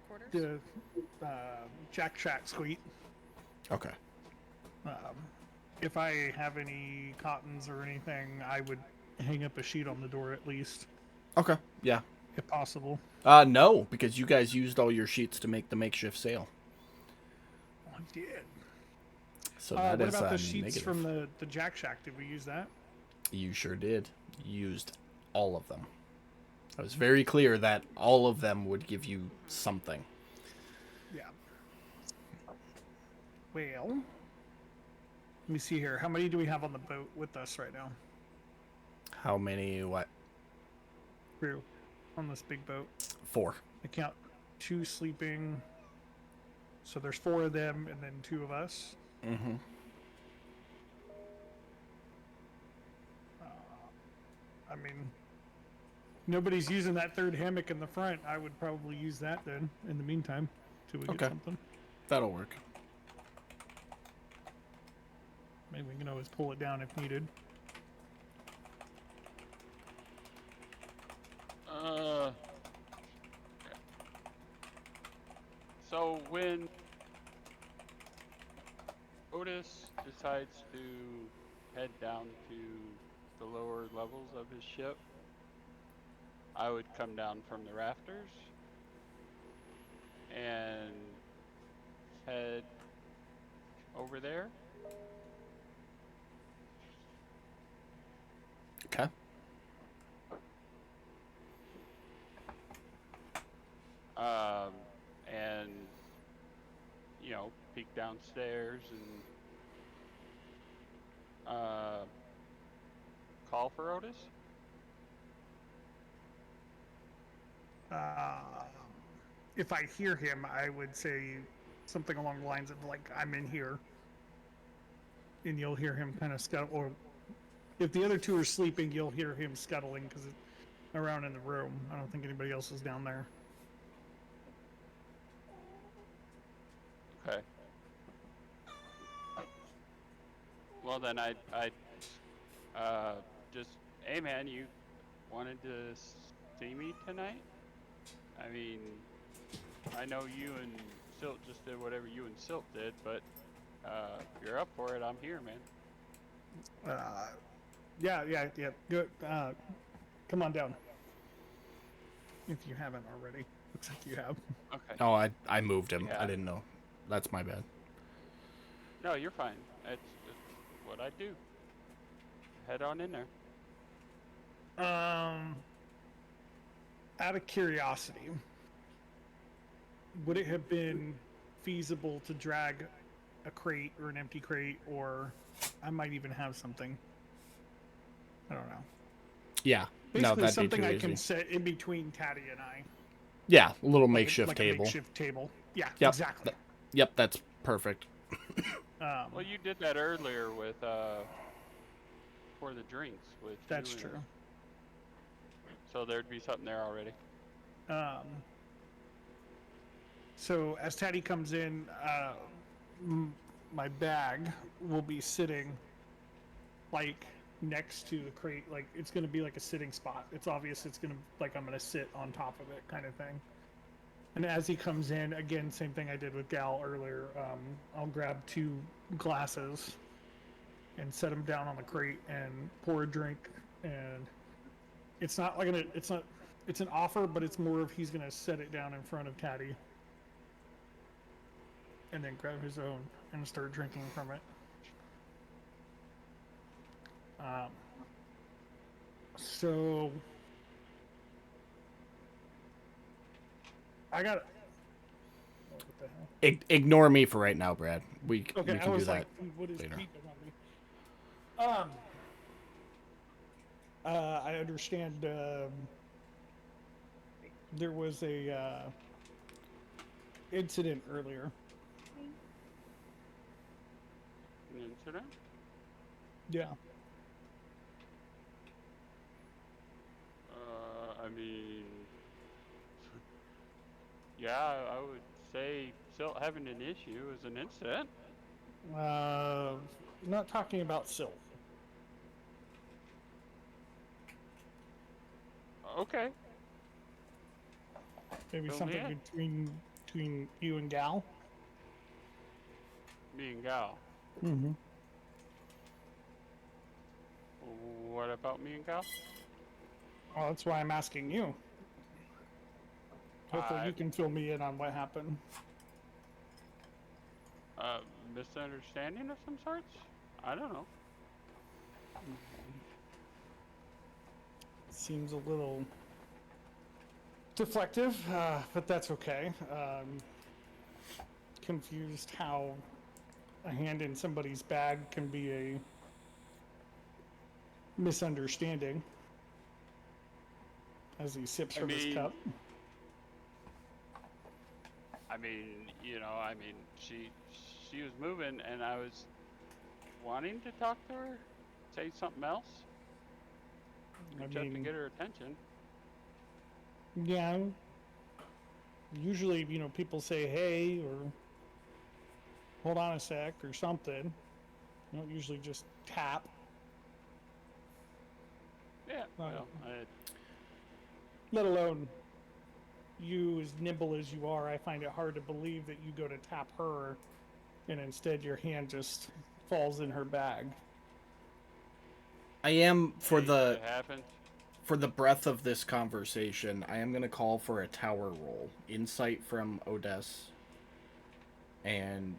Quarters? The Jack Shack suite. Okay. If I have any cottons or anything, I would hang up a sheet on the door at least. Okay, yeah. If possible. No, because you guys used all your sheets to make the makeshift sail. I did. So what that is about the sheets negative. from the Jack Shack? Did we use that? You sure did. You used all of them. I was very clear that all of them would give you something. Yeah. Well, let me see here. How many do we have on the boat with us right now? How many, what? Crew on this big boat. 4. I count 2 sleeping. So there's 4 of them and then 2 of us. Mm-hmm. I mean, nobody's using that 3rd hammock in the front. I would probably use that then in the meantime till we get Okay. something. That'll work. Maybe we can always pull it down if needed. So when Otis decides to head down to the lower levels of his ship, I would come down from the rafters and head over there. Okay. And you know, peek downstairs and call for Otis? If I hear him, I would say something along the lines of like, "I'm in here," and you'll hear him kind of scuttle. Or if the other two are sleeping, you'll hear him scuttling because around in the room. I don't think anybody else is down there. Okay. Well then, I just, hey man, you wanted to see me tonight? I mean, I know you and Silt just did whatever you and Silt did, but if you're up for it, I'm here, man. Yeah. Good. Come on down. If you haven't already, looks like you have. Okay. Oh, I moved him. Yeah. I didn't know. That's my bad. No, you're fine. It's what I do. Head on in there. Out of curiosity, would it have been feasible to drag a crate or an empty crate, or I might even have something? I don't know. Yeah. Basically, no, that'd something be too I easy. can set in between Taddy and I. Yeah, a little Like makeshift a table. makeshift table. Yeah, Yep. exactly. Yep, that's perfect. Well, you did that earlier with for the drinks with. That's you and- true. So there'd be something there already. So as Taddy comes in, my bag will be sitting like next to the crate. Like it's going to be like a sitting spot. It's obvious it's going to, like, I'm going to sit on top of it kind of thing. And as he comes in, again, same thing I did with Gal earlier. I'll grab 2 glasses and set them down on the crate and pour a drink. And it's not like it's an offer, but it's more of he's gonna set it down in front of Taddy and then grab his own and start drinking from it. So I got. What the hell? Ignore me for right now, Brad. We Okay, can I do was that. like, what is later. beeping on me? I understand there was a incident earlier. An incident? Yeah. I mean, yeah, I would say Silt having an issue is an incident. Not talking about Sylph. Okay. Maybe Fill me something in. between you and Gal. Me and Gal. Mm-hmm. What about me and Gal? Well, that's why I'm asking you. Hopefully, you I- can fill me in on what happened. Misunderstanding of some sorts? I don't know. Seems a little deflective, but that's okay. Confused how a hand in somebody's bag can be a misunderstanding. As he sips from his mean, cup. I mean, she was moving, and I was wanting to talk to her, say something else, reach out to get her attention. Yeah. Usually, people say hey or hold on a sec or something. You don't usually just tap. Yeah, Right. well, Let alone you, as nimble as you are, I find it hard to believe that you go to tap her and instead your hand just falls in her bag. I am for it happened. for the breadth of this conversation, I am gonna call for a tower roll. Insight from Odess and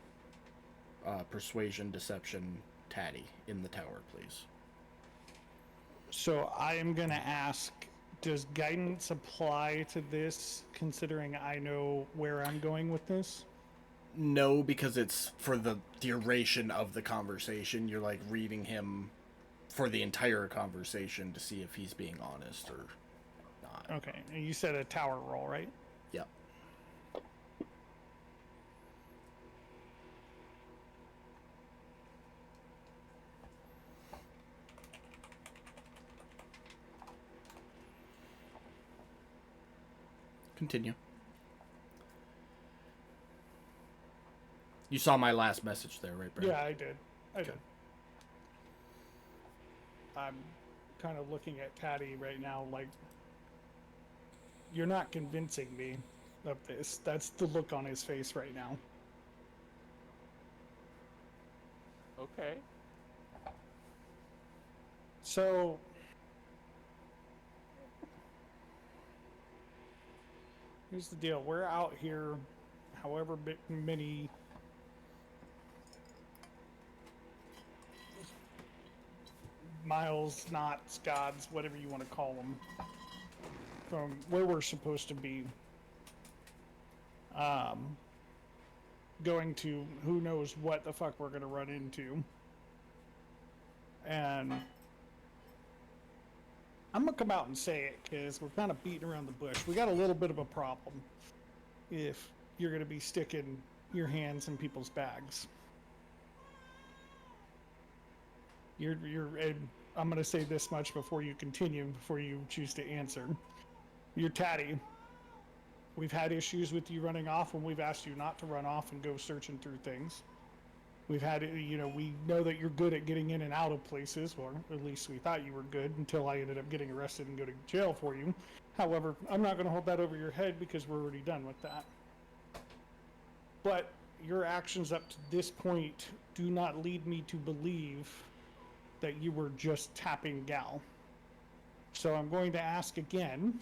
persuasion, deception, Taddy in the tower, please. So I am going to ask, does guidance apply to this, considering I know where I'm going with this? No, because it's for the duration of the conversation. You're like reading him for the entire conversation to see if he's being honest or not. Okay, and you said a tower roll, right? Yep. Continue. You saw my last message there, right, Brad? Yeah, I did. I did. I'm kind of looking at Patty right now like, you're not convincing me of this. That's the look on his face right now. Okay. So, here's the deal. We're out here however many miles, knots, gods, whatever you want to call them, from where we're supposed to be. Going to who knows what the fuck we're going to run into. And I'm going to come out and say it because we're kind of beating around the bush. We got a little bit of a problem if you're going to be sticking your hands in people's bags. And I'm going to say this much before you continue, before you choose to answer. You're tatty. We've had issues with you running off when we've asked you not to run off and go searching through things. We've had, we know that you're good at getting in and out of places, or at least we thought you were good until I ended up getting arrested and go to jail for you. However, I'm not going to hold that over your head because we're already done with that. But your actions up to this point do not lead me to believe that you were just tapping Gal. So I'm going to ask again,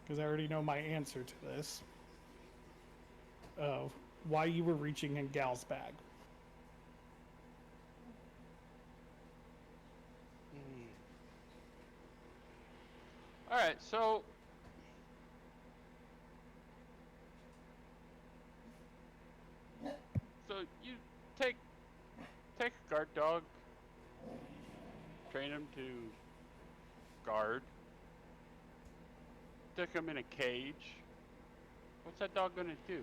because I already know my answer to this, of why you were reaching in Gal's bag. All right, so you take a guard dog, train him to guard, stick him in a cage. What's that dog gonna do?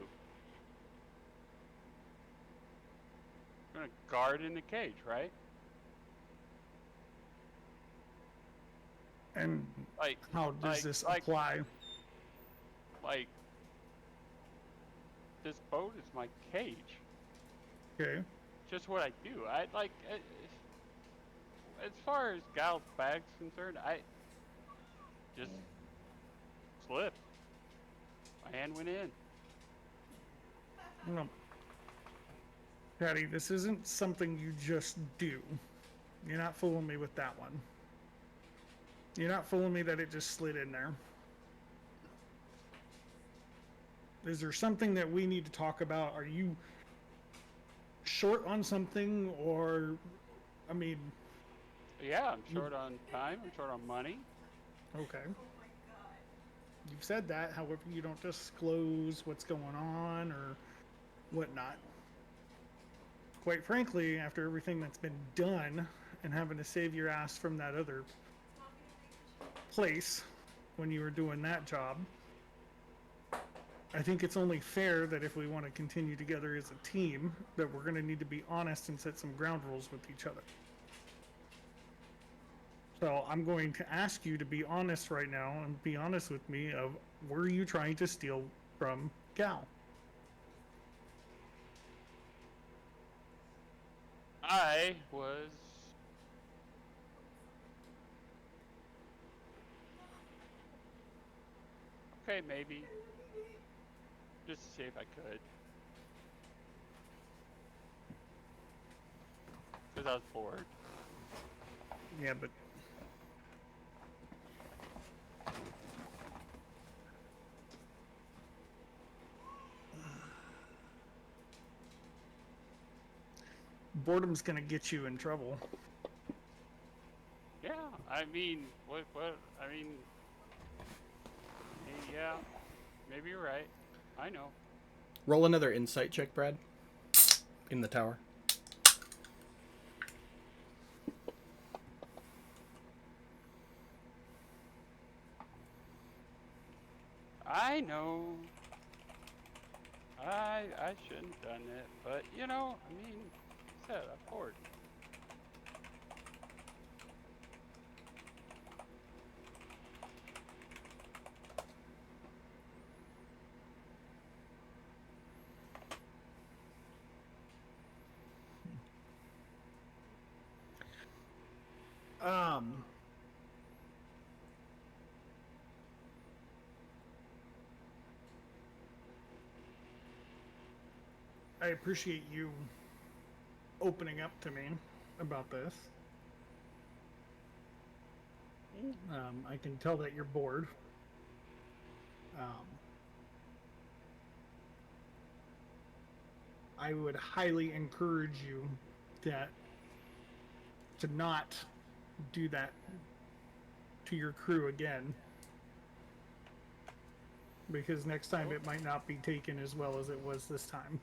Gonna guard in the cage, right? And Like, how does this apply? Like, this boat is my cage. Okay. Just what I do. I like, as far as Gal's bag's concerned, I just slipped. My hand went in. No. Patty, this isn't something you just do. You're not fooling me with that one. You're not fooling me that it just slid in there. Is there something that we need to talk about? Are you short on something, or, I mean... Yeah, I'm short on time, I'm short on money. Okay. You've said that, however, you don't disclose what's going on or whatnot. Quite frankly, after everything that's been done and having to save your ass from that other place when you were doing that job, I think it's only fair that if we want to continue together as a team, that we're going to need to be honest and set some ground rules with each other. So I'm going to ask you to be honest right now and be honest with me of, were you trying to steal from Gal? I was... Okay, maybe. Just to see if I could. Because I was bored. Yeah, but boredom's gonna get you in trouble. Yeah, I mean, I mean, yeah, maybe you're right. I know. Roll another insight check, Brad. In the tower. I know. I shouldn't have done it, but you know, I mean, like I said, I poured. I appreciate you opening up to me about this. I can tell that you're bored. I would highly encourage you to not do that to your crew again, because next time it might not be taken as well as it was this time.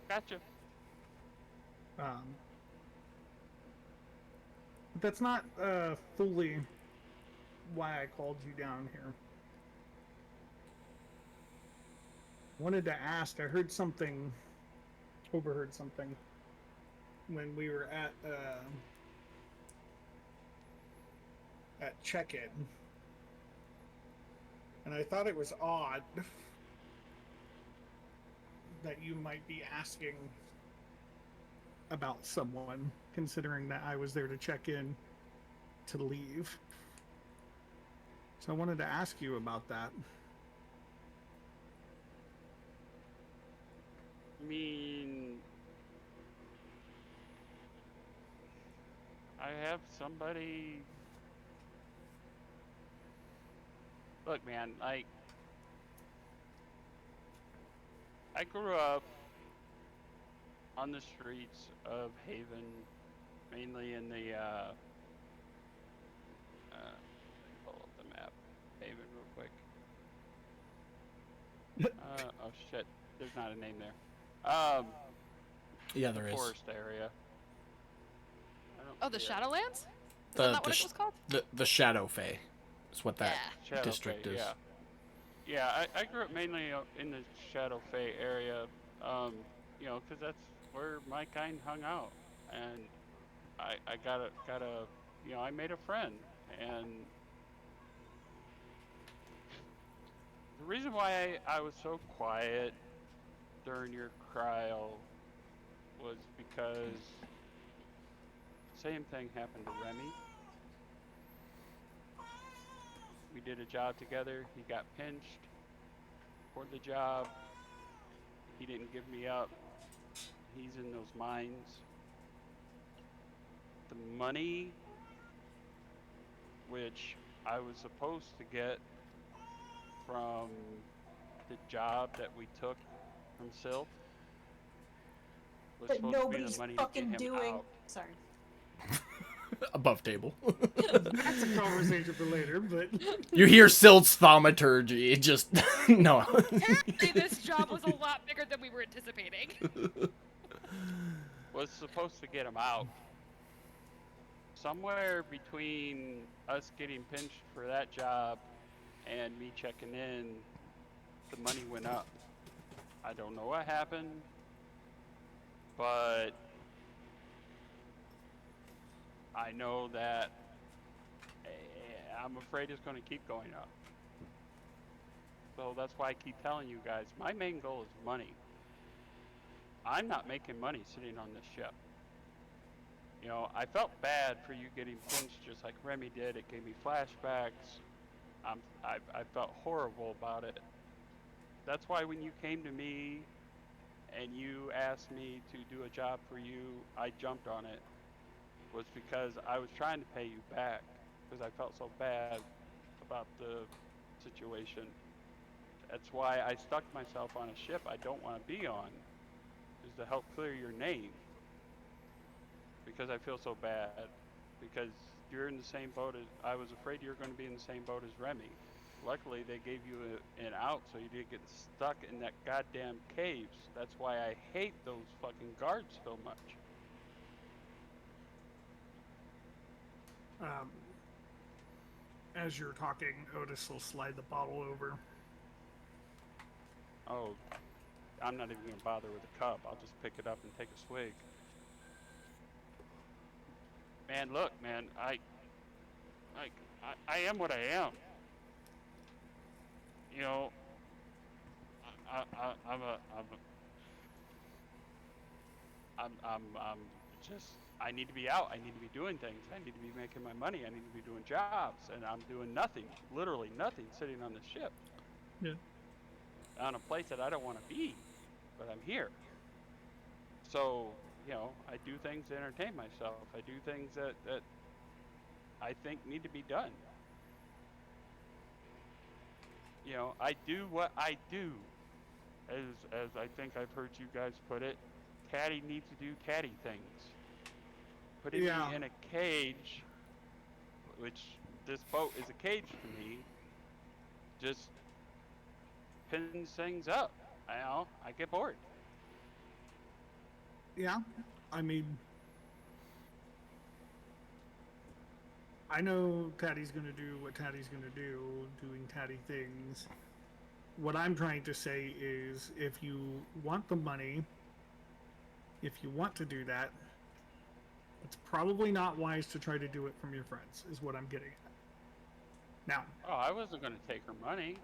Gotcha. But that's not fully why I called you down here. Wanted to ask, I heard something, overheard something when we were at check-in, and I thought it was odd that you might be asking about someone, considering that I was there to check in to leave. So I wanted to ask you about that. I mean, I have somebody. Look, man, like, I grew up on the streets of Haven, mainly in the, pull up the map, Haven real quick. Oh shit, there's not a name there. Yeah, there is. Forest area. I don't Oh, the see it. Shadowlands? Is The that what the it sh- was called? the Shadow Fae is what that Yeah. Shadow district Fae, is. Yeah, yeah. I grew up mainly in the Shadow Fae area, you know, because that's where my kind hung out, and I got a, you know, I made a friend, and the reason why I was so quiet during your cryo was because same thing happened to Remy. We did a job together. He got pinched for the job. He didn't give me up. He's in those mines. The money, which I was supposed to get from the job that we took from Syl, was That supposed to be nobody's the money to fucking get him doing. out. Sorry. Above table. That's a conversation for later, but You hear Silt's thaumaturgy. It just no. Apparently, this job was a lot bigger than we were anticipating. Was supposed to get him out. Somewhere between us getting pinched for that job and me checking in, the money went up. I don't know what happened, but I know that I'm afraid it's going to keep going up. So that's why I keep telling you guys, my main goal is money. I'm not making money sitting on this ship. You know, I felt bad for you getting pinched just like Remy did. It gave me flashbacks. I felt horrible about it. That's why when you came to me and you asked me to do a job for you, I jumped on it. Was because I was trying to pay you back because I felt so bad about the situation. That's why I stuck myself on a ship I don't want to be on, is to help clear your name. Because I feel so bad. Because you're in the same boat as, I was afraid you were going to be in the same boat as Remy. Luckily, they gave you an out so you didn't get stuck in that goddamn caves. That's why I hate those fucking guards so much. as you're talking, Otis will slide the bottle over. Oh, I'm not even gonna bother with the cup. I'll just pick it up and take a swig. Man, look, man, I am what I am. You know, I'm just, I need to be out. I need to be doing things. I need to be making my money. I need to be doing jobs, and I'm doing nothing, literally nothing, sitting on the ship. Yeah. On a place that I don't want to be, but I'm here. So, you know, I do things to entertain myself. I do things that I think need to be done. You know, I do what I do. As I think I've heard you guys put it, Caddy needs to do Caddy things. Putting Yeah. me in a cage, which this boat is a cage for me, just pins things up. I get bored. Yeah, I mean, I know Taddy's gonna do what Taddy's gonna do, doing Taddy things. What I'm trying to say is, if you want the money, if you want to do that, it's probably not wise to try to do it from your friends, is what I'm getting at. Now, Oh, I wasn't going to take her money.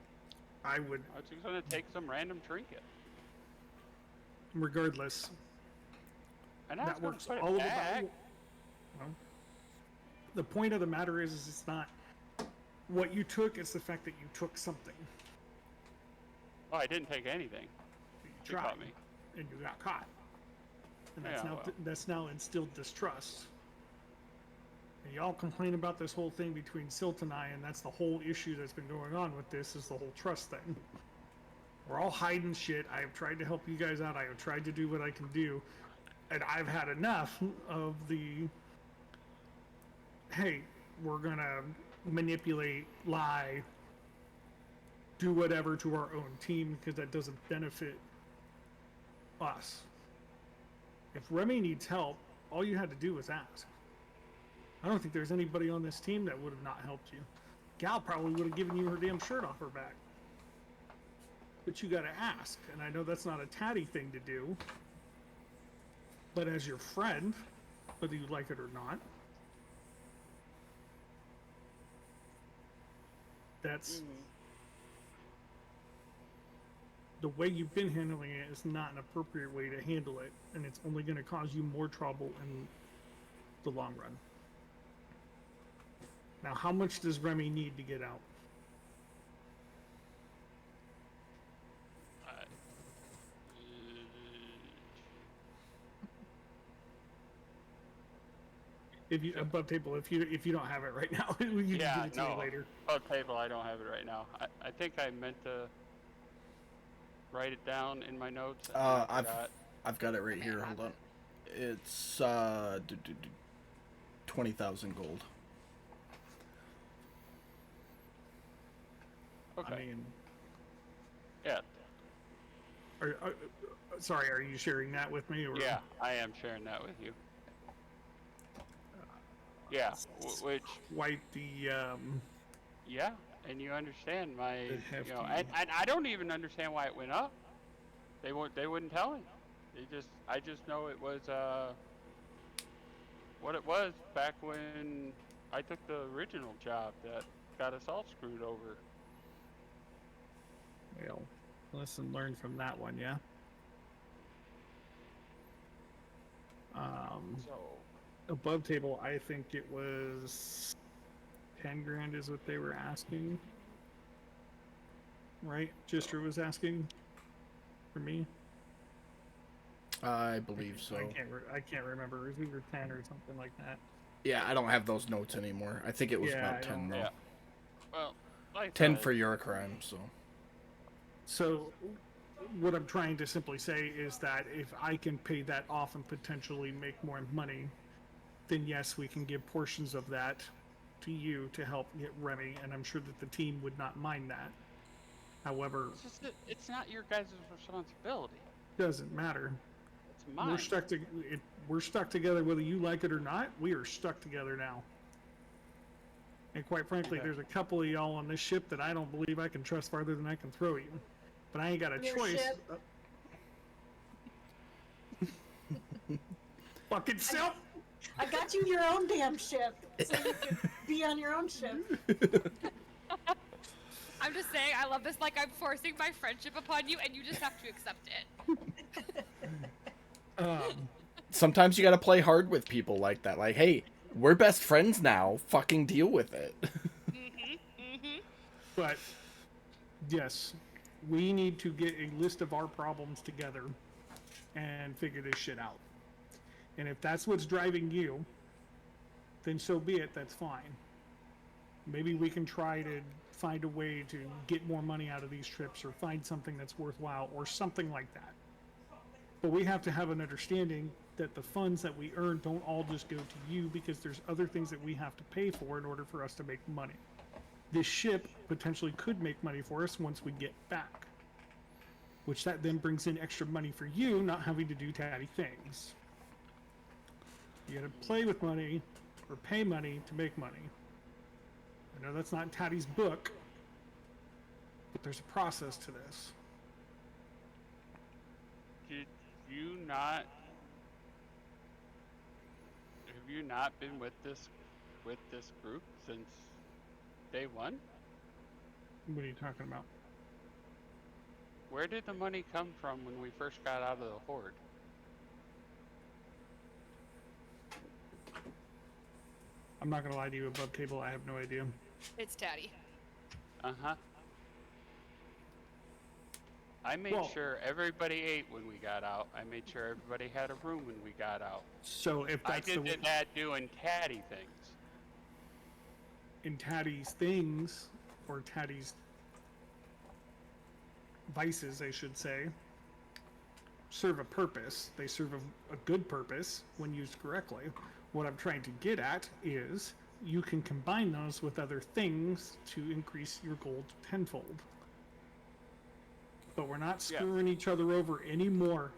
I would, I was just going to take some random trinket. regardless, And I was that going works to put all it about. back. Well, the point of the matter is it's not what you took, it's the fact that you took something. Oh, I didn't take anything. You She caught tried, me. and you got caught. And Yeah, well. that's now instilled distrust. And y'all complain about this whole thing between Silt and I, and that's the whole issue that's been going on with this, is the whole trust thing. We're all hiding shit. I have tried to help you guys out. I have tried to do what I can do. And I've had enough of the, hey, we're gonna manipulate, lie, do whatever to our own team because that doesn't benefit us. If Remy needs help, all you had to do was ask. I don't think there's anybody on this team that would have not helped you. Gal probably would have given you her damn shirt off her back. But you gotta ask, and I know that's not a Taddy thing to do. But as your friend, whether you like it or not, that's the way you've been handling it is not an appropriate way to handle it, and it's only going to cause you more trouble in the long run. Now, how much does Remy need to get out? If you above table, if you don't have it right now, you can Yeah, give it to me no. later. Oh, table, I don't have it right now. I think I meant to write it down in my notes. And I forgot. I've got it right may here. have Hold on. it. It's 20,000 gold. Okay. I mean, Yeah. sorry, are you sharing that with me? Or? Yeah, I am sharing that with you. Yeah, which, Wipe the yeah, and you understand my, The you know, hefty- and I don't even understand why it went up. They wouldn't tell me. I just know it was, what it was back when I took the original job that got us all screwed over. well, lesson learned from that one, yeah. So, Above table, I think it was 10 grand is what they were asking. Right? Gister was asking for me. I believe so. I can't remember. It was either 10 or something like that. Yeah, I don't have those notes anymore. I think it was Yeah, about I 10 don't- though. yeah. Well, like I 10 said, for your crime, so. So, what I'm trying to simply say is that if I can pay that off and potentially make more money, then yes, we can give portions of that to you to help get Remy, and I'm sure that the team would not mind that. However, it's just that it's not your guys' responsibility. doesn't matter. It's mine. We're stuck together whether you like it or not. We are stuck together now. And quite frankly, Okay. there's a couple of y'all on this ship that I don't believe I can trust farther than I can throw you. But I ain't got a Your choice. ship. Fucking self. I got you your own damn ship, so you can be on your own ship. I'm just saying, I love this. Like, I'm forcing my friendship upon you, and you just have to accept it. Sometimes you gotta play hard with people like that. Like, hey, we're best friends now. Fucking deal with it. But yes, we need to get a list of our problems together and figure this shit out. And if that's what's driving you, then so be it. That's fine. Maybe we can try to find a way to get more money out of these trips or find something that's worthwhile or something like that. But we have to have an understanding that the funds that we earn don't all just go to you, because there's other things that we have to pay for in order for us to make money. This ship potentially could make money for us once we get back, which that then brings in extra money for you, not having to do tatty things. You gotta play with money or pay money to make money. I know that's not in Tatty's book, but there's a process to this. Did you not? Have you not been with this group since day one? What are you talking about? Where did the money come from when we first got out of the horde? I'm not gonna lie to you, above table, I have no idea. It's Tatty. Uh-huh. I made Well- sure everybody ate when we got out. I made sure everybody had a room when we got out. So if I that's the did that doing tatty things. in Tatty's things, or Tatty's vices, I should say, serve a purpose. They serve a good purpose when used correctly. What I'm trying to get at is you can combine those with other things to increase your gold tenfold. But we're not Yeah. screwing each other over anymore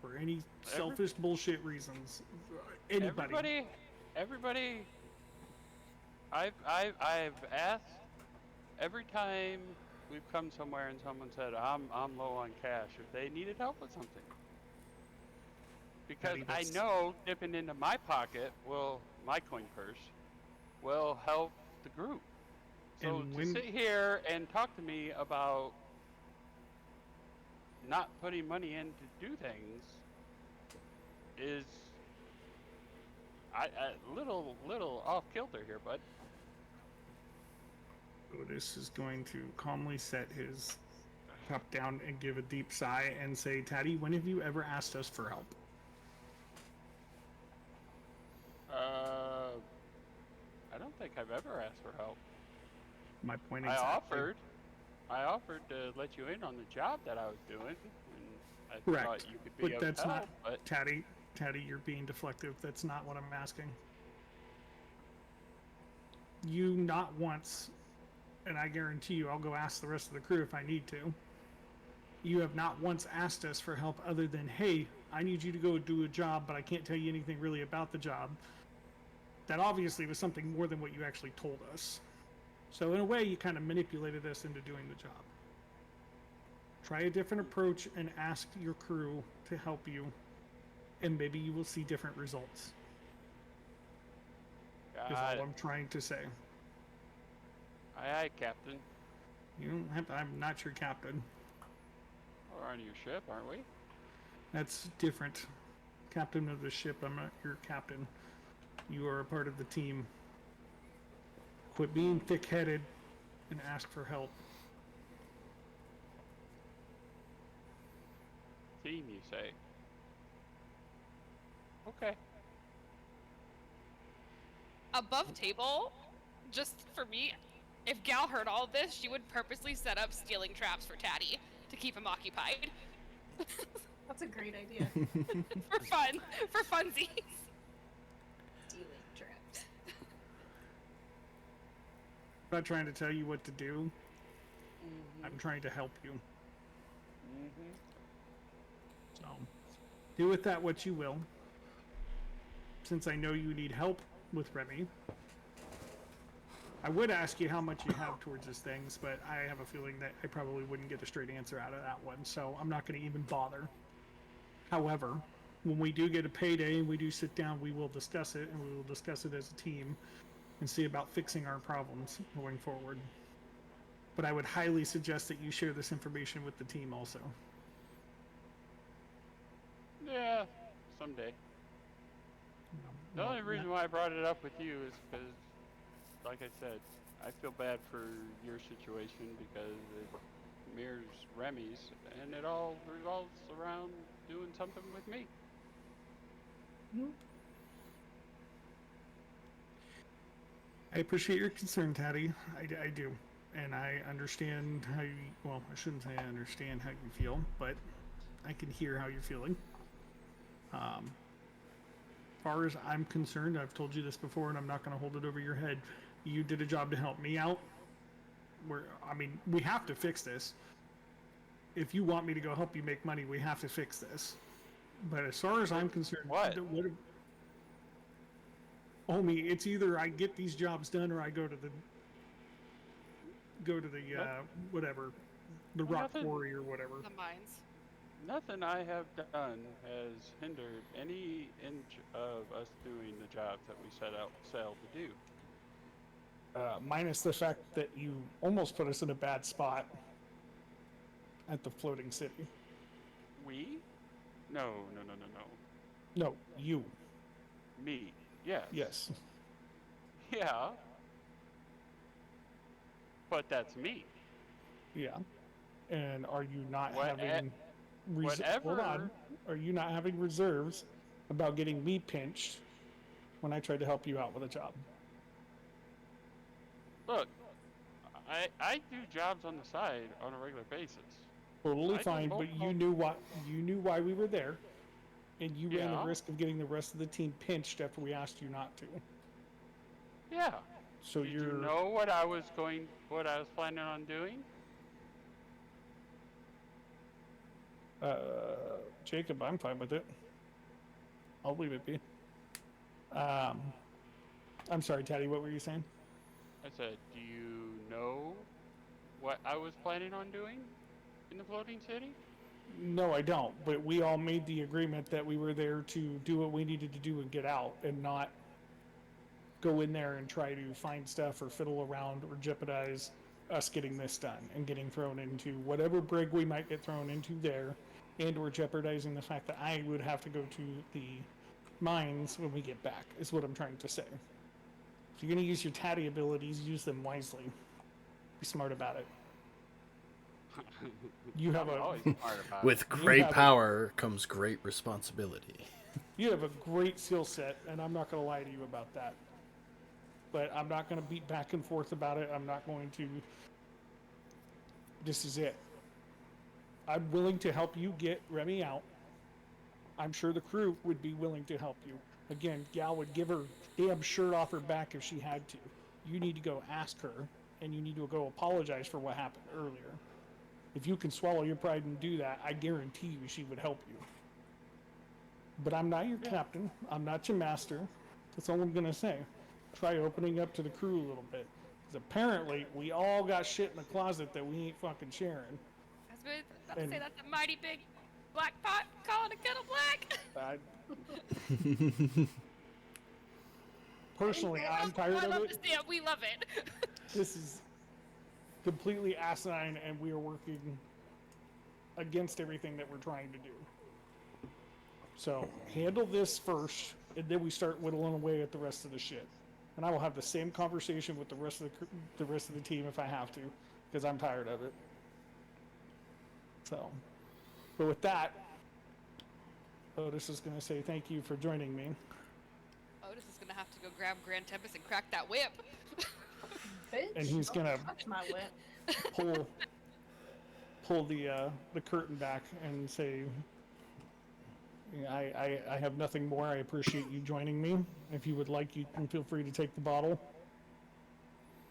for any selfish bullshit reasons. Anybody. Everybody. I've asked every time we've come somewhere and someone said I'm low on cash if they needed help with something. Because Daddy, I that's- know dipping into my pocket my coin purse will help the group. So And to when- sit here and talk to me about not putting money in to do things is a little off kilter here, bud. Otis is going to calmly set his cup down and give a deep sigh and say, Tatty, when have you ever asked us for help? I don't think I've ever asked for help. My point I exactly. offered to let you in on the job that I was doing, and I Correct. thought you could be But of that's help, not, but Tatty, you're being deflective. That's not what I'm asking. You not once, and I guarantee you I'll go ask the rest of the crew if I need to. You have not once asked us for help other than, hey, I need you to go do a job, but I can't tell you anything really about the job. That obviously was something more than what you actually told us. So in a way, you kind of manipulated us into doing the job. Try a different approach and ask your crew to help you, and maybe you will see different results. Is got all it. I'm trying to say. Aye, Captain. You don't have to, I'm not your captain. We're on your ship, aren't we? That's different. Captain of the ship, I'm not your captain. You are a part of the team. Quit being thick-headed and ask for help. Team, you say? Okay. Above table, just for me, if Gal heard all of this, she would purposely set up stealing traps for Tatty to keep him occupied. That's a great idea. For fun. For funsies. Stealing traps. I'm not trying to tell you what to do. I'm trying to help you. Mm-hmm. So, do with that what you will. Since I know you need help with Remy, I would ask you how much you have towards these things, but I have a feeling that I probably wouldn't get a straight answer out of that one, so I'm not going to even bother. However, when we do get a payday and we do sit down, we will discuss it, and we will discuss it as a team and see about fixing our problems going forward. But I would highly suggest that you share this information with the team also. Yeah, someday. The only reason why I brought it up with you is because, like I said, I feel bad for your situation because it mirrors Remy's, and it all revolves around doing something with me. I appreciate your concern, Taddy. I do. And I understand how you, well, I shouldn't say I understand how you feel, but I can hear how you're feeling. Far as I'm concerned, I've told you this before and I'm not going to hold it over your head. You did a job to help me out. We have to fix this. If you want me to go help you make money, we have to fix this. But as far as I'm concerned, homie, it's either I get these jobs done or I go to the whatever, the rock quarry or whatever. The mines. Nothing I have done has hindered any inch of us doing the jobs that we sailed to do. Minus the fact that you almost put us in a bad spot at the floating city. We? No. No, you. Me. Yes. Yes. Yeah. But that's me. Yeah. And are you not What- having hold on. Are you not having reserves about getting me pinched when I tried to help you out with a job? Look, I do jobs on the side on a regular basis. Totally I do fine, both but you knew why we were there, and you ran the Yeah. risk of getting the rest of the team pinched after we asked you not to. Yeah. So Did you're you know what I was planning on doing? Jacob, I'm fine with it. I'll leave it be. I'm sorry, Taddy, what were you saying? I said, do you know what I was planning on doing in the floating city? No, I don't, but we all made the agreement that we were there to do what we needed to do and get out, and not go in there and try to find stuff or fiddle around or jeopardize us getting this done and getting thrown into whatever brig we might get thrown into there, and or jeopardizing the fact that I would have to go to the mines when we get back, is what I'm trying to say. If you're going to use your Taddy abilities, use them wisely. Be smart about it. You have I'm a always smart about it. With great power comes great responsibility. You have a great skill set, and I'm not going to lie to you about that. But I'm not going to beat back and forth about it. I'm not going to. This is it. I'm willing to help you get Remy out. I'm sure the crew would be willing to help you. Again, Gal would give her damn shirt off her back if she had to. You need to go ask her, and you need to go apologize for what happened earlier. If you can swallow your pride and do that, I guarantee you she would help you. But I'm not your captain. I'm not your master. That's all I'm going to say. Try opening up to the crew a little bit. Because apparently, we all got shit in the closet that we ain't fucking sharing. I was about to say that's a mighty big black pot calling a kettle black. Personally, I'm tired I of love it. to see it. We love it. This is completely asinine, and we are working against everything that we're trying to do. So handle this first, and then we start whittling away at the rest of the shit. And I will have the same conversation with the rest of the team if I have to, because I'm tired of it. So, but with that, Otis is going to say thank you for joining me. Otis is gonna have to go grab Grand Tempest and crack that whip. Bitch, And he's don't gonna touch my whip. pull the curtain back and say, I have nothing more. I appreciate you joining me. If you would like, you can feel free to take the bottle.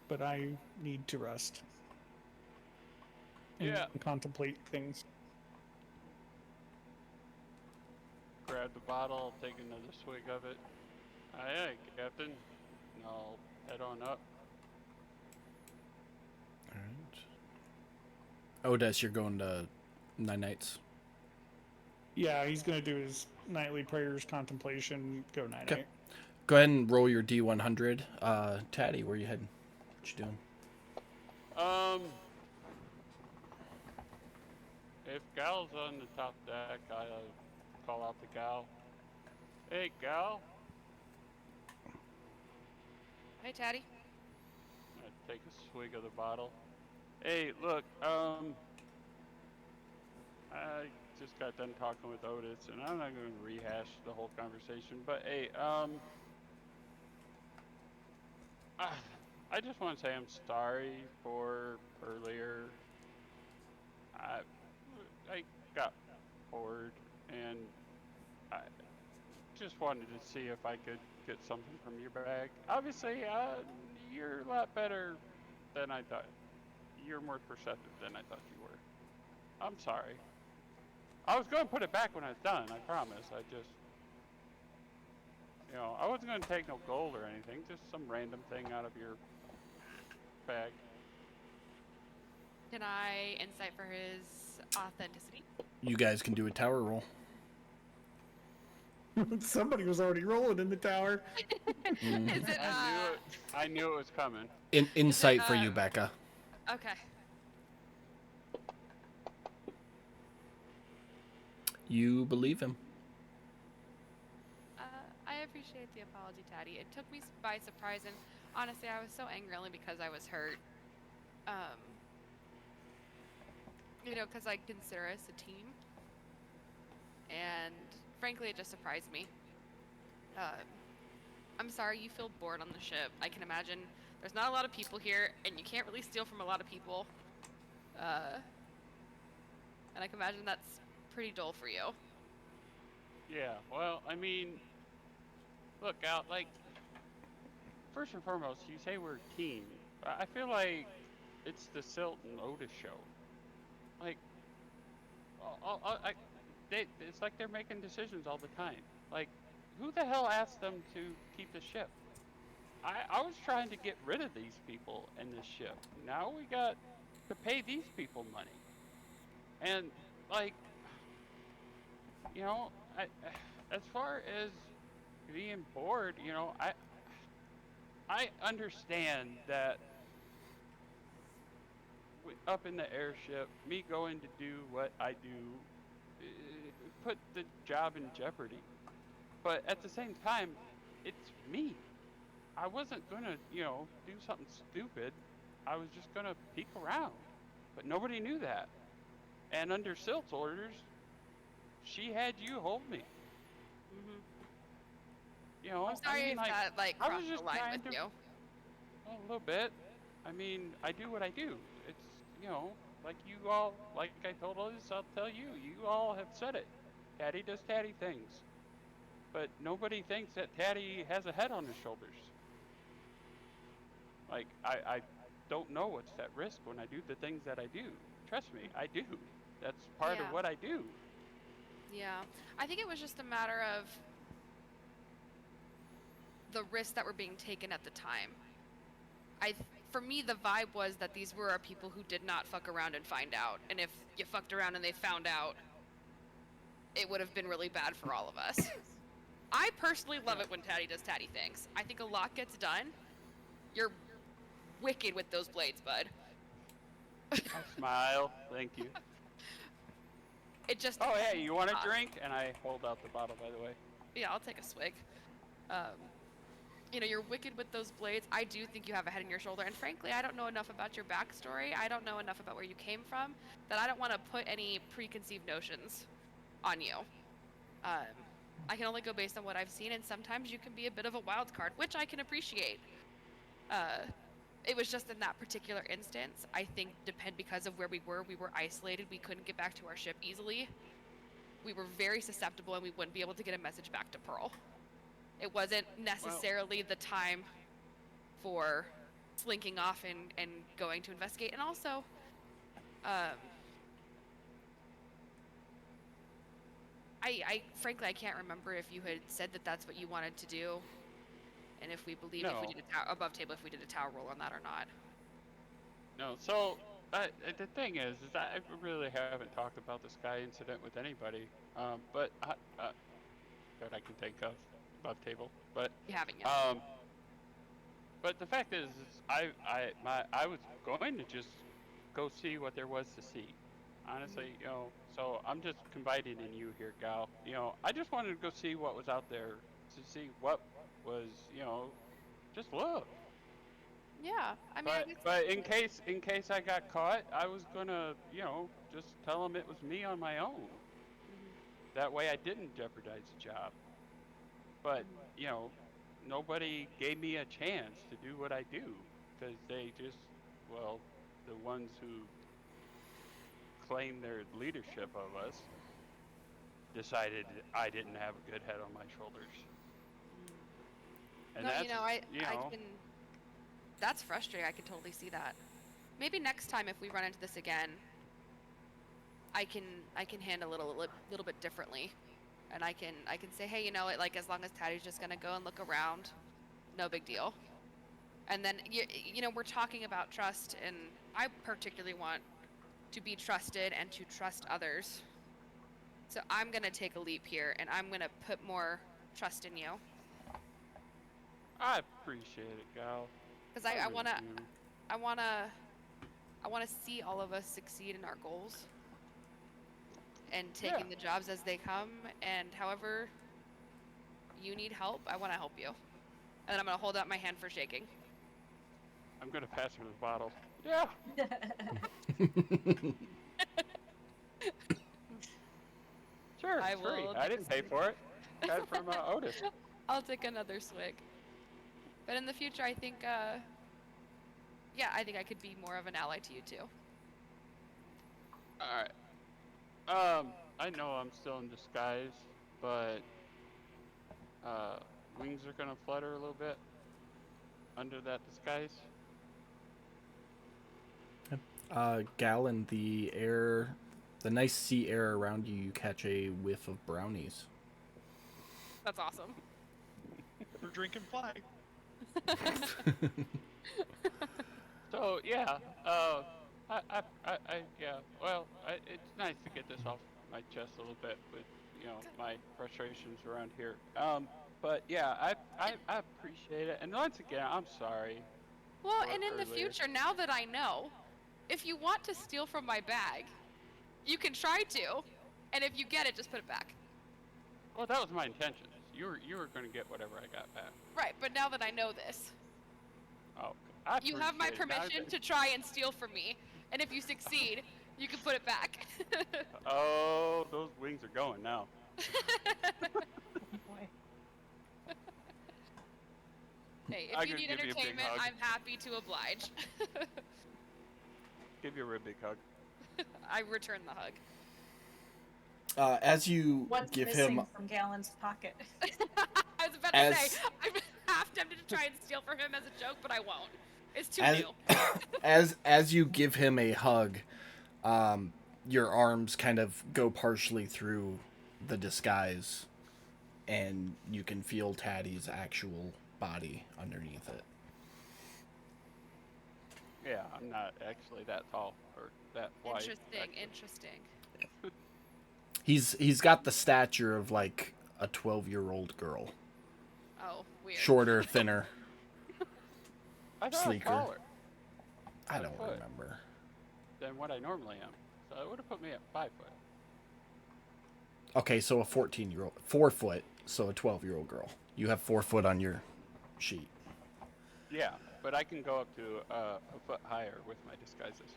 But I need to rest. And contemplate things. Grab the bottle, take another swig of it. Aye, aye, Captain. And I'll head on up. Odess, you're going to Nine Nights. Yeah, he's gonna do his nightly prayers, contemplation, go night night. Go ahead and roll your D100. Taddy, where you heading? What you doing? If Gal's on the top deck, I'll call out to Gal. Hey, Gal. Hey, Taddy. I take a swig of the bottle. Hey, look, I just got done talking with Otis, and I'm not going to rehash the whole conversation, but hey, I just want to say I'm sorry for earlier. I got bored, and I just wanted to see if I could get something from your bag. Obviously, you're a lot better than I thought. You're more perceptive than I thought you were. I'm sorry. I was going to put it back when I was done, I promise. I just, I wasn't going to take no gold or anything, just some random thing out of your bag. Can I insight for his authenticity? You guys can do a tower roll. Somebody was already rolling in the tower. Is it, I knew it was coming. Insight for you, Becca. Okay. You believe him. I appreciate the apology, Taddy. It took me by surprise, and honestly, I was so angry only because I was hurt. Because I consider us a team, and frankly, it just surprised me. I'm sorry you feel bored on the ship. I can imagine there's not a lot of people here, and you can't really steal from a lot of people. And I can imagine that's pretty dull for you. Yeah, well, I mean, look, Al, first and foremost, you say we're a team. I feel like it's the Silt and Otis show. It's like they're making decisions all the time. Like, who the hell asked them to keep the ship? I was trying to get rid of these people in this ship. Now we got to pay these people money. And, as far as being bored, I understand that up in the airship, me going to do what I do, put the job in jeopardy. But at the same time, it's me. I wasn't gonna, do something stupid. I was just gonna peek around. But nobody knew that. And under Silt's orders, she had you hold me. Mm-hmm. I'm sorry if that, I was crossed just the line trying with you. A little bit. I mean, I do what I do. It's, like I told others, I'll tell you. You all have said it. Taddy does Taddy things. But nobody thinks that Taddy has a head on his shoulders. I don't know what's at risk when I do the things that I do. Trust me, I do. That's part of what I do. Yeah. I think it was just a matter of the risks that were being taken at the time. For me, the vibe was that these were our people who did not fuck around and find out. And if you fucked around and they found out, it would have been really bad for all of us. I personally love it when Taddy does Taddy things. I think a lot gets done. You're wicked with those blades, bud. I smile. Thank you. It just... Oh, hey, you want a drink? And I hold out the bottle, by the way. Yeah, I'll take a swig. You're wicked with those blades. I do think you have a head on your shoulder. And frankly, I don't know enough about your backstory. I don't know enough about where you came from that I don't want to put any preconceived notions on you. I can only go based on what I've seen, and sometimes you can be a bit of a wild card, which I can appreciate. It was just in that particular instance, I think because of where we were isolated. We couldn't get back to our ship easily. We were very susceptible, and we wouldn't be able to get a message back to Pearl. It wasn't necessarily the time for slinking off and going to investigate. And also, frankly, I can't remember if you had said that that's what you wanted to do, and if we believe if we did above table, if we did a tower roll on that or not. No, so The thing is I really haven't talked about the Sky incident with anybody. But that I can think of above table. But You haven't yet. but the fact is I was going to just go see what there was to see. Honestly, you know, so I'm just confiding in you here, gal. You know, I just wanted to go see what was out there, to see what was, you know, just look. Yeah, I mean, I guess, But in case I got caught, I was gonna, you know, just tell them it was me on my own. That way I didn't jeopardize the job. But, you know, nobody gave me a chance to do what I do because they just, well, the ones who claim their leadership of us decided I didn't have a good head on my shoulders. And no, that's, you know, I know, can. That's frustrating. I can totally see that. Maybe next time if we run into this again, I can handle it a little bit differently, and I can say, hey, you know, like as long as Tattie's just gonna go and look around, no big deal. And then you know, we're talking about trust, and I particularly want to be trusted and to trust others. So I'm gonna take a leap here, and I'm gonna put more trust in you, I appreciate it, gal. because I I really wanna do. I wanna see all of us succeed in our goals and taking the jobs as they come. And however you need help, I want to help you. And then I'm gonna hold out my hand for shaking. I'm gonna pass her the bottle. Yeah. Sure, I it's free. will I take a didn't pay swig. for it. Got it from Otis. I'll take another swig. But in the future, I think, yeah, I think I could be more of an ally to you too. All right. I know I'm still in disguise, but wings are gonna flutter a little bit under that disguise. Gallon, the air, the nice sea air around you, you catch a whiff of brownies. That's awesome. We're drinking flag. So yeah, yeah. Well, it's nice to get this off my chest a little bit with, you know, my frustrations around here. But yeah, I appreciate it, and once again, I'm sorry. Well, for and in the earlier. future, now that I know, if you want to steal from my bag, you can try to, and if you get it, just put it back. Well, that was my intention. You were gonna get whatever I got back. Right, but now that I know this, Oh, I you have my appreciate it. Now permission that- to try and steal from me, and if you succeed, you can put it back. Oh, those wings are going now. Boy. Hey, I if you could need give you a big entertainment, hug. I'm happy to oblige. Give you a real big hug. I return the hug. As you What's give missing him, from Gallon's pocket? I was about to say, I'm half tempted to try and steal from him as a joke, but I won't. It's too as, new. as you give him a hug, your arms kind of go partially through the disguise, and you can feel Tattie's actual body underneath it. Yeah, I'm not actually that tall or that wide. Interesting. He's got the stature of like a 12-year-old girl. Oh, weird. Shorter, thinner. I thought sleeker. I was taller I don't foot. remember. than what I normally am. So it would have put me at 5 foot. Okay, so a 14-year-old, 4 foot, so a 12-year-old girl. You have 4 foot on your sheet. Yeah, but I can go up to a foot higher with my disguises.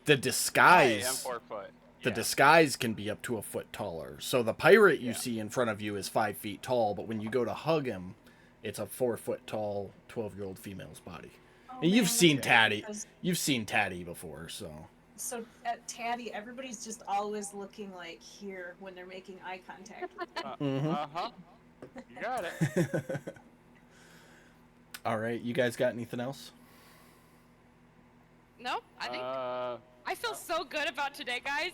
The I am disguise, 4 foot. the Yeah. disguise can be up to a foot taller. So the pirate you Yeah. see in front of you is 5 feet tall, but when you go to hug him, it's a 4 foot tall 12-year-old female's body. Oh, And you've man, seen that's Tatty. because- You've seen Tatty before, so. So at Tatty, everybody's just always looking like here when they're making eye contact with them. Mhm. Uh-huh. You got it. All right, you guys got anything else? No, I think I feel so good about today, guys.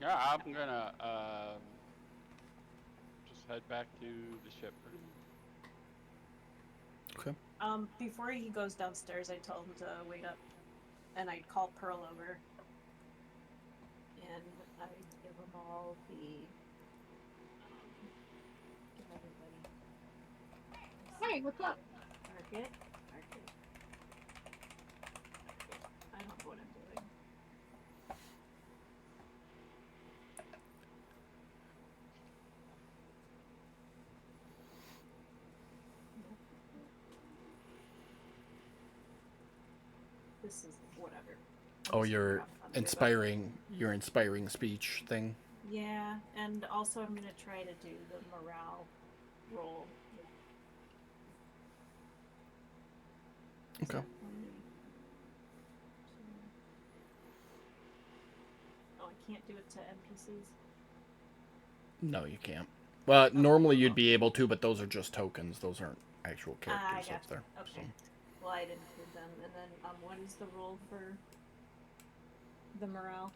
yeah, I'm gonna just head back to the ship. Okay. Before he goes downstairs, I tell him to wait up, and I call Pearl over, and I give them all the. Give everybody. Hey, what's up? Market. I don't know what I'm doing. This is whatever. Oh, Just your crap on the inspiring speech thing. Yeah, and also I'm gonna try to do the morale roll. Is Okay. that one? Oh, I can't do it to NPCs. No, you can't. Well, normally you'd be able to, but those are just tokens. Those aren't actual I characters up gotcha. there. Okay. Well, I'd include them, and then what is the roll for the morale?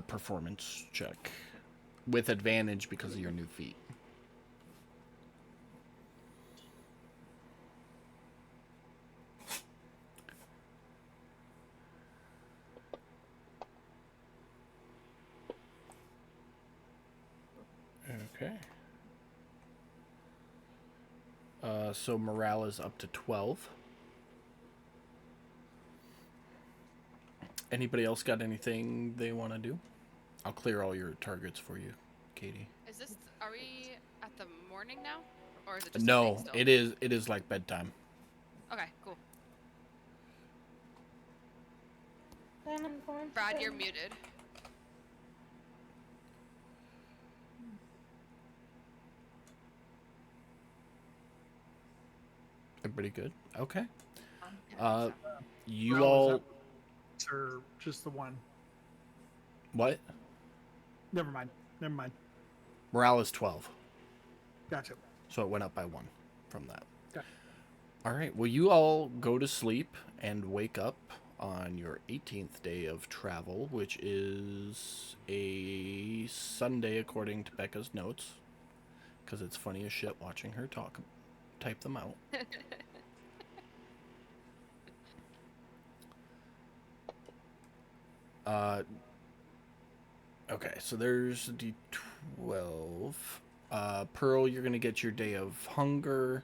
Performance check with advantage because of your new feat. Okay. So morale is up to 12. Anybody else got anything they want to do? I'll clear all your targets for you, Katie. Is this? Are we at the morning now, or is it just No, evening still? it is like bedtime. Okay, cool. Brad, you're muted. Everybody good? Okay. Yeah, You Morale is all up. Or just the one? what? Never mind. Morale is 12. Gotcha. So it went up by 1 from that. Okay. All right. Well, you all go to sleep and wake up on your 18th day of travel, which is a Sunday according to Becca's notes, because it's funny as shit watching her type them out. Okay, so there's D12. Pearl, you're gonna get your day of hunger.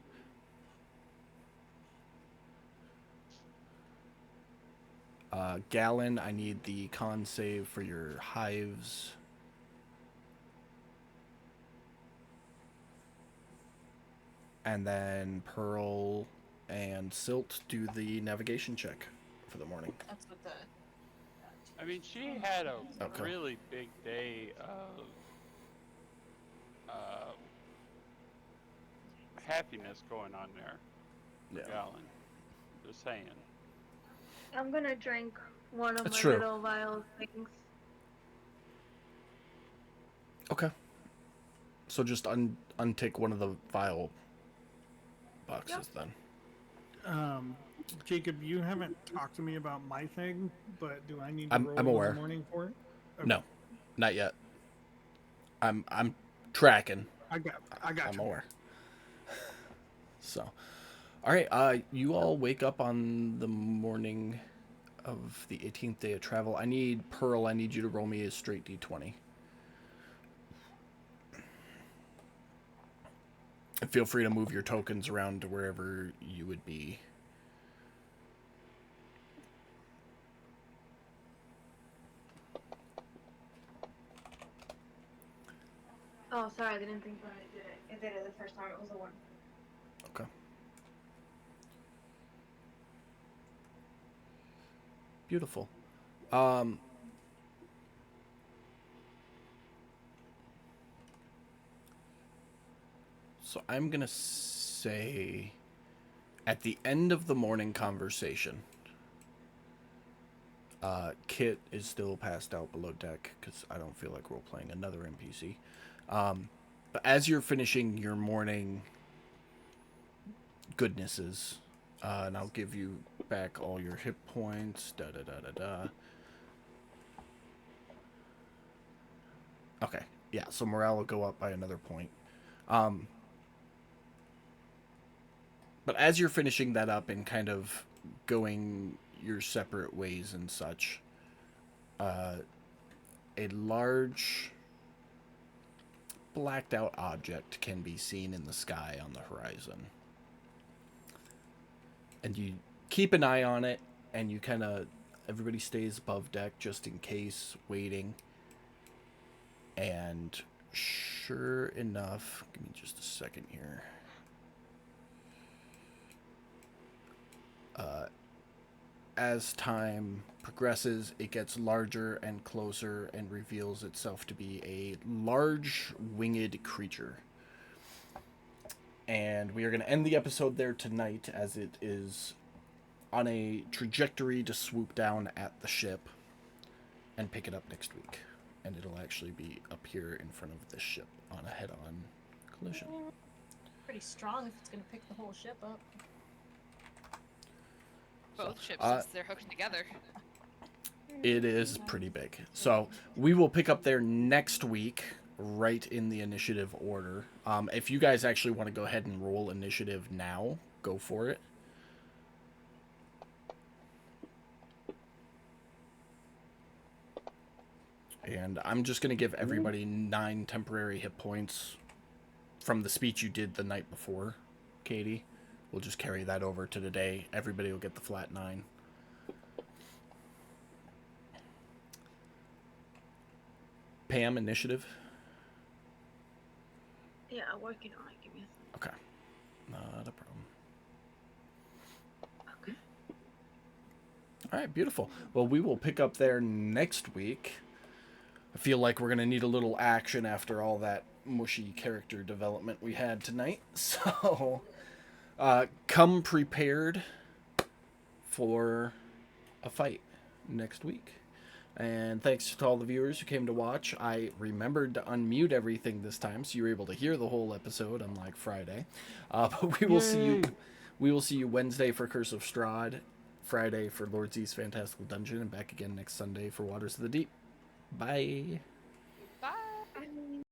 Gallon, I need the con save for your hives. And then Pearl and Silt do the navigation check for the morning. That's what the. I mean, she had a Okay. really big day of happiness going on there. Yeah. Gallon. Just saying. I'm gonna drink one of That's my true. little vial things. Okay. So just untick one of the vial boxes then. Jacob, you haven't talked to me about my thing, but do I need to I'm roll aware. in the morning for it? Okay. No, not yet. I'm tracking. I got I'm you. aware. So, all right. You all wake up on the morning of the 18th day of travel. I need Pearl. I need you to roll me a straight D20. And feel free to move your tokens around to wherever you would be. Oh, sorry, I didn't think that I did it. I did it the first time. It was a 1. Okay. Beautiful. So I'm going to say at the end of the morning conversation, Kit is still passed out below deck because I don't feel like role-playing another NPC. But as you're finishing your morning goodnesses, and I'll give you back all your hit points, Okay, yeah, so morale will go up by another point. But as you're finishing that up and kind of going your separate ways and such, a large blacked out object can be seen in the sky on the horizon. And you keep an eye on it, and you kind of, everybody stays above deck just in case, waiting. And sure enough, give me just a second here. As time progresses, it gets larger and closer and reveals itself to be a large winged creature. And we are going to end the episode there tonight, as it is on a trajectory to swoop down at the ship and pick it up next week. And it'll actually be up here in front of this ship on a head-on collision. Pretty strong if it's gonna pick the whole ship up. Both ships, since they're hooked together. It is pretty big. So we will pick up there next week, right in the initiative order. If you guys actually want to go ahead and roll initiative now, go for it. And I'm just going to give everybody 9 temporary hit points from the speech you did the night before, Katie. We'll just carry that over to today. Everybody will get the flat 9. Pam, initiative? Yeah, working on it. Give me a second. Okay. Not a problem. Okay. All right, beautiful. Well, we will pick up there next week. I feel like we're going to need a little action after all that mushy character development we had tonight. So, come prepared for a fight next week. And thanks to all the viewers who came to watch. I remembered to unmute everything this time, so you were able to hear the whole episode, unlike Friday. But we will see you. We will see you Wednesday for Curse of Strahd, Friday for Lord Z's Fantastical Dungeon, and back again next Sunday for Waters of the Deep. Bye.